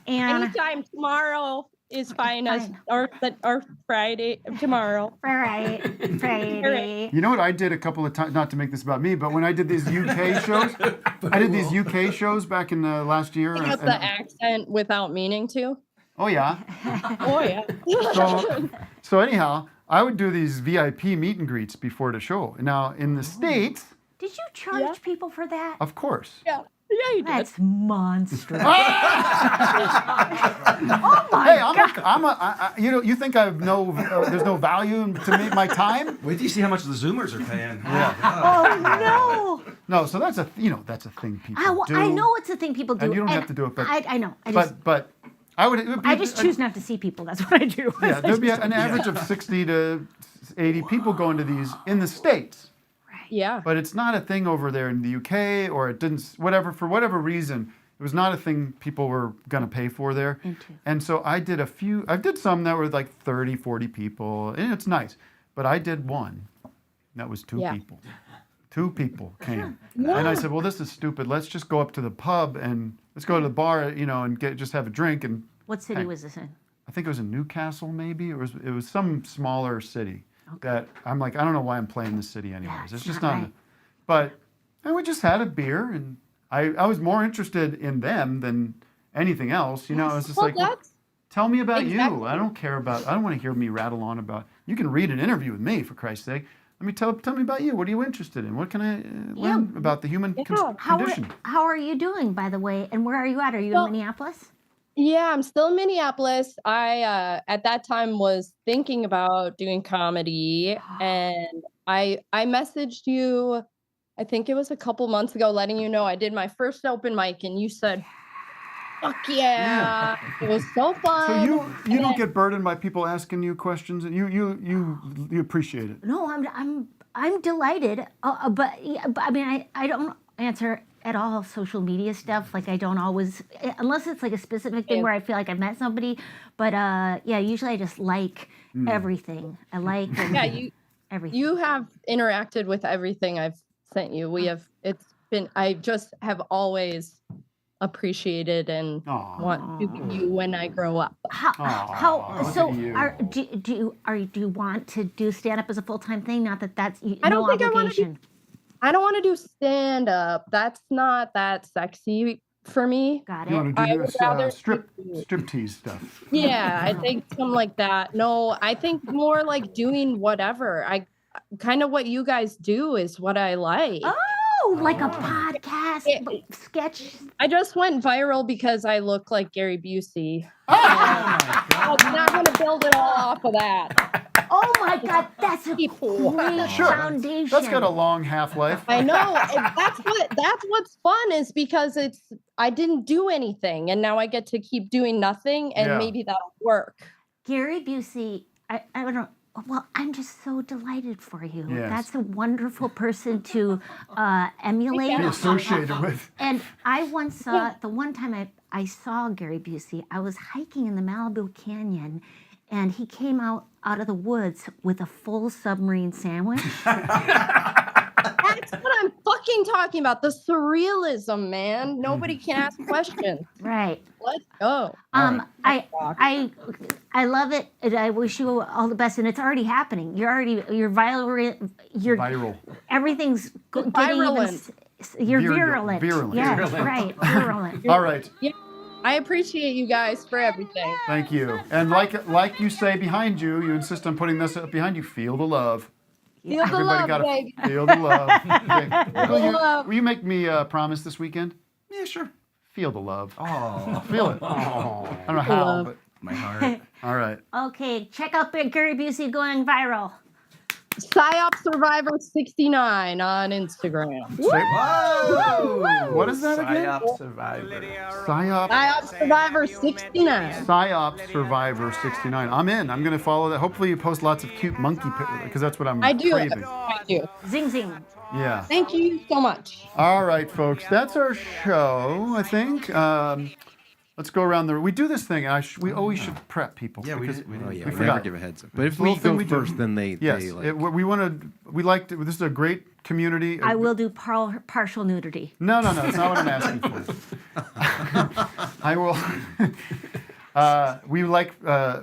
And anytime. Tomorrow is fine. Or Friday. Tomorrow. Friday. You know what I did a couple of times, not to make this about me, but when I did these UK shows, back in last year. Pick up the accent without meaning to. Oh, yeah. Oh, yeah. So anyhow, I would do these VIP meet and greets before the show. Now, in the States, Did you charge people for that? of course. Yeah. Yeah, you did. That's monstrous. Oh my God! You think I've there's no value to me, my time? Wait till you see how much the Zoomers are paying. Oh no! No, so that's a thing people do. I know it's a thing people do, and you don't have to do it, but I know. But I would. It would be, I just choose not to see people. That's what I do. Yeah, there'd be an average of 60 to 80 people going to these in the States. Yeah. But it's not a thing over there in the UK, or it didn't, for whatever reason, it was not a thing people were going to pay for there. And so I did some that were like 30, 40 people, and it's nice. But I did one. That was two people. 2 people came. Yeah. And I said, well, this is stupid. Let's just go up to the pub and let's go to the bar, and just have a drink. And what city was this in? I think it was in Newcastle, maybe. It was some smaller city. That I'm like, I don't know why I'm playing this city anyways. Yeah, it's just not not. right. But and we just had a beer, and I was more interested in them than anything else. I was just tell me about you. I don't want to hear me rattle on about. You can read an interview with me, for Christ's sake. Let me tell me about you. What are you interested in? What can I learn about the human condition? How are you doing, by the way? And where are you at? Are you in Minneapolis? Yeah, I'm still in Minneapolis. I at that time was thinking about doing comedy, and I messaged you, I think it was a couple months ago, letting you know I did my first open mic, and you said, "Fuck yeah!" It was so fun. So you don't get burdened by people asking you questions, and you appreciate it. No, I'm delighted. But I mean, I don't answer at all social media stuff. Like I don't always, unless it's like a specific thing where I feel like I've met somebody. But usually I just like everything. I like everything. You have interacted with everything I've sent you. I just have always appreciated and want to be you when I grow up. Do you want to do stand up as a full-time thing? Not that that's I don't think obligation. I don't want to do stand up. That's not that sexy for me. Got You want to do strip tease stuff. Yeah, I think something like that. No, I think more like doing whatever. Kind of what you guys do is what I like. Oh, like a podcast sketch. I just went viral because I look like Gary Busey. Oh my God. I'm not going to build it all off of that. Oh my God, that's a great foundation. That's got a long half-life. I know. That's what's fun is because I didn't do anything, and now I get to keep doing nothing, and maybe that'll work. Gary Busey, I don't know. Well, I'm just so delighted for you. Yes. That's a wonderful person to emulate. Be associated with. And I once saw, the one time I saw Gary Busey, I was hiking in the Malibu Canyon, and he came out of the woods with a full submarine sandwich. That's what I'm fucking talking about. The surrealism, man. Nobody can ask questions. Right. Let's go. I love it, and I wish you all the best. And it's already happening. You're viral. You're viral. Everything's getting virulent. You're virulent. Virulent. Yeah, Virulent. right. Virulent. All right. Yeah. I appreciate you guys for everything. Thank you. And like you say behind you, you insist on putting this up behind you. Feel the love. Feel the Everybody love, gotta baby. feel the love. Love. Will you make me a promise this weekend? Yeah, sure. Feel the love. Oh, feel it. Oh. I don't know how, but my heart. All right. Okay, check out Gary Busey going viral. PsyOp Survivor 69 on Instagram. Whoa! What is that again? PsyOp Survivor. PsyOp Survivor 69. PsyOp Survivor 69. I'm in. I'm going to follow that. Hopefully you post lots of cute monkey pictures because that's what I'm craving. I do. Zing zing. Yeah. Thank you so much. All right, folks. That's our show, I think. Let's go around the. We do this thing. We always should prep people. Yeah, we forgot. never give a heads up. But if we go first, then they. Yes, they like... we want to. We like to. This is a great community. I will do partial nudity. No. It's not what I'm asking for. I will.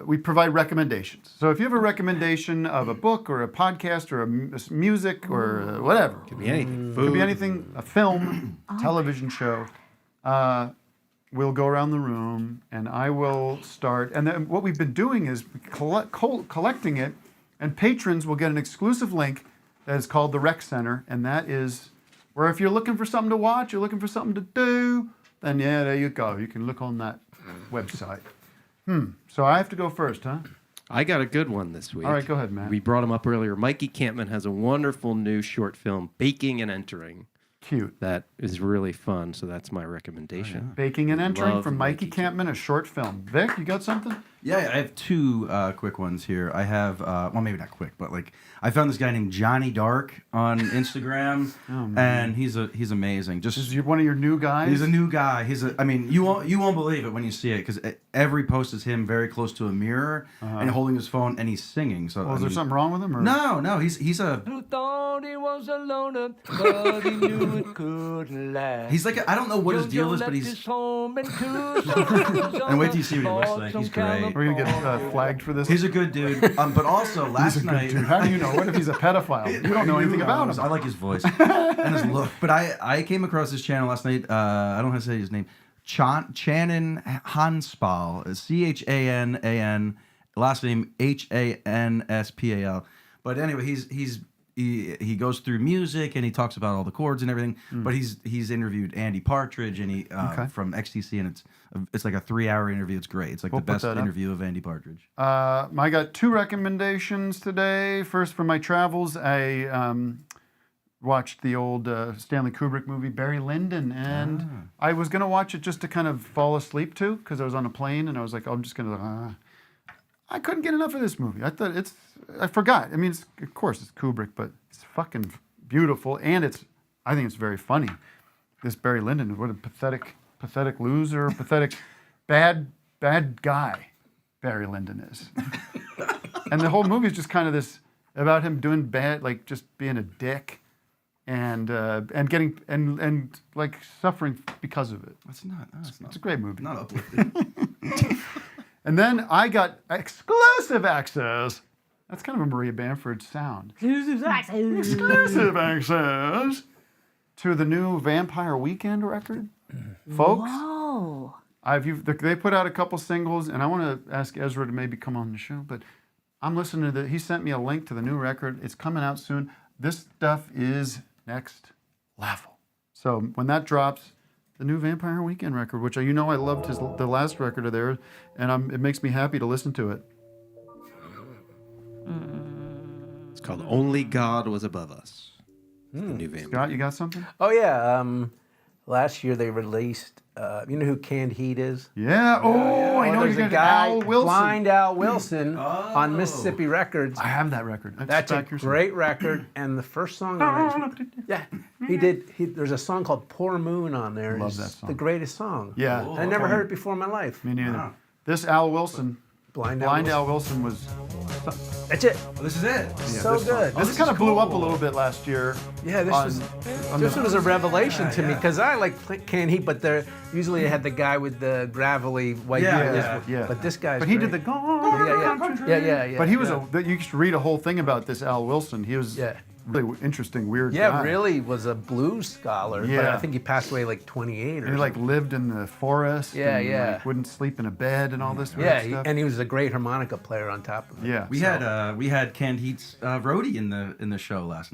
We provide recommendations. So if you have a recommendation of a book or a podcast or a music or whatever, Could be anything. Could be anything. A film, television show. we'll go around the room, and I will start. And then what we've been doing is collecting it, and patrons will get an exclusive link that is called the Rec Center, and that is where if you're looking for something to watch, you're looking for something to do, then yeah, there you go. You can look on that website. So I have to go first, huh? I got a good one this week. All right, go ahead, Matt. We brought him up earlier. Mikey Kampman has a wonderful new short film, Baking and Entering. Cute. That is really fun, so that's my recommendation. Baking and Entering Love from Mikey Kampman, a short film. Vic, you got something? Yeah, I have two quick ones here. I have, well, maybe not quick, but like I found this guy named Johnny Dark on Instagram, and he's amazing. Just is he one of your new guys? He's a new guy. I mean, you won't believe it when you see it because every post is him very close to a mirror and holding his phone and he's singing. So is there something wrong with him? Or? No, he's a. Who thought he was a loner, but he knew it couldn't last. He's like I don't know what his deal is, but he's. And wait till you see what he looks like. He's great. We're gonna get flagged for this. He's a good dude. But also last night, how do you know? What if he's a pedophile? You don't know anything about him. I like his voice and his look. But I came across his channel last night. I don't know how to say his name. Channon Hanspal. CHANAN. Last name HANSPAL. But anyway, he goes through music and he talks about all the chords and everything. But he's interviewed Andy Partridge and he from XTC, and it's like a 3-hour interview. It's great. It's like the best interview of Andy Partridge. I got 2 recommendations today. First, for my travels, I watched the old Stanley Kubrick movie Barry Lyndon, and I was gonna watch it just to kind of fall asleep to because I was on a plane and I was like, oh, I'm just gonna. I couldn't get enough of this movie. I forgot. I mean, of course it's Kubrick, but it's fucking beautiful, and I think it's very funny. This Barry Lyndon, what a pathetic loser, pathetic bad guy Barry Lyndon is. And the whole movie is just kind of this about him doing bad, like just being a dick, and getting and like suffering because of it. It's a great movie. Not uplifting. And then I got exclusive access. That's kind of a Maria Bamford sound. Exclusive access to the new Vampire Weekend record, folks. Whoa. They put out a couple singles, and I want to ask Ezra to maybe come on the show. But I'm listening to he sent me a link to the new record. It's coming out soon. This stuff is next level. So when that drops. The new Vampire Weekend record, which I loved the last record of theirs, and it makes me happy to listen to it. It's called Only God Was Above Us. The new Vampire. Scott, you got something? Oh yeah. Last year they released. You know who Canned Heat is? Yeah. I know. There's You're a guy, Al Wilson. Blind Al Wilson, on Mississippi Records. I have that record. That's a great record, and the first song on it, yeah, he did. There's a song called "Poor Moon" on there. Love that song. The greatest song. Yeah. I never heard it before in my life. Me neither. This Al Wilson. Blind Al Wilson was. That's it. Well, this is it. Yeah, so good. This kind of blew up a little bit last year. Yeah, this was a revelation to me because I like Canned Heat, but usually they had the guy with the gravelly white beard. Yeah. But this guy's. But he great. did the Yeah. But he was you used to read a whole thing about this Al Wilson. He was really interesting, weird guy. Yeah, really was a blues scholar. Yeah. But I think he passed away like 28 or and he like lived in the forest. Yeah, and, yeah. Like, wouldn't sleep in a bed and all this weird stuff. And he was a great harmonica player on top of it. Yeah. We had Canned Heat's roadie in the show last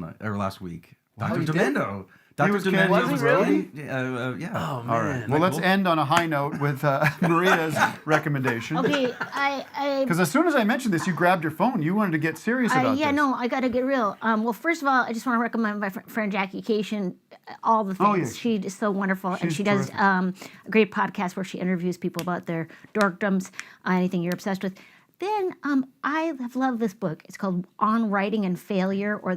week. Dr. you did? Demendo. He was Canned Was he Heat's really? roadie? Yeah. Oh man. All right. Well, let's end on a high note with Maria's recommendation. Okay, Because as soon as I mentioned this, you grabbed your phone. You wanted to get serious about this. Yeah, no, I got to get real. Well, first of all, I just want to recommend my friend Jackie Cation, all the things. Oh, yeah. She is so wonderful, and She's she does terrific. a great podcast where she interviews people about their dorkdoms, anything you're obsessed with. Then I have loved this book. It's called On Writing and Failure, or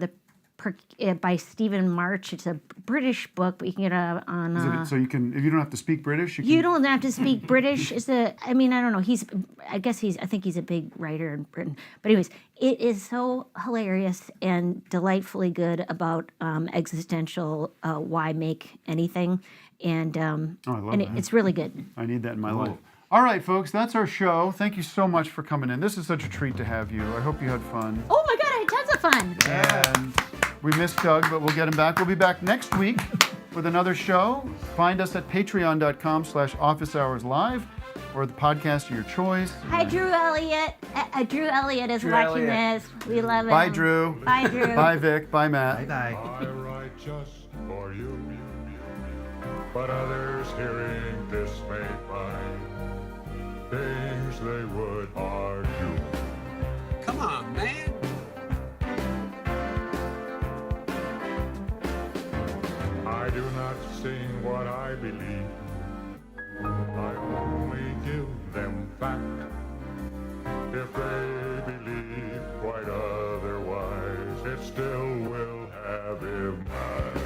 by Stephen March. It's a British book, but you can get it on. So you can, if you don't have to speak British, you don't have to speak British. I mean, I don't know. I think he's a big writer in Britain. But anyways, it is so hilarious and delightfully good about existential why make anything, and it's really good. I need that in my life. All right, folks, that's our show. Thank you so much for coming in. This is such a treat to have you. I hope you had fun. Oh my God, I had tons of fun. And we missed Doug, but we'll get him back. We'll be back next week with another show. Find us at patreon.com/officehourslive or the podcast of your choice. Hi, Drew Elliott. Drew Elliott is Drew watching Elliott. this. We love him. Bye, Drew. Bye, Drew. Bye, Vic. Bye, Matt. Bye. I write just for you, but others hearing this may find things they would argue. Come on, man. I do not sing what I believe. I only give them fact. If they believe quite otherwise, it still will have impact.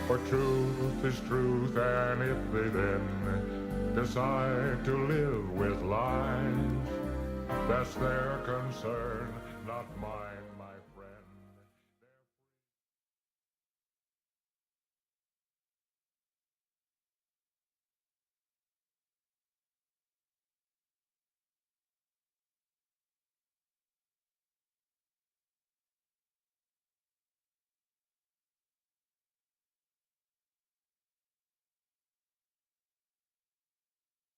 For truth is truth, and if they then decide to live with lies, that's their concern, not mine.